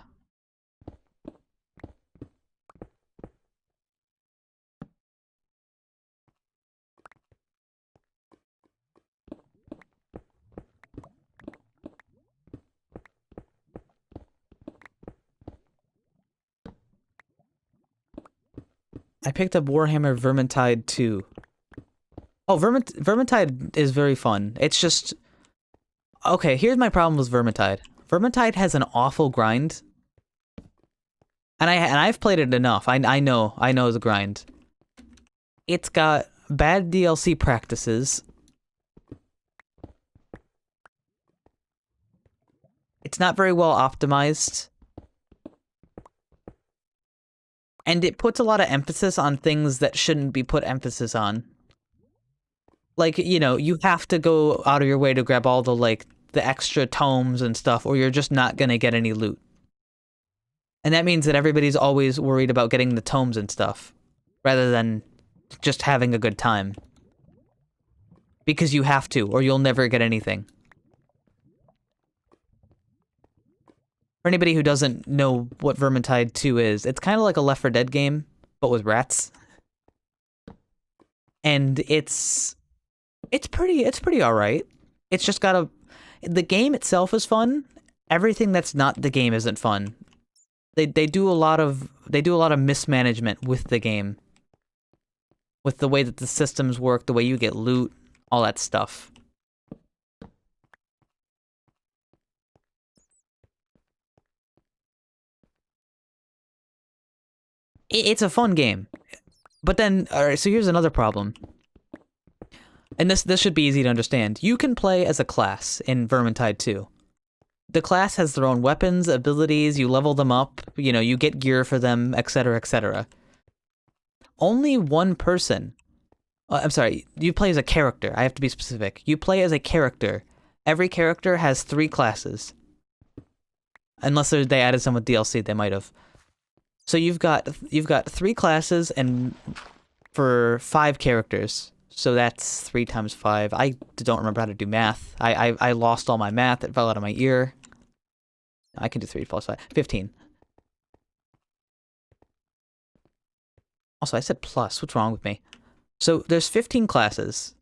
I picked up Warhammer Vermintide 2. Oh, Vermintide is very fun. It's just... Okay, here's my problem with Vermintide. Vermintide has an awful grind. And I've played it enough. I know the grind. It's got bad DLC practices. It's not very well optimized. And it puts a lot of emphasis on things that shouldn't be put emphasis on. Like, you know, you have to go out of your way to grab all the, like, the extra tomes and stuff, or you're just not gonna get any loot. And that means that everybody's always worried about getting the tomes and stuff, rather than just having a good time. Because you have to, or you'll never get anything. For anybody who doesn't know what Vermintide 2 is, it's kind of like a Left 4 Dead game, but with rats. And it's pretty alright. It's just got the game itself is fun. Everything that's not the game isn't fun. They do a lot of mismanagement with the game. With the way that the systems work, the way you get loot, all that stuff. It's a fun game. But then, alright, so here's another problem. And this should be easy to understand. You can play as a class in Vermintide 2. The class has their own weapons, abilities, you level them up, you know, you get gear for them, etc., etc. Only one person... I'm sorry, you play as a character. I have to be specific. You play as a character. Every character has 3 classes. Unless they added some with DLC, they might have. So you've got 3 classes and for 5 characters. So that's 3 times 5. I don't remember how to do math. I lost all my math. It fell out of my ear. I can do 3 plus 5. 15. Also, I said plus. What's wrong with me? So there's 15 classes.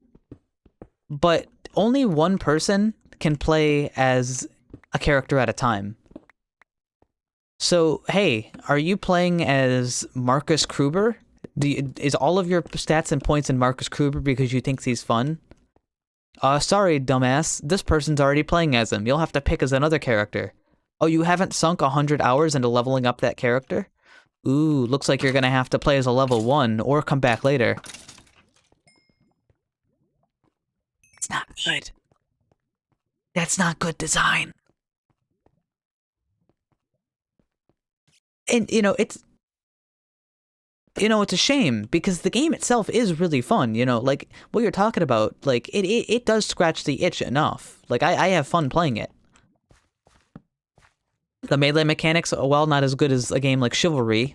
But only one person can play as a character at a time. So, hey, are you playing as Marcus Kruber? Is all of your stats and points in Marcus Kruber because you think he's fun? Sorry, dumbass. This person's already playing as him. You'll have to pick as another character. Oh, you haven't sunk 100 hours into leveling up that character? Ooh, looks like you're gonna have to play as a level 1 or come back later. It's not good. That's not good design. And, it's a shame, because the game itself is really fun, like, what you're talking about, like, it does scratch the itch enough. Like, I have fun playing it. The melee mechanics, while not as good as a game like Chivalry,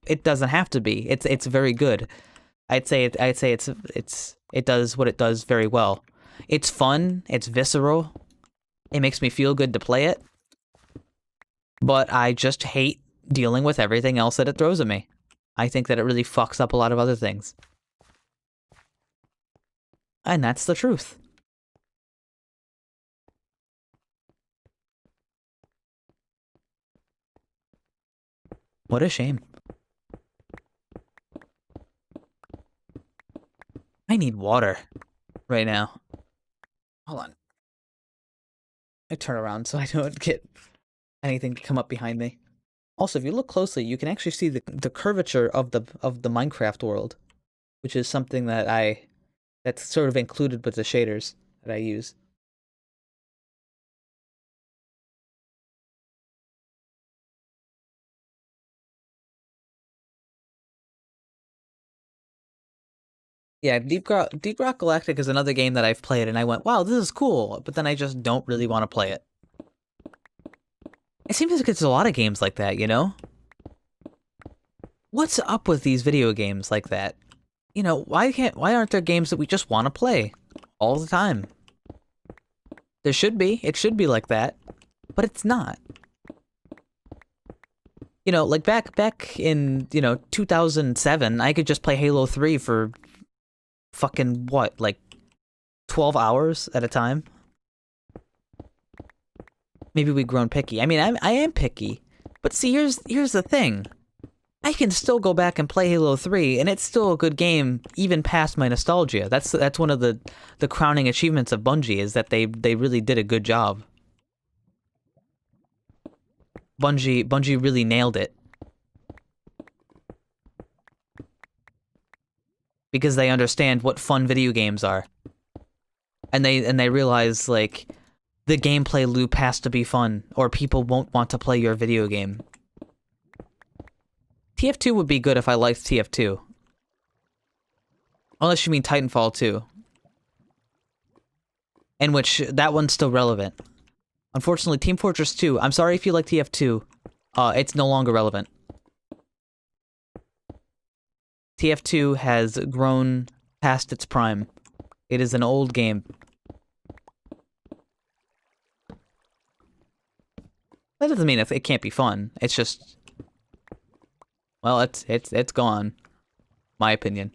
it doesn't have to be. It's very good. I'd say it does what it does very well. It's fun, it's visceral, it makes me feel good to play it, but I just hate dealing with everything else that it throws at me. I think that it really fucks up a lot of other things. And that's the truth. What a shame. I need water right now. Hold on. I turn around so I don't get anything to come up behind me. Also, if you look closely, you can actually see the curvature of the Minecraft world, which is something that's sort of included with the shaders that I use. Yeah, Deep Rock Galactic is another game that I've played, and I went, wow, this is cool, but then I just don't really want to play it. It seems like it's a lot of games like that, What's up with these video games like that? Why aren't there games that we just want to play all the time? There should be. It should be like that, but it's not. Like back in, 2007, I could just play Halo 3 for fucking what, like 12 hours at a time? Maybe we've grown picky. I mean, I am picky, but see, here's the thing. I can still go back and play Halo 3, and it's still a good game, even past my nostalgia. That's one of the crowning achievements of Bungie, is that they really did a good job. Bungie really nailed it. Because they understand what fun video games are. And they realize, like, the gameplay loop has to be fun, or people won't want to play your video game. TF2 would be good if I liked TF2. Unless you mean Titanfall 2. in which that one's still relevant. Unfortunately, Team Fortress 2, I'm sorry if you like TF2, it's no longer relevant. TF2 has grown past its prime. It is an old game. That doesn't mean it can't be fun. It's just, well, it's gone. My opinion.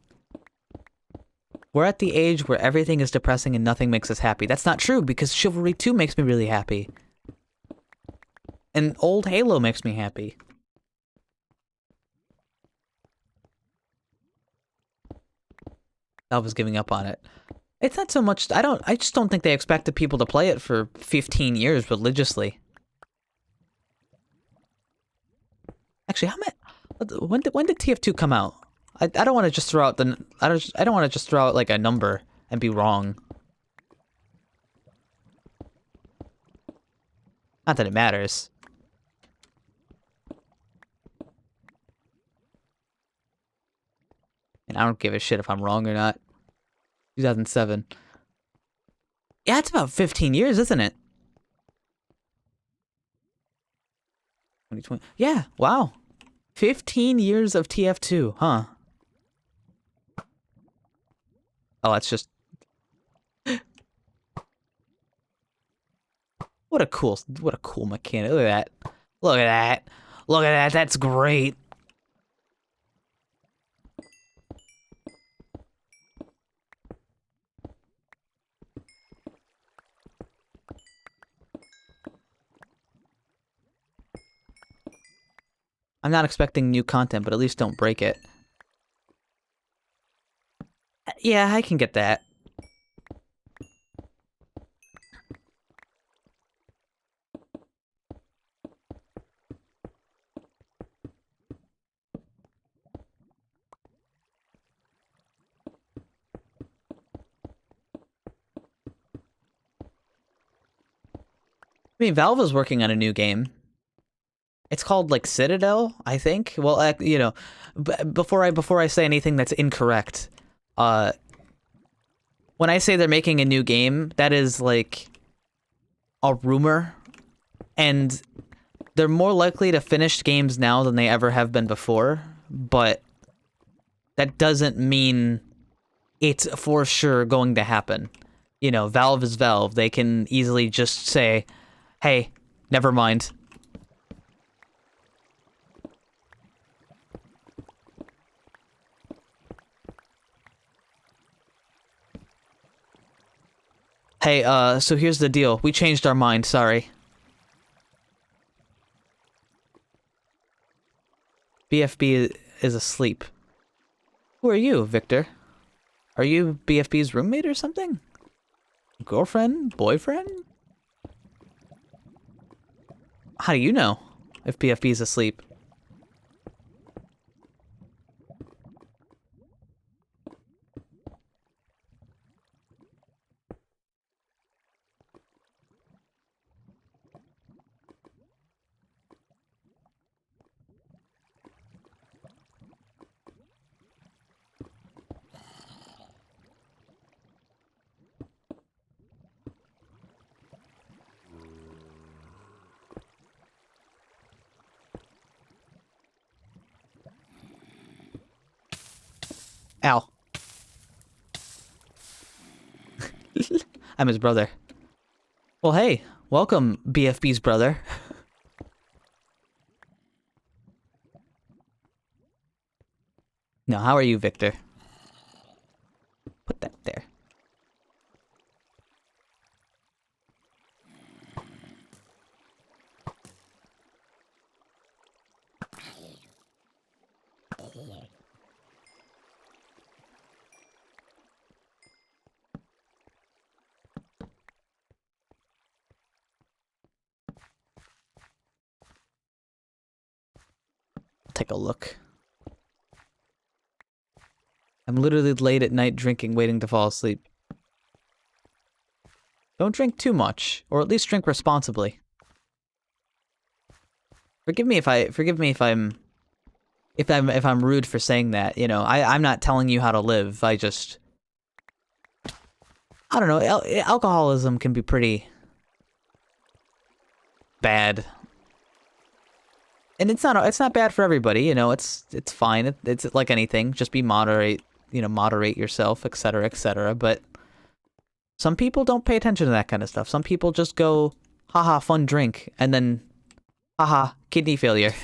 We're at the age where everything is depressing and nothing makes us happy. That's not true, because Chivalry 2 makes me really happy. And old Halo makes me happy. I was giving up on it. It's not so much, I just don't think they expected people to play it for 15 years religiously. Actually, when did TF2 come out? I don't want to just throw out I don't want to just throw out like a number and be wrong. Not that it matters. And I don't give a shit if I'm wrong or not. 2007. Yeah, it's about 15 years, isn't it? 2020. Yeah, wow. 15 years of TF2, huh? Oh, that's just... What a cool mechanic. Look at that. Look at that. Look at that. That's great. I'm not expecting new content, but at least don't break it. Yeah, I can get that. I mean, Valve is working on a new game. It's called like Citadel, I think. Well, you know, before I say anything that's incorrect, when I say they're making a new game, that is like a rumor, and they're more likely to finish games now than they ever have been before. But that doesn't mean it's for sure going to happen. You know, Valve is Valve. They can easily just say, hey, never mind. Hey, so here's the deal. We changed our mind, sorry. BFB is asleep. Who are you, Victor? Are you BFB's roommate or something? Girlfriend? Boyfriend? How do you know if BFB is asleep? Ow. I'm his brother. Well, hey, welcome, BFB's brother. Now, how are you, Victor? Put that there. Take a look. I'm literally late at night drinking, waiting to fall asleep. Don't drink too much, or at least drink responsibly. Forgive me if I'm rude for saying that, you know. I'm not telling you how to live. I don't know, alcoholism can be pretty bad. And it's not bad for everybody, you know, it's fine. It's like anything, just be moderate, you know, moderate yourself, etc., etc. But some people don't pay attention to that kind of stuff. Some people just go, haha, fun drink, and then, haha, kidney failure.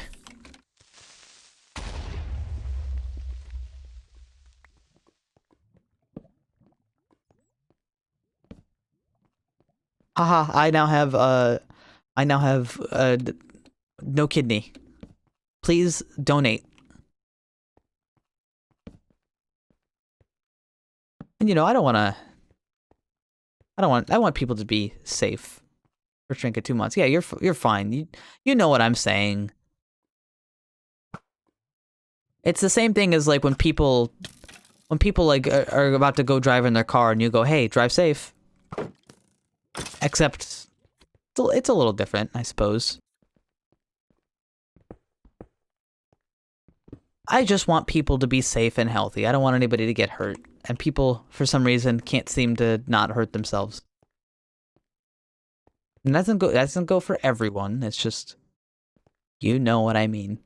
Haha, I now have, no kidney. Please donate. And you know, I want people to be safe for drinking 2 months. Yeah, you're fine. You know what I'm saying. It's the same thing as like when people like are about to go drive in their car and you go, "Hey, drive safe." Except it's a little different, I suppose. I just want people to be safe and healthy. I don't want anybody to get hurt. And people, for some reason, can't seem to not hurt themselves. And that doesn't go for everyone. It's just, you know what I mean.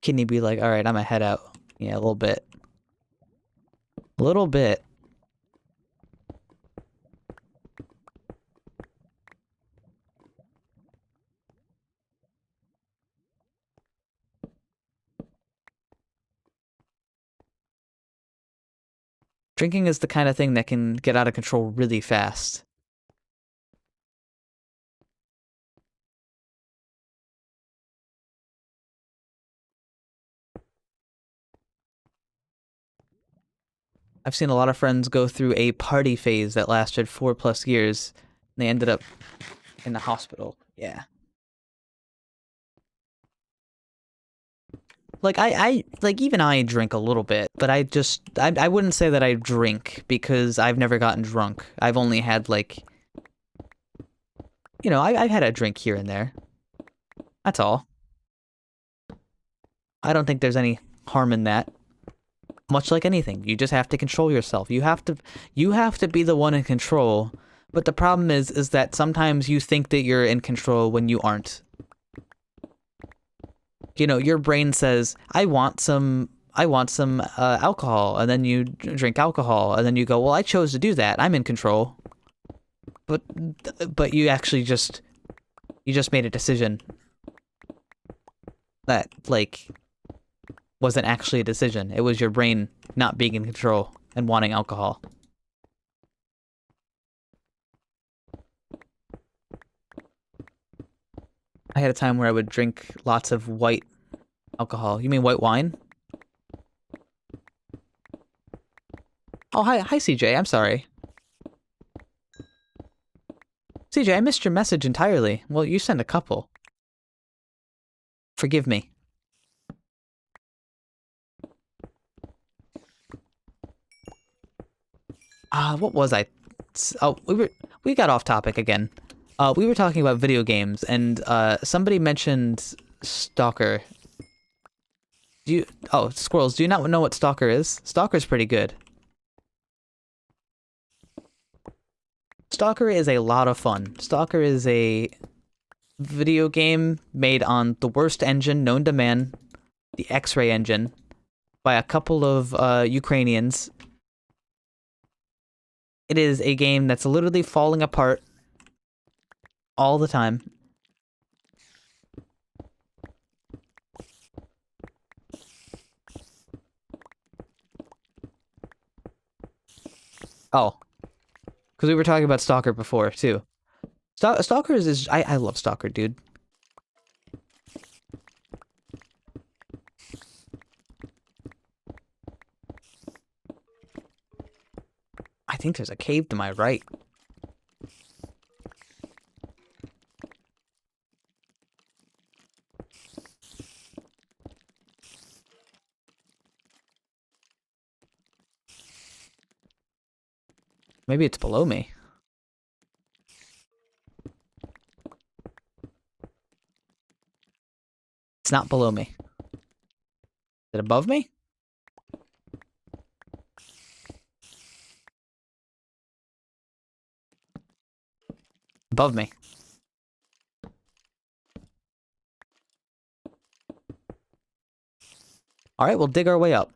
Can you be like, all right, I'm gonna head out? Yeah, a little bit. A little bit. Drinking is the kind of thing that can get out of control really fast. I've seen a lot of friends go through a party phase that lasted 4+ years, and they ended up in the hospital. Yeah. Like like even I drink a little bit, but I wouldn't say that I drink because I've never gotten drunk. I've only had like, you know, I've had a drink here and there. That's all. I don't think there's any harm in that. Much like anything, you just have to control yourself. You have to be the one in control. But the problem is that sometimes you think that you're in control when you aren't. You know, your brain says, I want some alcohol, and then you drink alcohol, and then you go, well, I chose to do that. I'm in control. But you actually just made a decision that like wasn't actually a decision. It was your brain not being in control and wanting alcohol. I had a time where I would drink lots of white alcohol. You mean white wine? Oh, hi CJ. I'm sorry. CJ, I missed your message entirely. Well, you sent a couple. Forgive me. What was I? Oh, we got off topic again. We were talking about video games, and somebody mentioned Stalker. Squirrels, do you not know what Stalker is? Stalker's pretty good. Stalker is a lot of fun. Stalker is a video game made on the worst engine known to man, the X-Ray engine, by a couple of Ukrainians. It is a game that's literally falling apart all the time. Oh, because we were talking about Stalker before, too. Stalker is I love Stalker, dude. I think there's a cave to my right. Maybe it's below me. It's not below me. Is it above me? Above me. Alright, we'll dig our way up.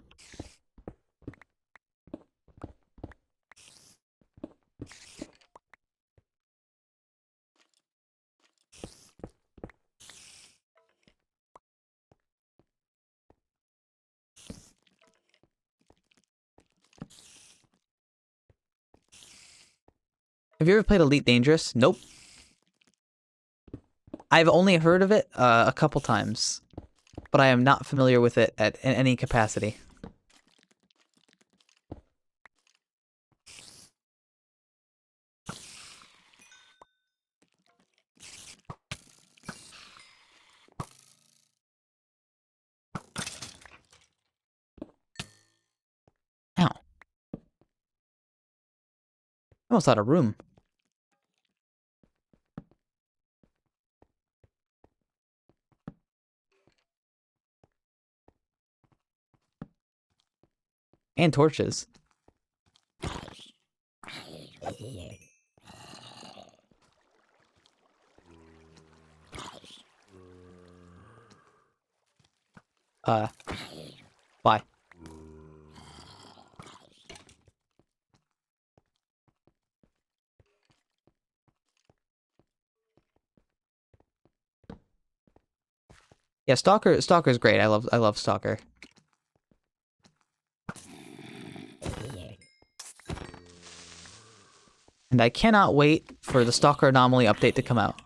Have you ever played Elite Dangerous? Nope. I've only heard of it a couple times, but I am not familiar with it in any capacity. Ow. I almost out of room. And torches. Why? Yeah, Stalker's great. I love Stalker. And I cannot wait for the Stalker Anomaly update to come out.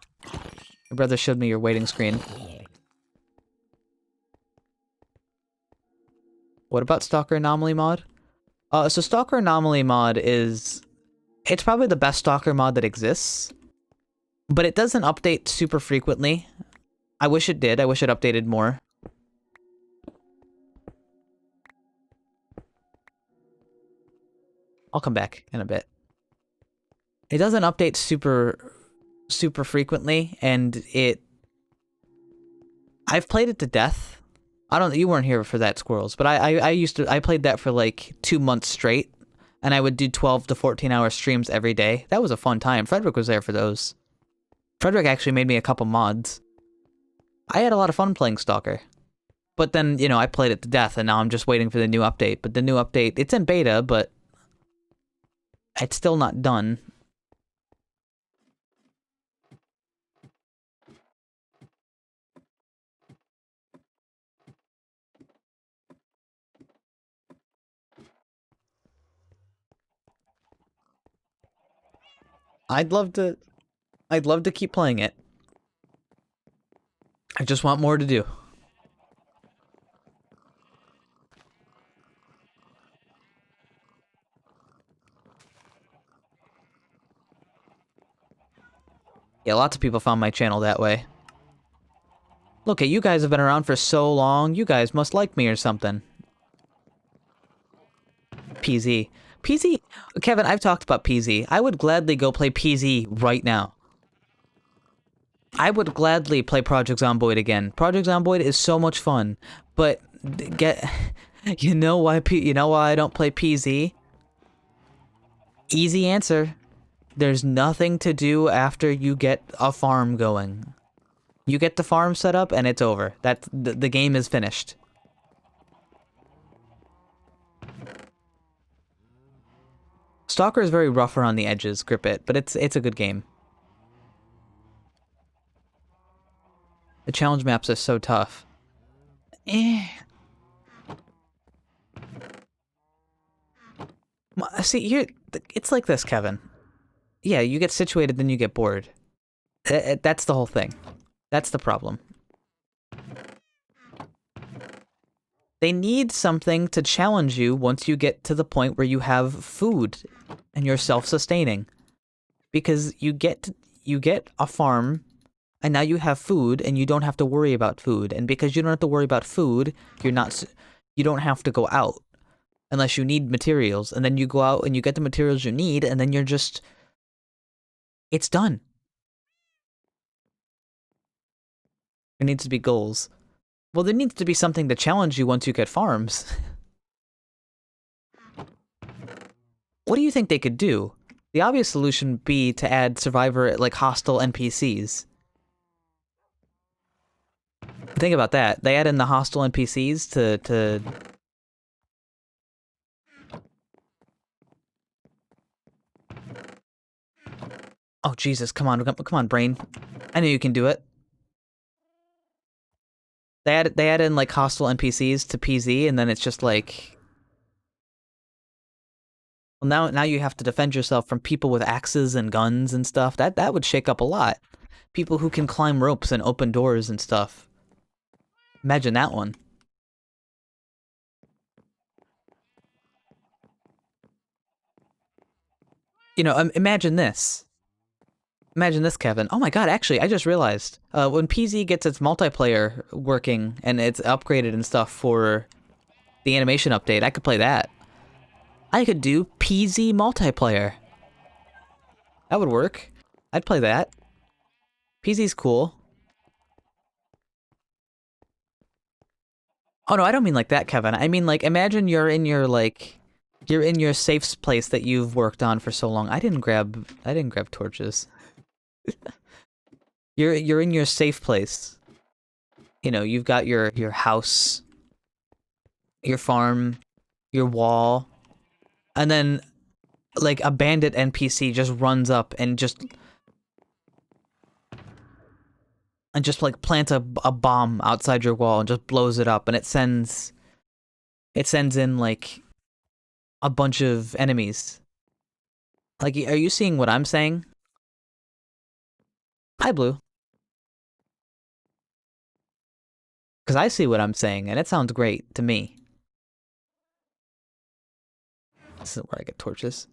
Your brother showed me your waiting screen. What about Stalker Anomaly mod? So Stalker Anomaly mod is... It's probably the best Stalker mod that exists. But it doesn't update super frequently. I wish it did. I wish it updated more. I'll come back in a bit. It doesn't update super frequently, and I've played it to death. You weren't here for that, Squirrels, but I played that for like 2 months straight, and I would do 12 to 14 hour streams every day. That was a fun time. Frederick was there for those. Frederick actually made me a couple mods. I had a lot of fun playing Stalker. But then, you know, I played it to death, and now I'm just waiting for the new update. But the new update, it's in beta, but it's still not done. I'd love to keep playing it. I just want more to do. Yeah, lots of people found my channel that way. Look, you guys have been around for so long, you guys must like me or something. PZ. PZ, Kevin, I've talked about PZ. I would gladly go play PZ right now. I would gladly play Project Zomboid again. Project Zomboid is so much fun, but you know why I don't play PZ? Easy answer. There's nothing to do after you get a farm going. You get the farm set up and it's over. The game is finished. Stalker is very rough around the edges, Grip It, but it's a good game. The challenge maps are so tough. See, here, it's like this, Kevin. Yeah, you get situated, then you get bored. That's the whole thing. That's the problem. They need something to challenge you once you get to the point where you have food and you're self-sustaining. Because you get a farm, and now you have food, and you don't have to worry about food. And because you don't have to worry about food, you don't have to go out unless you need materials. And then you go out and you get the materials you need, and then you're just... It's done. There needs to be goals. Well, there needs to be something to challenge you once you get farms. What do you think they could do? The obvious solution would be to add Survivor like hostile NPCs. Think about that. They add in the hostile NPCs to Oh Jesus, come on, brain. I knew you can do it. They add in like hostile NPCs to PZ, and then it's just like, well, now you have to defend yourself from people with axes and guns and stuff. That would shake up a lot. People who can climb ropes and open doors and stuff. Imagine that one. You know, imagine this. Imagine this, Kevin. Oh my god, actually, I just realized. When PZ gets its multiplayer working and it's upgraded and stuff for the animation update, I could play that. I could do PZ multiplayer. That would work. I'd play that. PZ's cool. Oh no, I don't mean like that, Kevin. I mean like, imagine you're in your safe place that you've worked on for so long. I didn't grab torches. You're in your safe place. You know, you've got your house, your farm, your wall, and then like a bandit NPC just runs up and just like plants a bomb outside your wall and just blows it up, and it sends in like a bunch of enemies. Like, are you seeing what I'm saying? Hi, Blue. Because I see what I'm saying, and it sounds great to me. This is where I get torches.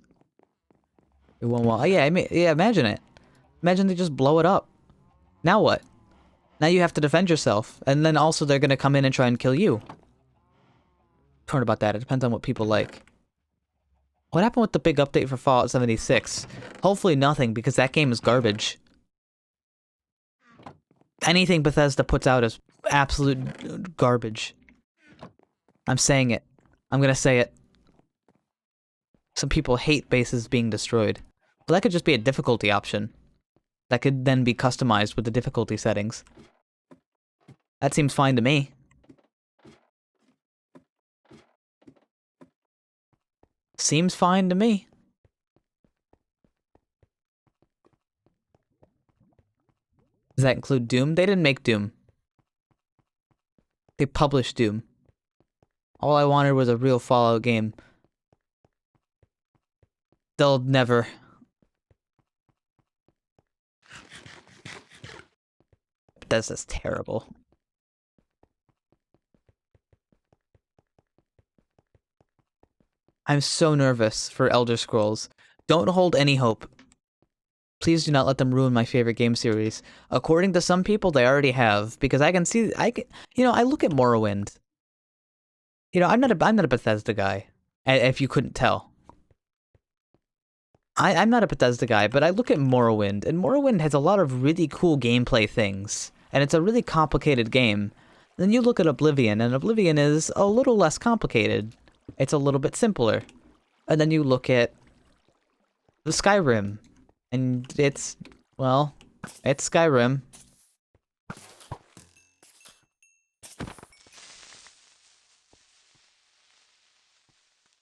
One wall. Oh, yeah, yeah, imagine it. Imagine they just blow it up. Now what? Now you have to defend yourself, and then also they're gonna come in and try and kill you. Torn about that. It depends on what people like. What happened with the big update for Fallout 76? Hopefully nothing, because that game is garbage. Anything Bethesda puts out is absolute garbage. I'm saying it. I'm gonna say it. Some people hate bases being destroyed. Well, that could just be a difficulty option. That could then be customized with the difficulty settings. That seems fine to me. Seems fine to me. Does that include Doom? They didn't make Doom. They published Doom. All I wanted was a real Fallout game. They'll never. Bethesda's terrible. I'm so nervous for Elder Scrolls. Don't hold any hope. Please do not let them ruin my favorite game series. According to some people, they already have, because I can see, you know, I look at Morrowind. You know, I'm not a Bethesda guy, if you couldn't tell. I'm not a Bethesda guy, but I look at Morrowind, and Morrowind has a lot of really cool gameplay things, and it's a really complicated game. Then you look at Oblivion, and Oblivion is a little less complicated. It's a little bit simpler. And then you look at the Skyrim, and it's, well, it's Skyrim.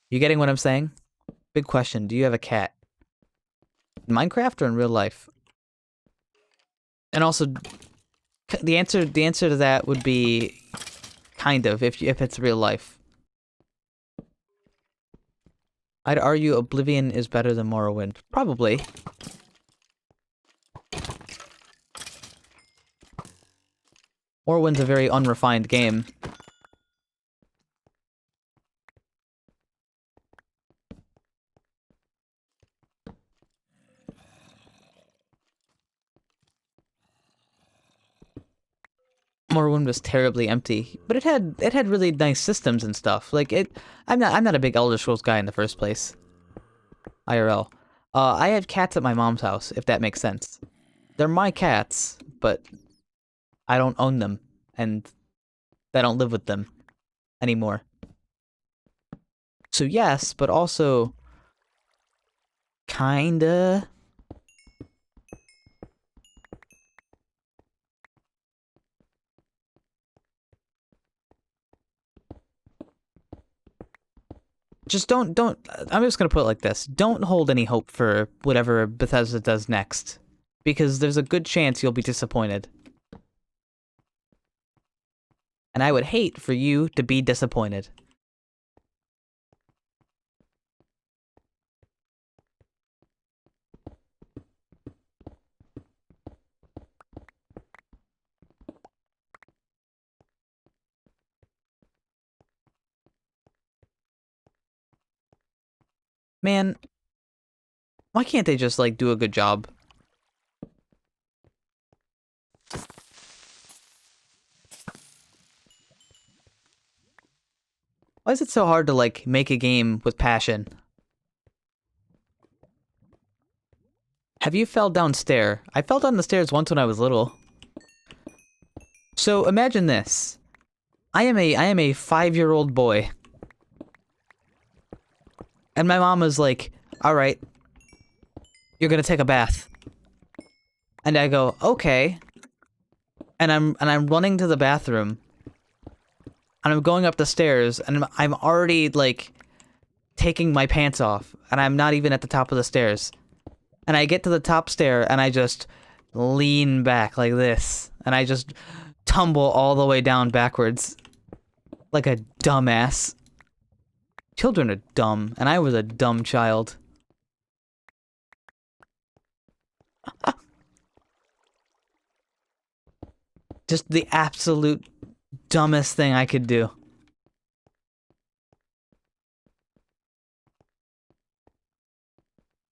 You getting what I'm saying? Big question. Do you have a cat? In Minecraft or in real life? And also, the answer to that would be kind of, if it's real life. I'd argue Oblivion is better than Morrowind. Probably. Morrowind's a very unrefined game. Morrowind was terribly empty, but it had really nice systems and stuff. Like I'm not a big Elder Scrolls guy in the first place. IRL. I had cats at my mom's house, if that makes sense. They're my cats, but I don't own them, and I don't live with them anymore. So yes, but also Kinda. Just don't, I'm just gonna put it like this. Don't hold any hope for whatever Bethesda does next. Because there's a good chance you'll be disappointed. And I would hate for you to be disappointed. Man, why can't they just, like, do a good job? Why is it so hard to, like, make a game with passion? Have you fell downstairs? I fell down the stairs once when I was little. So imagine this. I am a 5-year-old boy. And my mom was like, alright, you're gonna take a bath. And I go, okay. And I'm running to the bathroom. And I'm going up the stairs, and I'm already, like, taking my pants off. And I'm not even at the top of the stairs. And I get to the top stair, and I just lean back like this. And I just tumble all the way down backwards. Like a dumbass. Children are dumb, and I was a dumb child. Just the absolute dumbest thing I could do.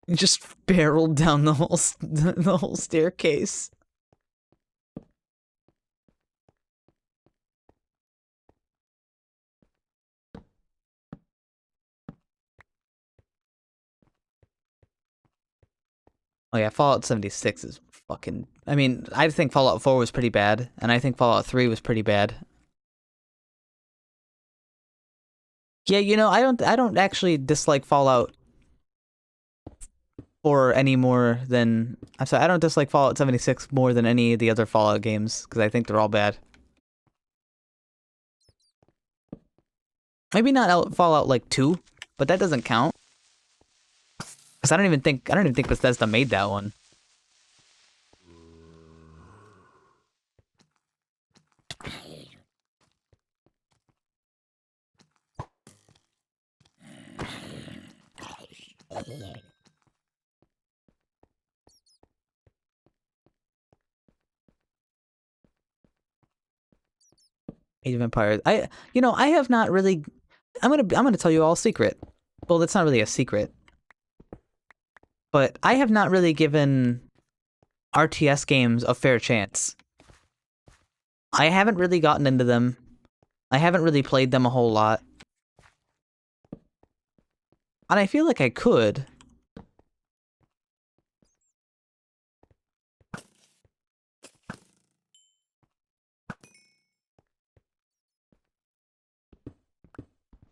Just barreled down the whole staircase. Oh yeah, Fallout 76 is fucking... I mean, I think Fallout 4 was pretty bad, and I think Fallout 3 was pretty bad. Yeah, you know, I don't actually dislike Fallout 4 any more than... I'm sorry, I don't dislike Fallout 76 more than any of the other Fallout games, because I think they're all bad. Maybe not Fallout, like, 2, but that doesn't count. Because I don't even think Bethesda made that one. Age of Empires. You know, I have not really... I'm gonna tell you all a secret. Well, that's not really a secret. But I have not really given RTS games a fair chance. I haven't really gotten into them. I haven't really played them a whole lot. And I feel like I could.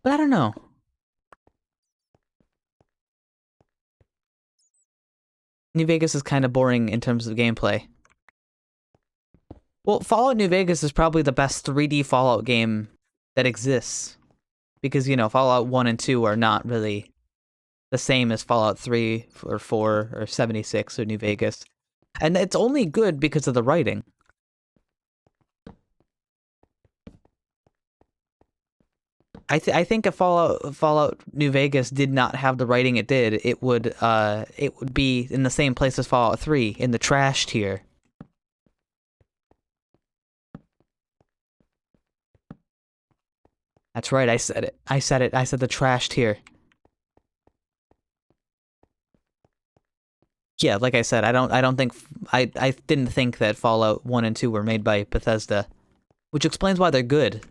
But I don't know. New Vegas is kind of boring in terms of gameplay. Well, Fallout New Vegas is probably the best 3D Fallout game that exists. Because, you know, Fallout 1 and 2 are not really the same as Fallout 3 or 4 or 76 or New Vegas. And it's only good because of the writing. I think if Fallout New Vegas did not have the writing it did, it would be in the same place as Fallout 3, in the trash tier. That's right, I said it. I said the trash tier. Yeah, like I said, I didn't think that Fallout 1 and 2 were made by Bethesda, which explains why they're good.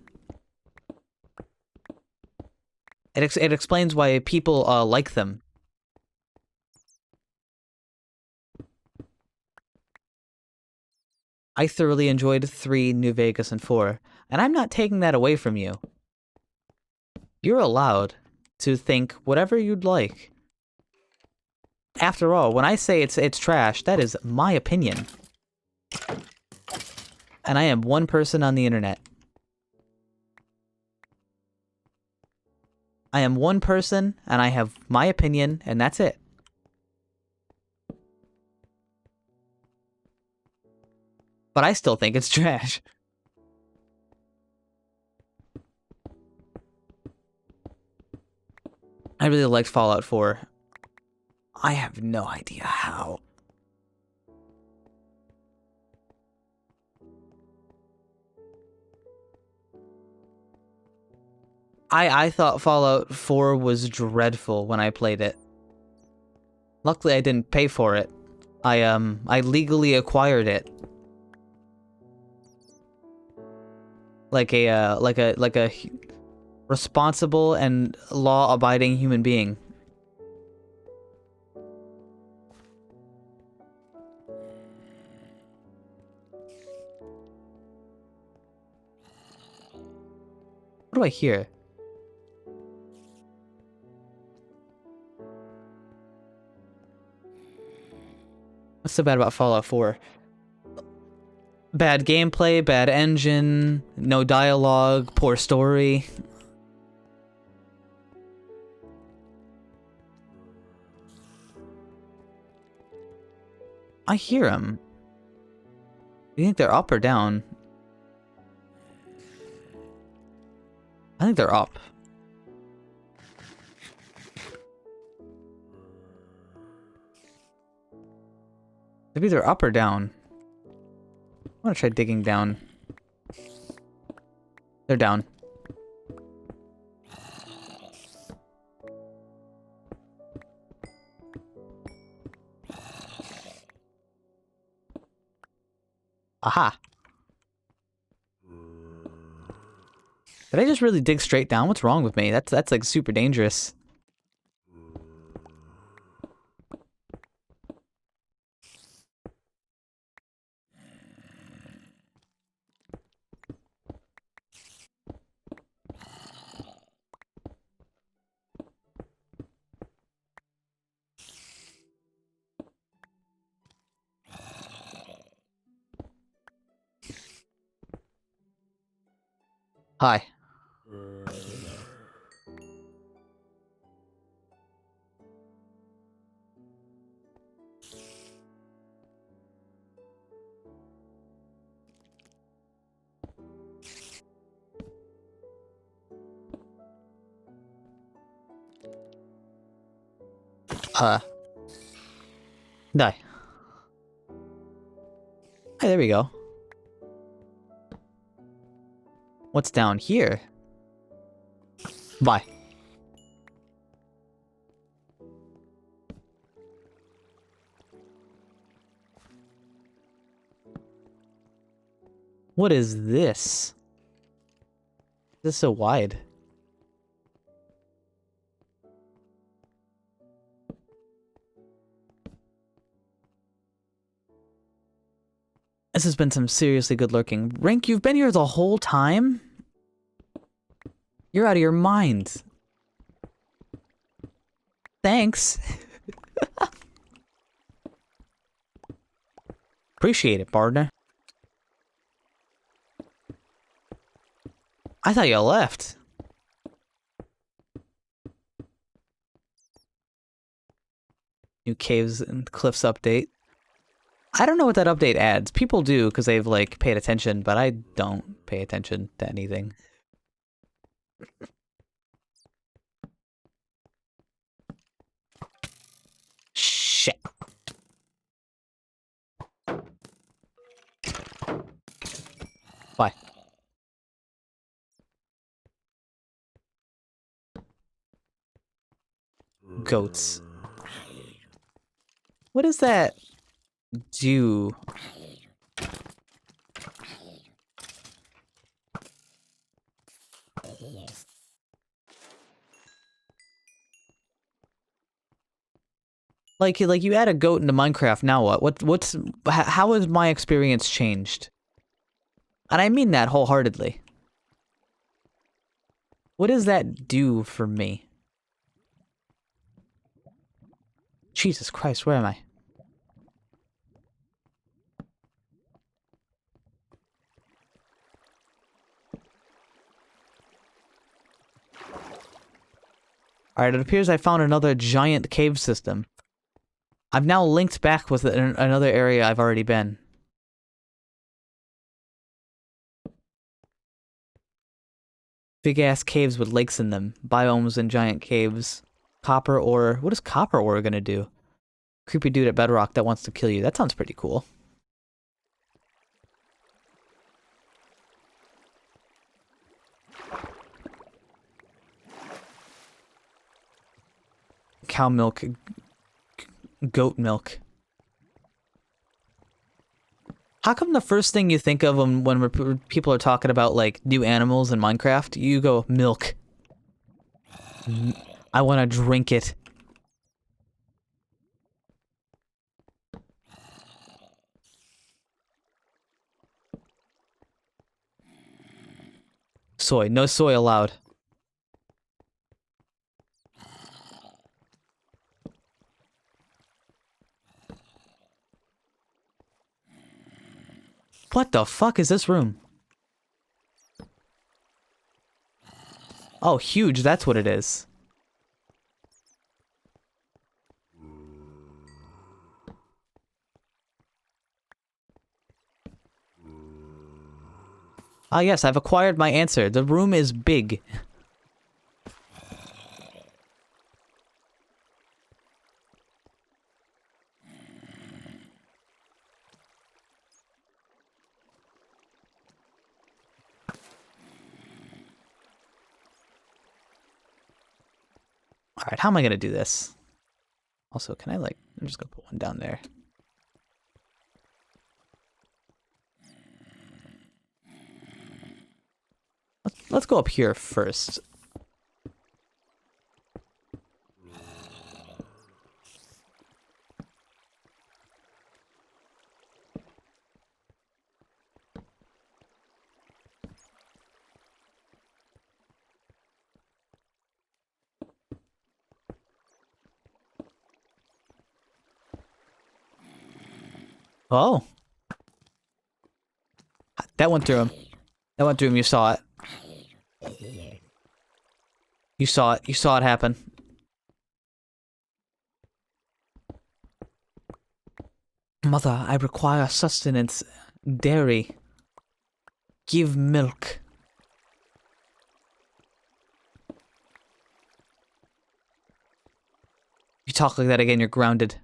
It explains why people like them. I thoroughly enjoyed 3, New Vegas, and 4, and I'm not taking that away from you. You're allowed to think whatever you'd like. After all, when I say it's trash, that is my opinion. And I am one person on the internet. I am one person, and I have my opinion, and that's it. But I still think it's trash. I really liked Fallout 4. I have no idea how. I thought Fallout 4 was dreadful when I played it. Luckily, I didn't pay for it. I legally acquired it. Like a responsible and law-abiding human being. What do I hear? What's so bad about Fallout 4? Bad gameplay, bad engine, no dialogue, poor story. I hear them. You think they're up or down? I think they're up. Maybe they're up or down. I want to try digging down. They're down. Aha. Did I just really dig straight down? What's wrong with me? That's like super dangerous. Hi. Die. Hey, there we go. What's down here? Bye. What is this? This is so wide. This has been some seriously good lurking. Rink, you've been here the whole time? You're out of your mind. Thanks. Appreciate it, partner. I thought you left. New caves and cliffs update. I don't know what that update adds. People do because they've like paid attention, but I don't pay attention to anything. Shit. Bye. Goats. What does that do? Like you add a goat into Minecraft, now what? How has my experience changed? And I mean that wholeheartedly. What does that do for me? Jesus Christ, where am I? Alright, it appears I found another giant cave system. I've now linked back with another area I've already been. Big-ass caves with lakes in them. Biomes and giant caves. Copper ore. What is copper ore gonna do? Creepy dude at Bedrock that wants to kill you. That sounds pretty cool. Cow milk. Goat milk. How come the first thing you think of when people are talking about, like, new animals in Minecraft, you go, milk. I want to drink it. Soy. No soy allowed. What the fuck is this room? Oh, huge. That's what it is. Ah, yes, I've acquired my answer. The room is big. Alright, how am I gonna do this? Also, can I, like... I'm just gonna put one down there. Let's go up here first. Oh. That went through him. That went through him, you saw it. You saw it. You saw it happen. Mother, I require sustenance. Dairy. Give milk. You talk like that again, you're grounded.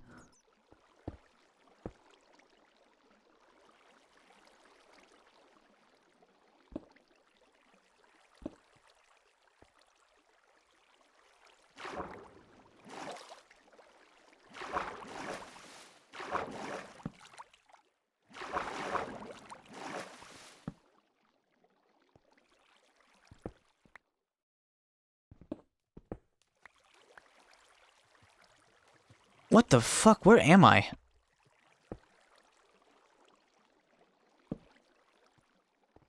What the fuck? Where am I?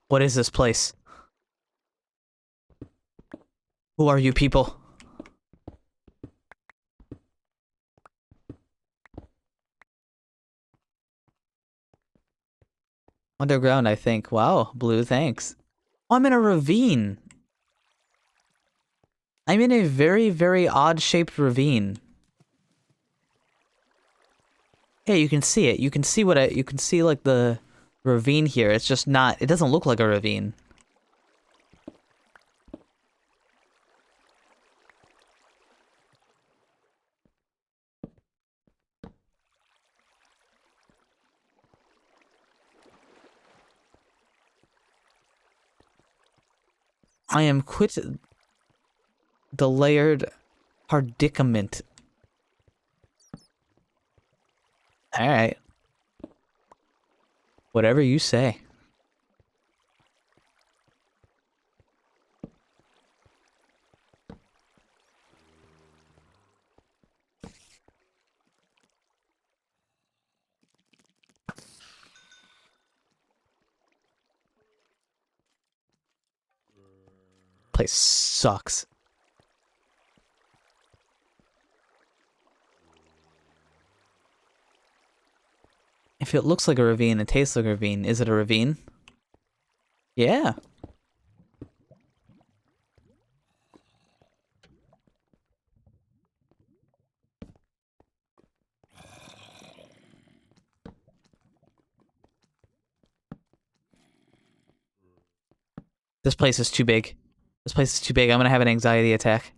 What is this place? Who are you people? Underground, I think. Wow, blue, thanks. Oh, I'm in a ravine. I'm in a very, very odd-shaped ravine. Yeah, you can see it. You can see you can see, like, the ravine here. It's just not... It doesn't look like a ravine. I am quit the layered predicament. Alright. Whatever you say. Place sucks. If it looks like a ravine and tastes like a ravine, is it a ravine? Yeah. This place is too big. This place is too big. I'm gonna have an anxiety attack.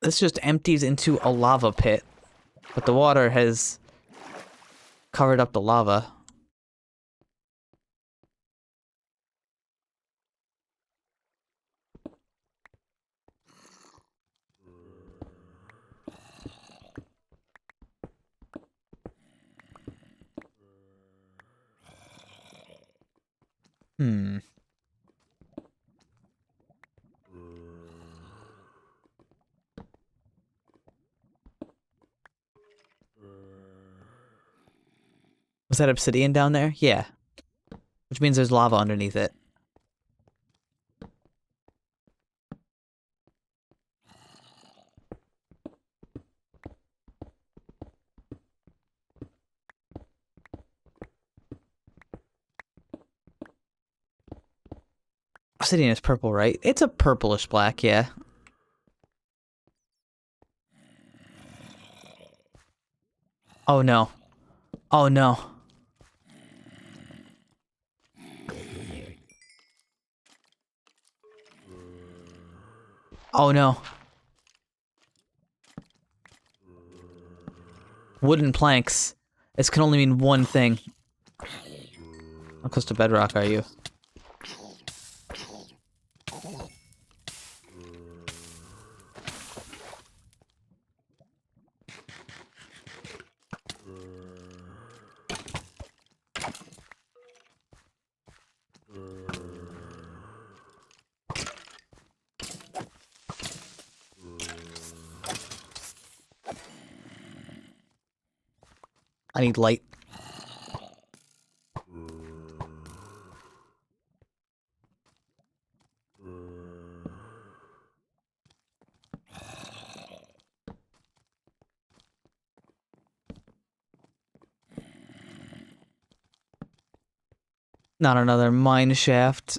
This just empties into a lava pit, but the water has covered up the lava. Hmm. Was that obsidian down there? Yeah. Which means there's lava underneath it. Obsidian is purple, right? It's a purplish black, yeah. Oh no. Oh no. Oh no. Wooden planks. This can only mean one thing. How close to bedrock are you? I need light. Not another mine shaft.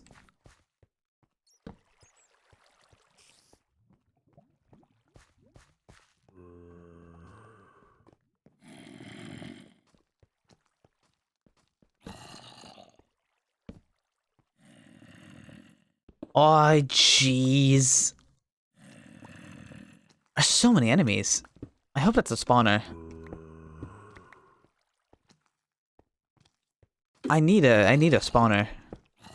Oh, jeez. There's so many enemies. I hope that's a spawner. I need a spawner.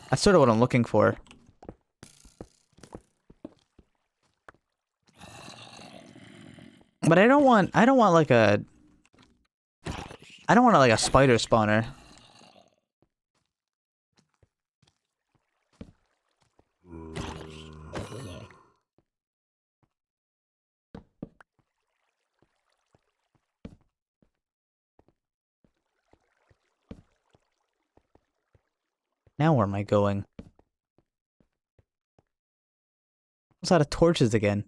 That's sort of what I'm looking for. But I don't want like a like a spider spawner. Now where am I going? What's out of torches again?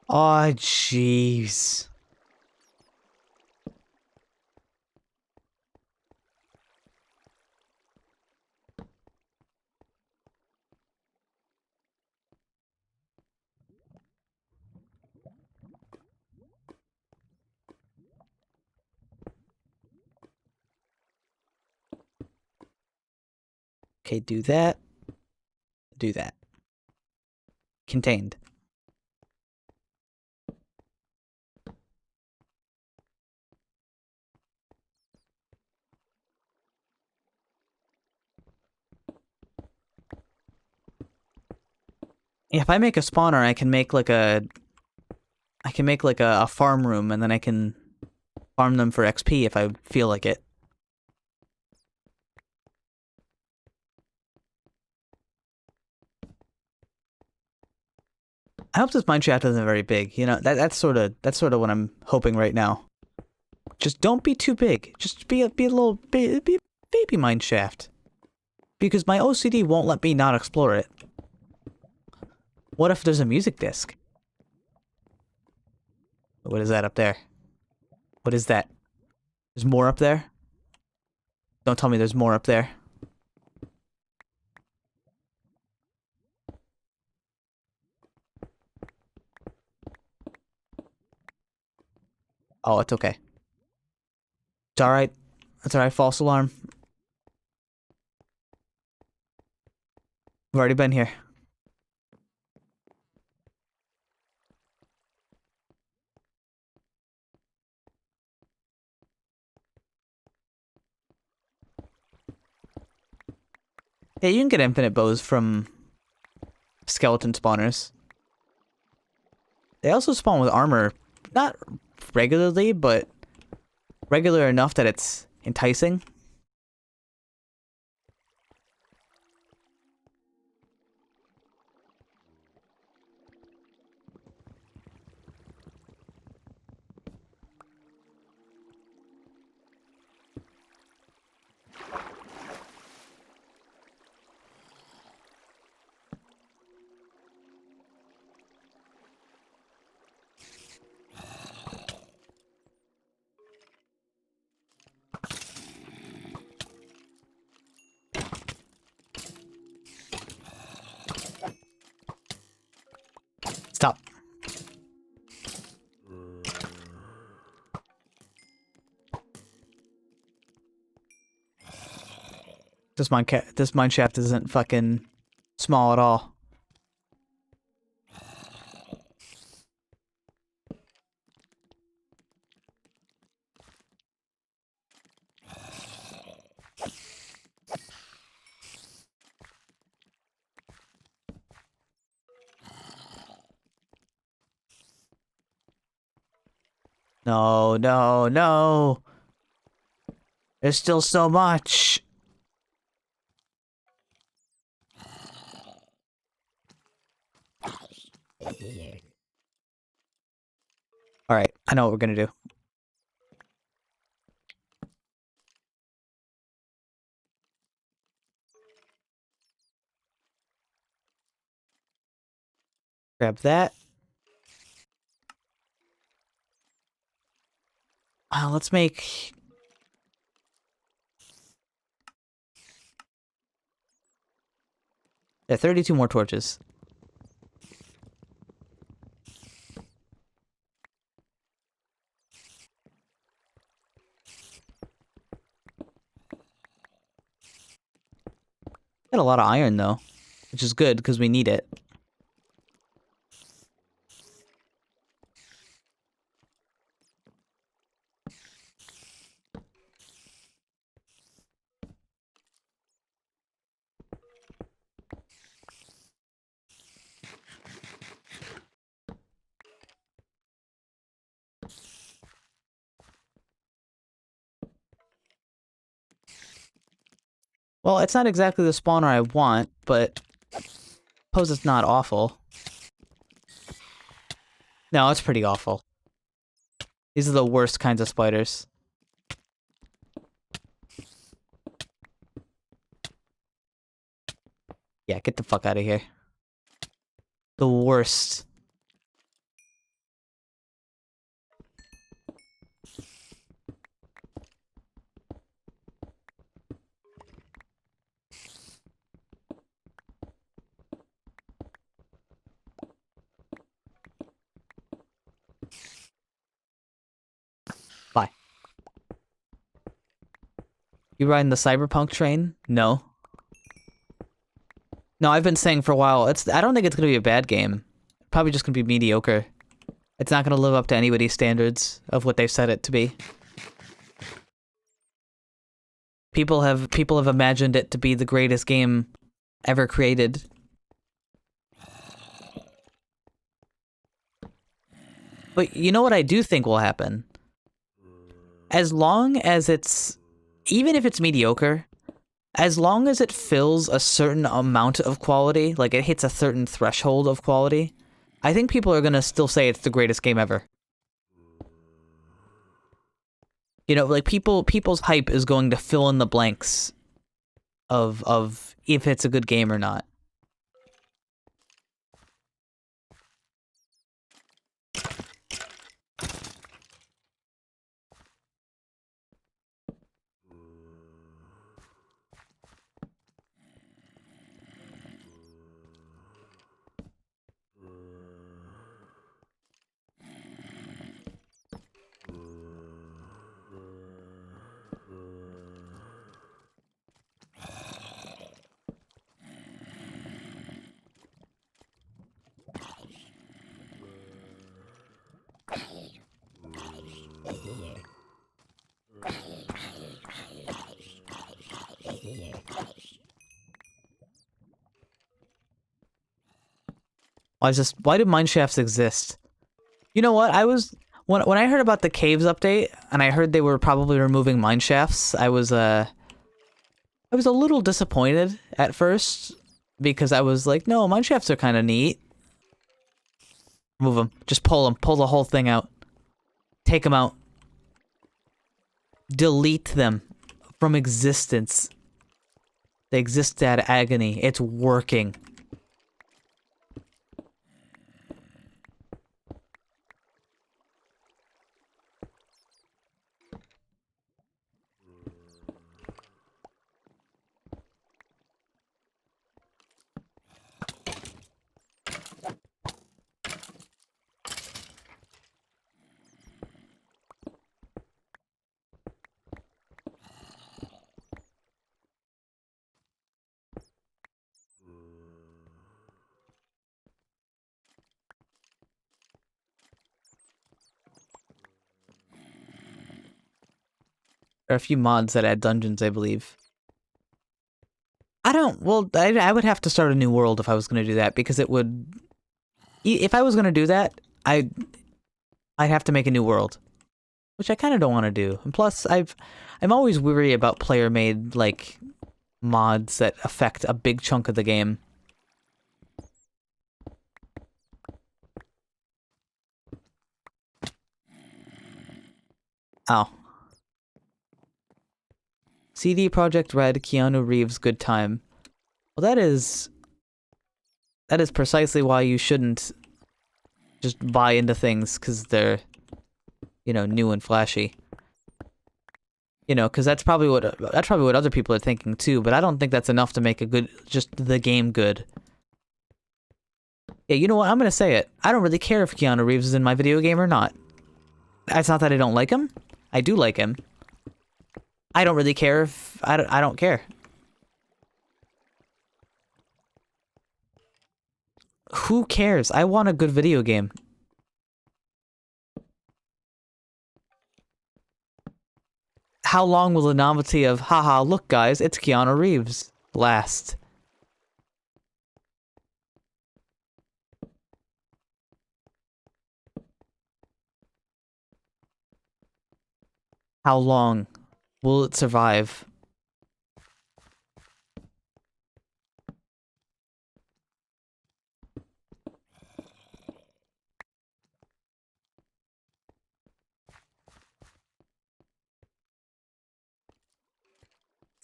Oh, jeez. Okay, do that. Do that. Contained. If I make a spawner, I can make like a a farm room, and then I can farm them for XP if I feel like it. I hope this mineshaft isn't very big. You know, that's sort of what I'm hoping right now. Just don't be too big. Just be a little be a baby mineshaft. Because my OCD won't let me not explore it. What if there's a music disc? What is that up there? What is that? There's more up there? Don't tell me there's more up there. Oh, it's okay. It's alright. It's alright, false alarm. I've already been here. Yeah, you can get infinite bows from skeleton spawners. They also spawn with armor. Not regularly, but regular enough that it's enticing. Stop. This mineshaft isn't fucking small at all. No, no, no. There's still so much. Alright, I know what we're gonna do. Grab that. Let's make... Yeah, 32 more torches. Got a lot of iron, though. Which is good, because we need it. Well, it's not exactly the spawner I want, but... suppose it's not awful. No, it's pretty awful. These are the worst kinds of spiders. Yeah, get the fuck out of here. The worst. Bye. You riding the cyberpunk train? No. No, I've been saying for a while, I don't think it's gonna be a bad game. Probably just gonna be mediocre. It's not gonna live up to anybody's standards of what they've set it to be. People have imagined it to be the greatest game ever created. But you know what I do think will happen? As long as it's... even if it's mediocre, as long as it fills a certain amount of quality, like it hits a certain threshold of quality, I think people are gonna still say it's the greatest game ever. You know, like people's hype is going to fill in the blanks of if it's a good game or not. Why do mineshafts exist? You know what? When I heard about the caves update and I heard they were probably removing mineshafts, I was a little disappointed at first because I was like, no, mineshafts are kind of neat. Remove them. Just pull them. Pull the whole thing out. Take them out. Delete them from existence. They exist at agony. It's working. There are a few mods that add dungeons, I believe. I would have to start a new world if I was going to do that, because it would... If I was going to do that, I'd have to make a new world. Which I kind of don't want to do. And plus, I'm always weary about player-made, like, mods that affect a big chunk of the game. Oh. CD Projekt Red, Keanu Reeves, good time. Well, that is precisely why you shouldn't just buy into things because they're, you know, new and flashy. You know, because that's probably what other people are thinking too. But I don't think that's enough to make just the game good. Yeah, you know what? I'm gonna say it. I don't really care if Keanu Reeves is in my video game or not. It's not that I don't like him. I do like him. I don't really care if... I don't care. Who cares? I want a good video game. How long will the novelty of, haha, look guys, it's Keanu Reeves, last? How long will it survive?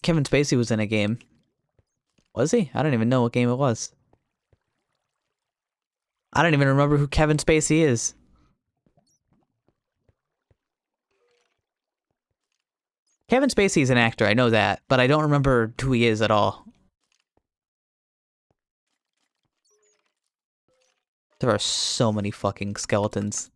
Kevin Spacey was in a game. Was he? I don't even know what game it was. I don't even remember who Kevin Spacey is. Kevin Spacey's an actor, I know that, but I don't remember who he is at all. There are so many fucking skeletons.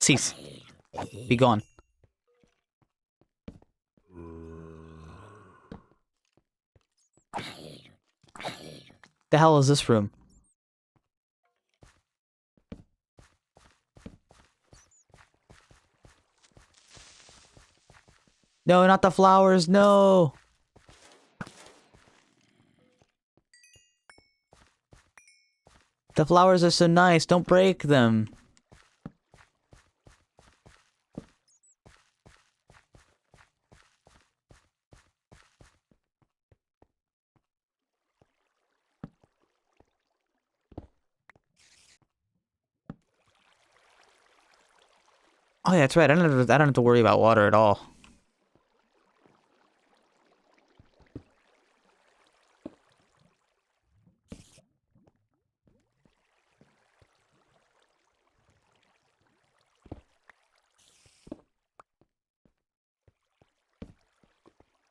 Cease. Be gone. The hell is this room? No, not the flowers, no! The flowers are so nice, don't break them. Oh yeah, that's right, I don't have to worry about water at all.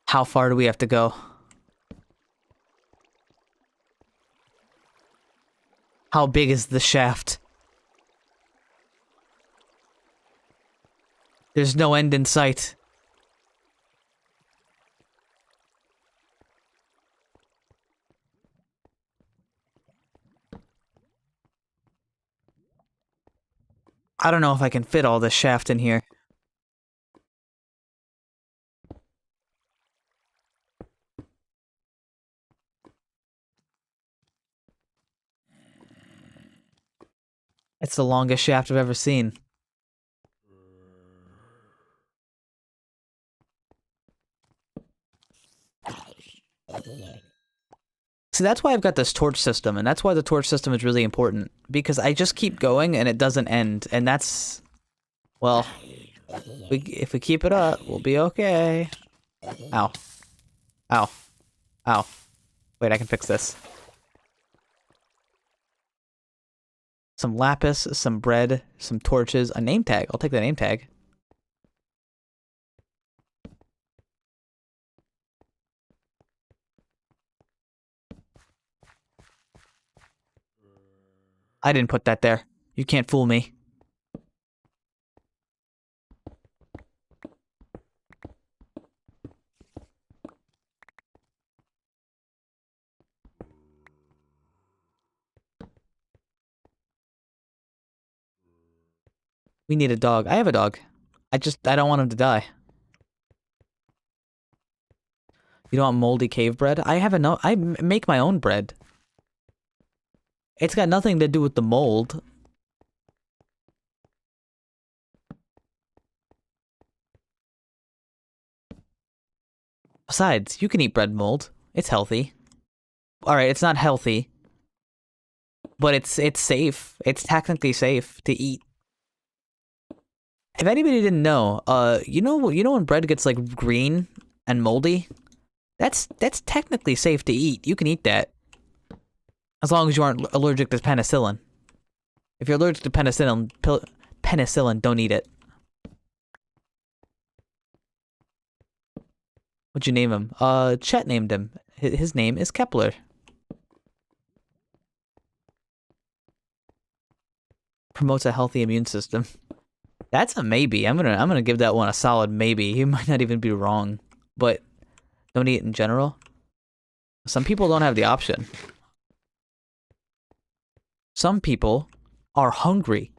How far do we have to go? How big is the shaft? There's no end in sight. I don't know if I can fit all this shaft in here. It's the longest shaft I've ever seen. See, that's why I've got this torch system, and that's why the torch system is really important. Because I just keep going, and it doesn't end, and that's... Well, if we keep it up, we'll be okay. Ow. Ow. Ow. Wait, I can fix this. Some lapis, some bread, some torches, a name tag. I'll take the name tag. I didn't put that there. You can't fool me. We need a dog. I have a dog. I don't want him to die. You don't want moldy cave bread? I make my own bread. It's got nothing to do with the mold. Besides, you can eat bread mold. It's healthy. Alright, it's not healthy. But it's safe. It's technically safe to eat. If anybody didn't know, you know when bread gets like green and moldy? That's technically safe to eat. You can eat that. As long as you aren't allergic to penicillin. If you're allergic to penicillin, don't eat it. What'd you name him? Chet named him. His name is Kepler. Promotes a healthy immune system. That's a maybe. I'm gonna give that one a solid maybe. He might not even be wrong, but don't eat it in general. Some people don't have the option. Some people are hungry.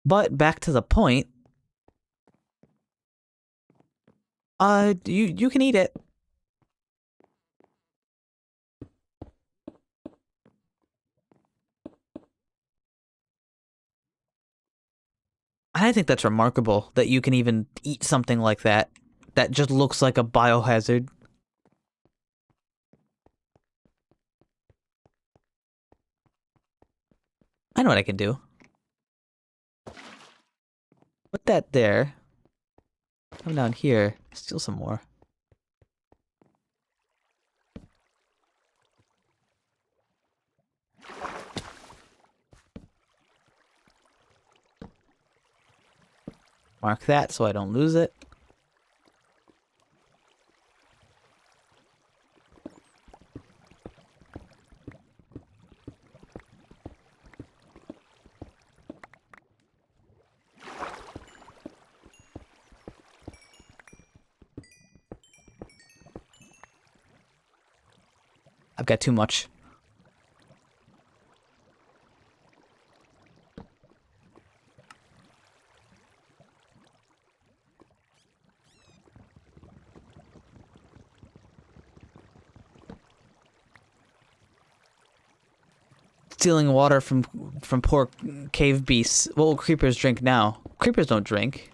But back to the point. You can eat it. I think that's remarkable that you can even eat something like that. That just looks like a biohazard. I know what I can do. Put that there. Come down here. Steal some more. Mark that so I don't lose it. I've got too much. Stealing water from poor cave beasts. What will creepers drink now? Creepers don't drink.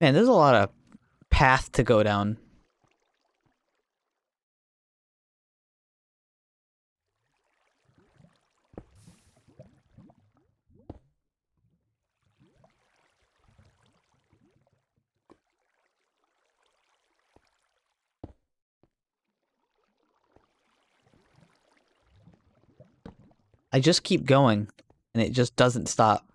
Man, there's a lot of path to go down. I just keep going, and it just doesn't stop.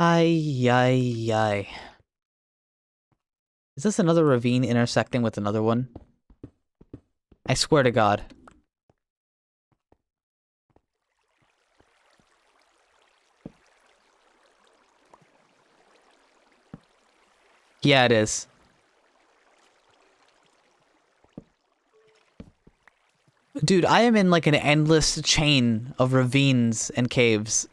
Ay, ay, ay. Is this another ravine intersecting with another one? I swear to God. Yeah, it is. Dude, I am in like an endless chain of ravines and caves.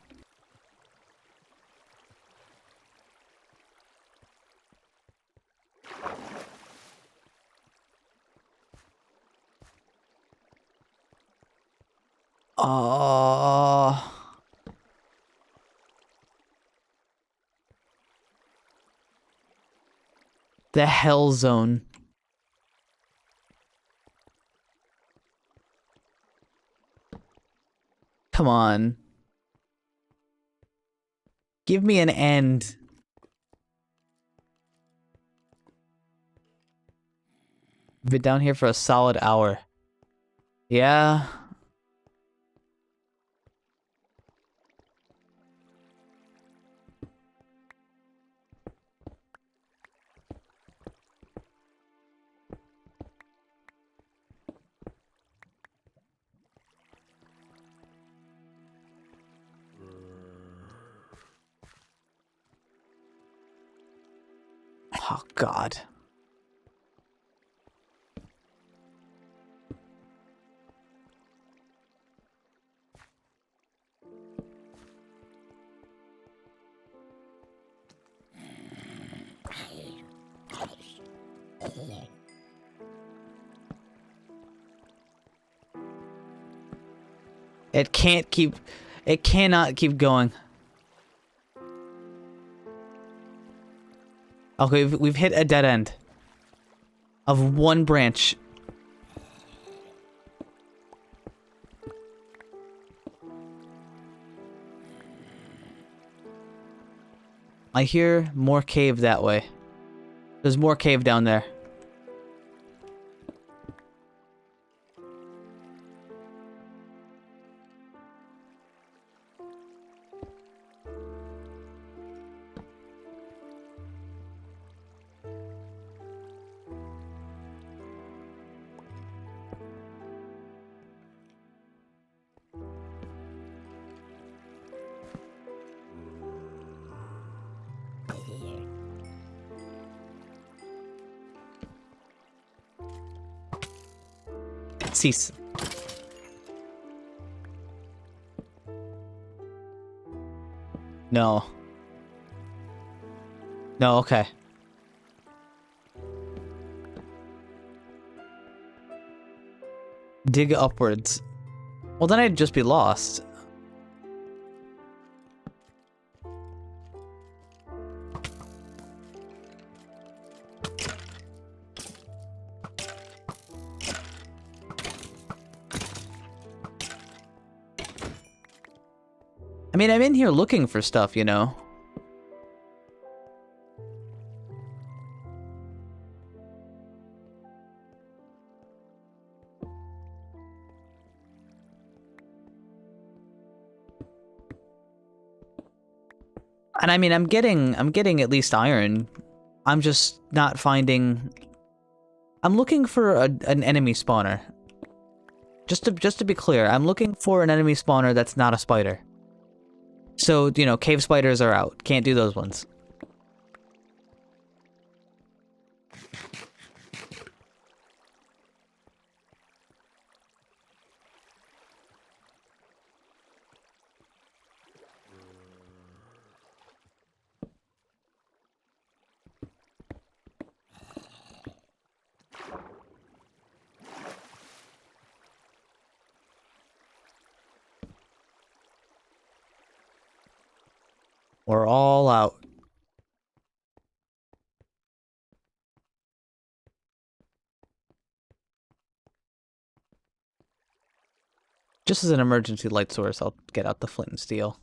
Oh. The hell zone. Come on. Give me an end. Been down here for a solid hour. Yeah. Oh, God. It can't keep... It cannot keep going. Okay, we've hit a dead end. Of one branch. I hear more cave that way. There's more cave down there. Cease. No. No, okay. Dig upwards. Well, then I'd just be lost. I mean, I'm in here looking for stuff, you know? And I mean, I'm getting at least iron. I'm just not finding... I'm looking for an enemy spawner. Just to be clear, I'm looking for an enemy spawner that's not a spider. So, you know, cave spiders are out. Can't do those ones. We're all out. Just as an emergency light source, I'll get out the flint and steel.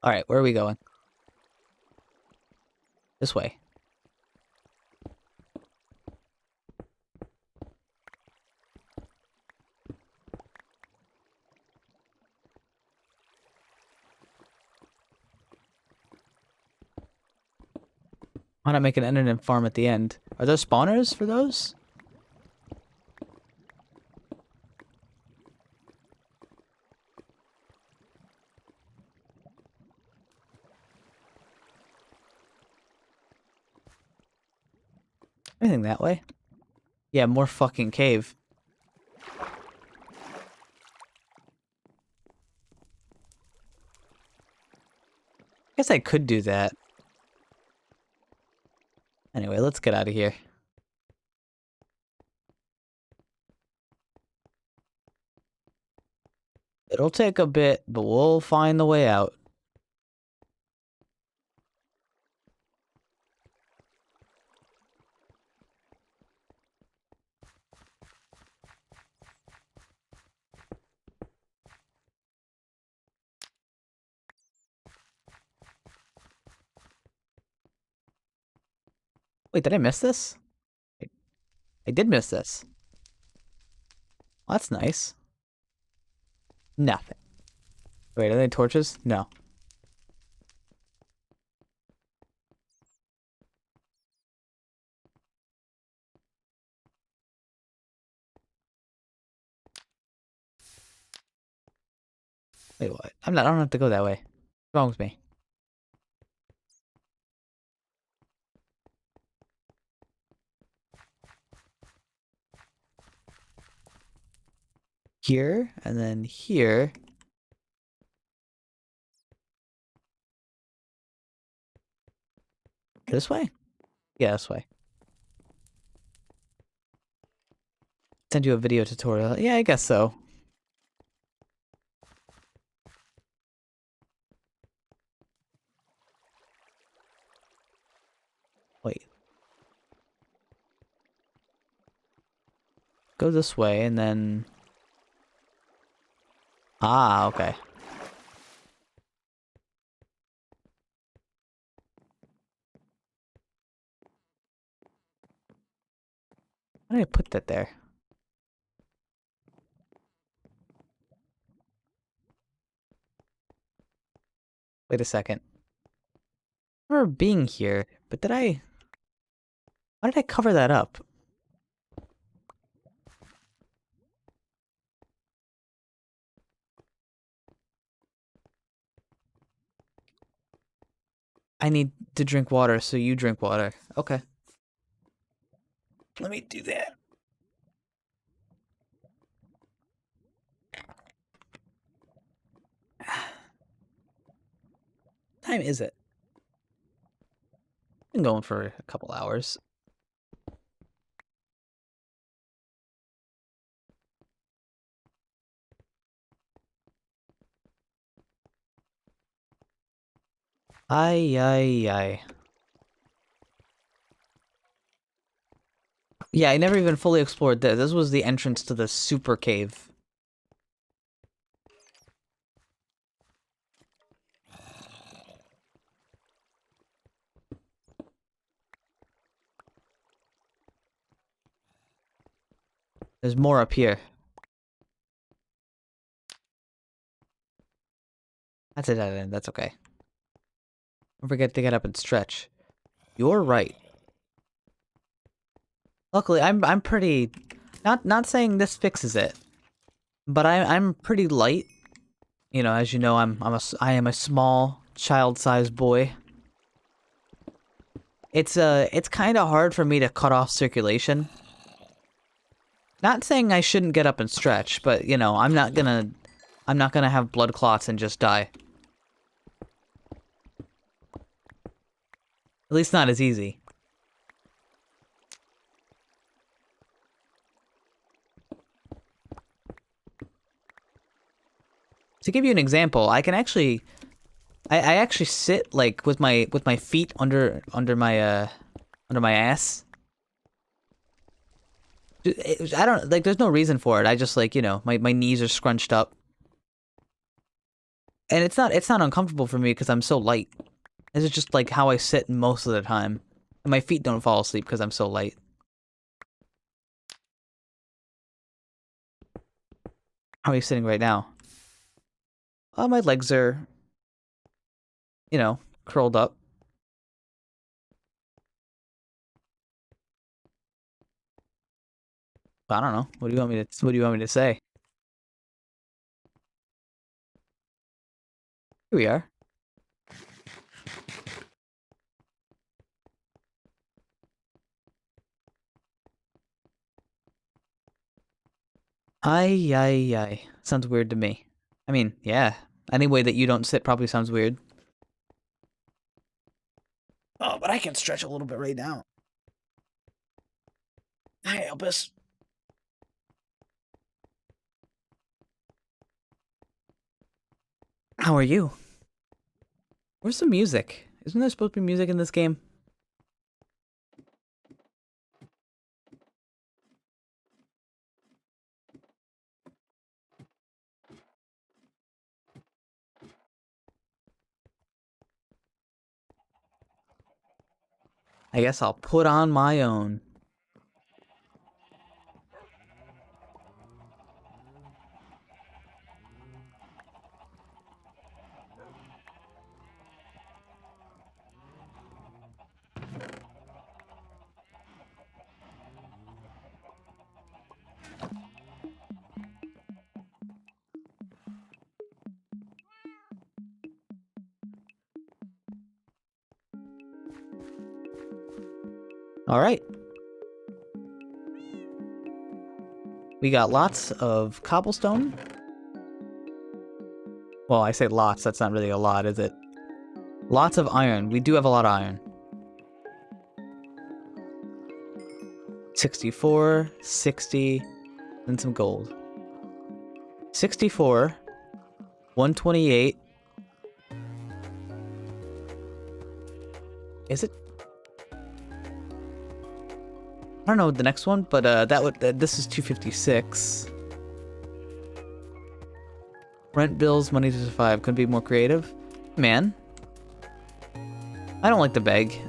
Alright, where are we going? This way. Why not make an enderman farm at the end? Are there spawners for those? Anything that way? Yeah, more fucking cave. Guess I could do that. Anyway, let's get out of here. It'll take a bit, but we'll find the way out. Wait, did I miss this? I did miss this. Well, that's nice. Nothing. Wait, are they torches? No. Wait, what? I don't have to go that way. What's wrong with me? Here, and then here. This way? Yeah, this way. Send you a video tutorial. Yeah, I guess so. Wait. Go this way, and then... Ah, okay. Why did I put that there? Wait a second. I remember being here, but did I... Why did I cover that up? I need to drink water, so you drink water. Okay. Let me do that. Time is it? Been going for a couple hours. Ay, ay, ay. Yeah, I never even fully explored this. This was the entrance to the super cave. There's more up here. That's a dead end. That's okay. Don't forget to get up and stretch. You're right. Luckily, I'm pretty... Not saying this fixes it, but I'm pretty light. You know, as you know, I am a small, child-sized boy. It's kind of hard for me to cut off circulation. Not saying I shouldn't get up and stretch, but you know, I'm not gonna have blood clots and just die. At least not as easy. To give you an example, I can actually I actually sit like with my feet under my ass. I don't like there's no reason for it. I just like, you know, my knees are scrunched up. And it's not uncomfortable for me because I'm so light. It's just like how I sit most of the time. And my feet don't fall asleep because I'm so light. How are you sitting right now? Oh, my legs are, you know, curled up. I don't know. What do you want me to say? Here we are. Ay, ay, ay. Sounds weird to me. I mean, yeah. Any way that you don't sit probably sounds weird. Oh, but I can stretch a little bit right now. Hi, Elvis. How are you? Where's the music? Isn't there supposed to be music in this game? I guess I'll put on my own. All right. We got lots of cobblestone. Well, I say lots, that's not really a lot, is it? Lots of iron. We do have a lot of iron. 64, 60, and some gold. 64, 128. Is it? I don't know the next one, but this is 256. Rent bills, money to survive. Couldn't be more creative. Man. I don't like the beg.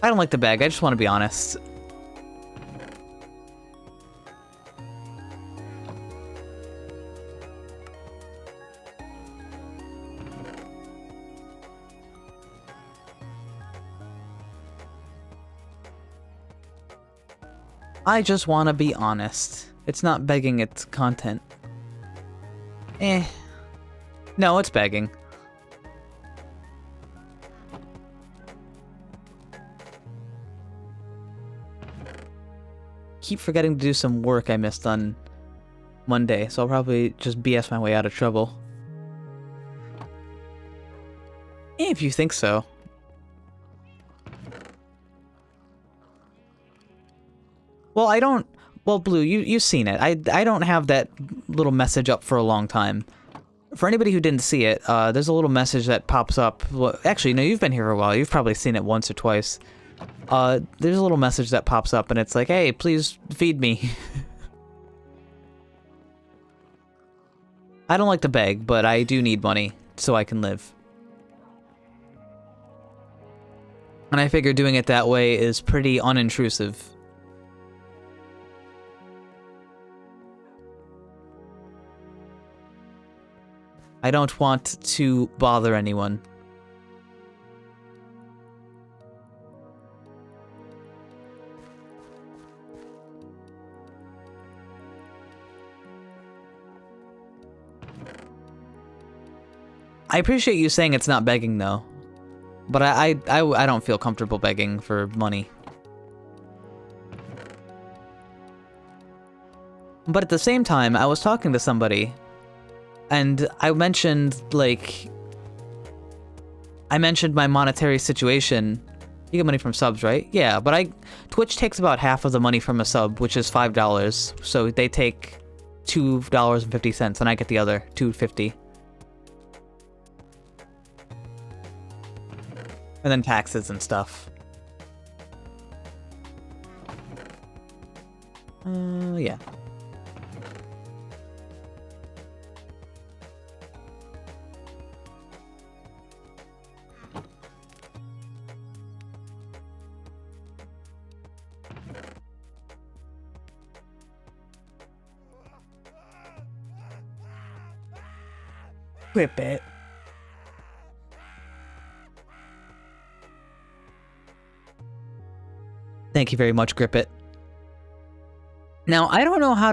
I don't like the beg, I just want to be honest. I just want to be honest. It's not begging, it's content. Eh. No, it's begging. keep forgetting to do some work I missed on Monday, so I'll probably just BS my way out of trouble. If you think so. Well, I don't... Well, Blue, you've seen it. I don't have that little message up for a long time. For anybody who didn't see it, there's a little message that pops up. Well, actually, no, you've been here for a while. You've probably seen it once or twice. There's a little message that pops up, and it's like, hey, please feed me. I don't like to beg, but I do need money so I can live. And I figure doing it that way is pretty unintrusive. I don't want to bother anyone. I appreciate you saying it's not begging, though. But I don't feel comfortable begging for money. But at the same time, I was talking to somebody, and I mentioned, like... I mentioned my monetary situation. You get money from subs, right? Yeah, but Twitch takes about half of the money from a sub, which is $5. So they take $2.50, and I get the other $2.50. And then taxes and stuff. Yeah. Whip it. Thank you very much, Grip It. Now, I don't know how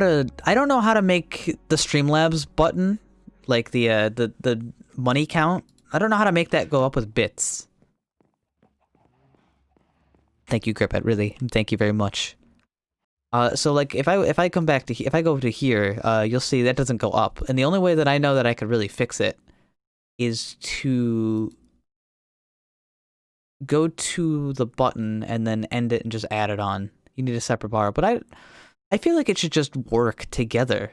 to make the Streamlabs button, like the money count. I don't know how to make that go up with bits. Thank you, Grip It, really. Thank you very much. So like if I come back to if I go to here, you'll see that doesn't go up. And the only way that I know that I could really fix it is to go to the button and then end it and just add it on. You need a separate bar, but I feel like it should just work together.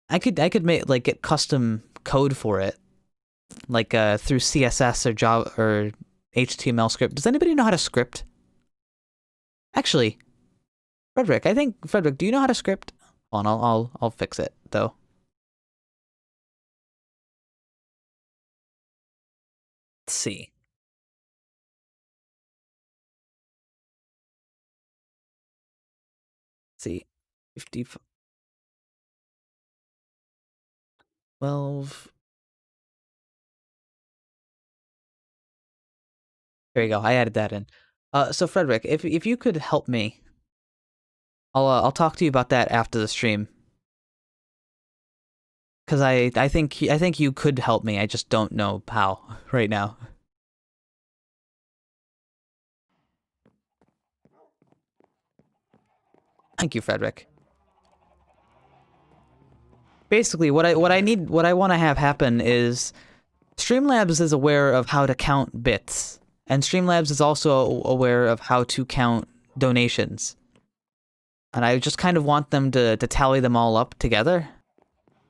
I could make like get custom code for it, like through CSS or Java or HTML script. Does anybody know how to script? Actually, Frederick, do you know how to script? Hold on, I'll fix it though. Let's see. Let's see. 12. There you go. I added that in. So Frederick, if you could help me, I'll talk to you about that after the stream. Cause I think you could help me. I just don't know how right now. Thank you, Frederick. Basically, what I want to have happen is Streamlabs is aware of how to count bits, and Streamlabs is also aware of how to count donations. And I just kind of want them to tally them all up together.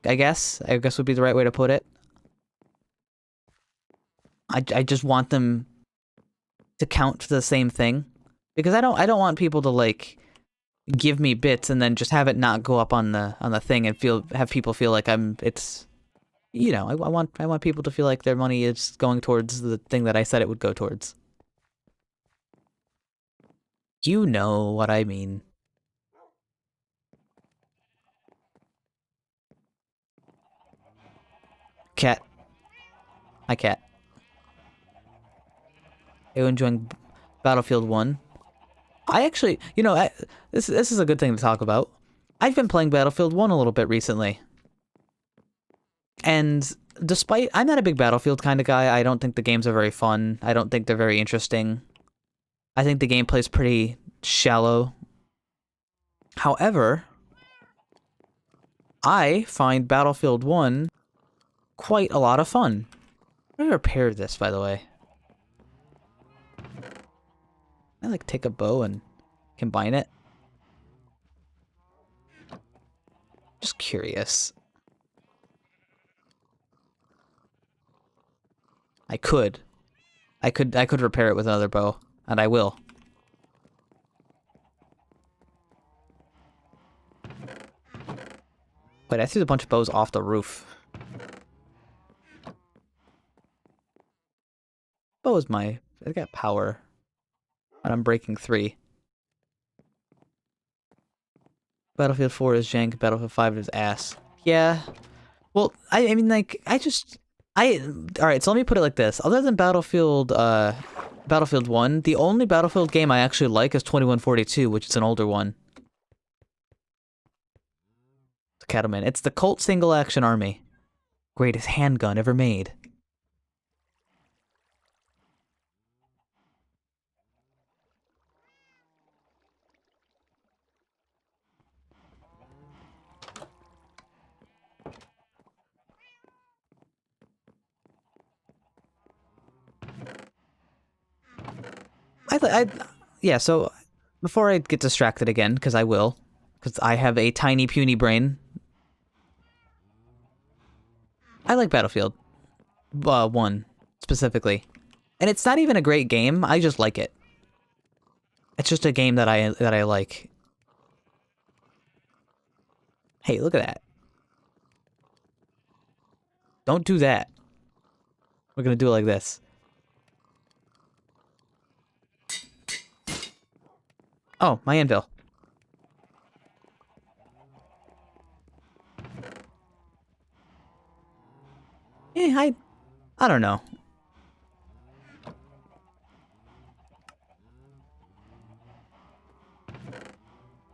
I guess would be the right way to put it. I just want them to count the same thing, because I don't want people to like give me bits and then just have it not go up on the thing and have people feel like it's, you know, I want people to feel like their money is going towards the thing that I said it would go towards. You know what I mean. Cat. Hi, cat. Are you enjoying Battlefield 1? I actually, you know, this is a good thing to talk about. I've been playing Battlefield 1 a little bit recently. And despite, I'm not a big Battlefield kind of guy. I don't think the games are very fun. I don't think they're very interesting. I think the gameplay's pretty shallow. However, I find Battlefield 1 quite a lot of fun. Let me repair this, by the way. I like take a bow and combine it. Just curious. I could repair it with another bow, and I will. Wait, I threw a bunch of bows off the roof. Bow is I got power. And I'm breaking 3. Battlefield 4 is jank, Battlefield 5 is ass. Yeah. Well, I mean, like, alright, so let me put it like this. Other than Battlefield 1, the only Battlefield game I actually like is 2142, which is an older one. It's Cattleman. It's the Colt Single Action Army. Greatest handgun ever made. Yeah, so before I get distracted again, because I will, because I have a tiny puny brain, I like Battlefield 1 specifically, and it's not even a great game. I just like it. It's just a game that I like. Hey, look at that! Don't do that. We're gonna do it like this. Oh, my anvil. I don't know.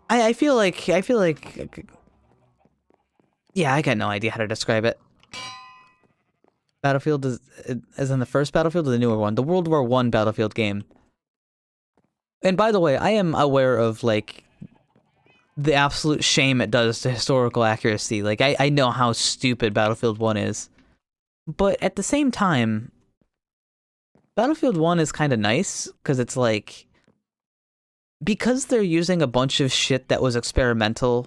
I feel like yeah, I got no idea how to describe it. Battlefield is in the first Battlefield or the newer one? The World War I Battlefield game. And by the way, I am aware of, like, the absolute shame it does to historical accuracy. Like, I know how stupid Battlefield 1 is. But at the same time, Battlefield 1 is kind of nice, because it's like... Because they're using a bunch of shit that was experimental...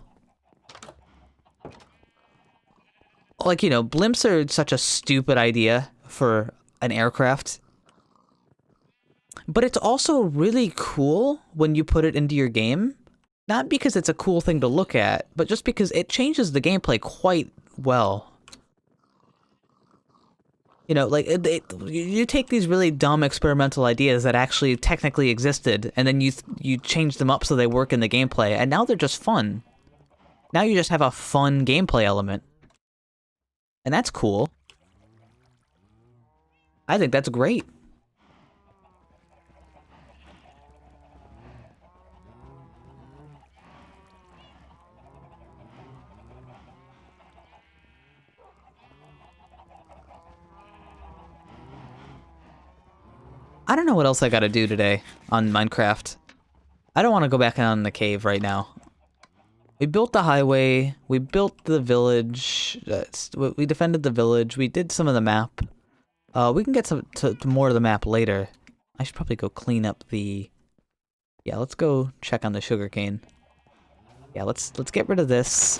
Like, you know, blimps are such a stupid idea for an aircraft. But it's also really cool when you put it into your game. Not because it's a cool thing to look at, but just because it changes the gameplay quite well. You know, like, you take these really dumb experimental ideas that actually technically existed, and then you change them up so they work in the gameplay, and now they're just fun. Now you just have a fun gameplay element. And that's cool. I think that's great. I don't know what else I gotta do today on Minecraft. I don't want to go back on the cave right now. We built the highway, we built the village, we defended the village, we did some of the map. We can get to more of the map later. I should probably go clean up the... Yeah, let's go check on the sugarcane. Yeah, let's get rid of this.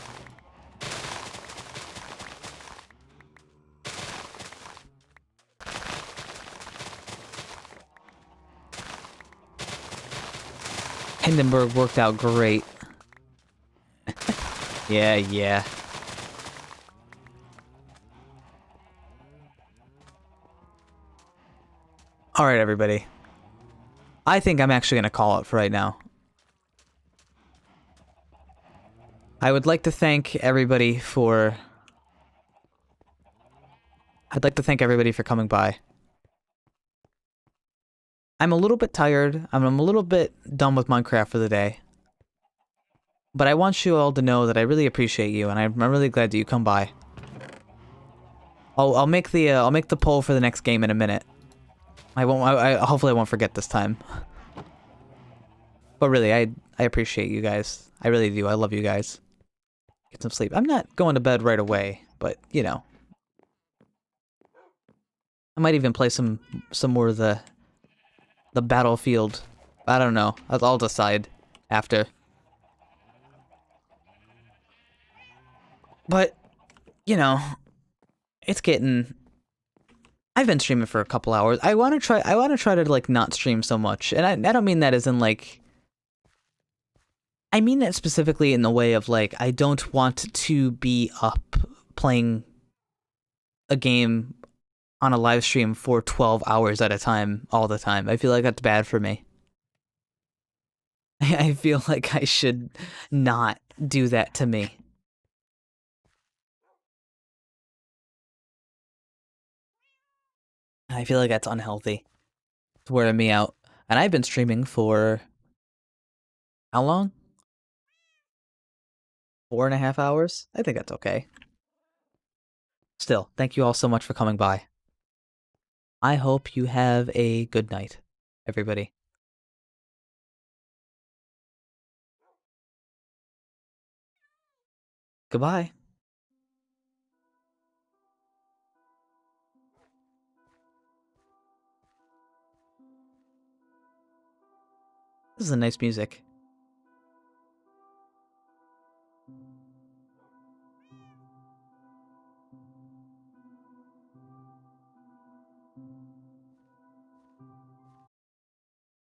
Hindenburg worked out great. Yeah. Alright, everybody. I think I'm actually going to call it for right now. I would like to thank everybody for... I'd like to thank everybody for coming by. I'm a little bit tired. I'm a little bit done with Minecraft for the day. But I want you all to know that I really appreciate you, and I'm really glad that you come by. I'll make the poll for the next game in a minute. Hopefully I won't forget this time. But really, I appreciate you guys. I really do. I love you guys. Get some sleep. I'm not going to bed right away, but you know, I might even play some more of the Battlefield. I don't know. I'll decide after. But you know, it's getting. I've been streaming for a couple hours. I want to try. I want to try to like not stream so much, and I don't mean that as in like. I mean that specifically in the way of like I don't want to be up playing a game on a live stream for 12 hours at a time all the time. I feel like that's bad for me. I feel like I should not do that to me. I feel like that's unhealthy. It's wearing me out. And I've been streaming for how long? 4.5 hours? I think that's okay. Still, thank you all so much for coming by. I hope you have a good night, everybody. Goodbye. This is a nice music.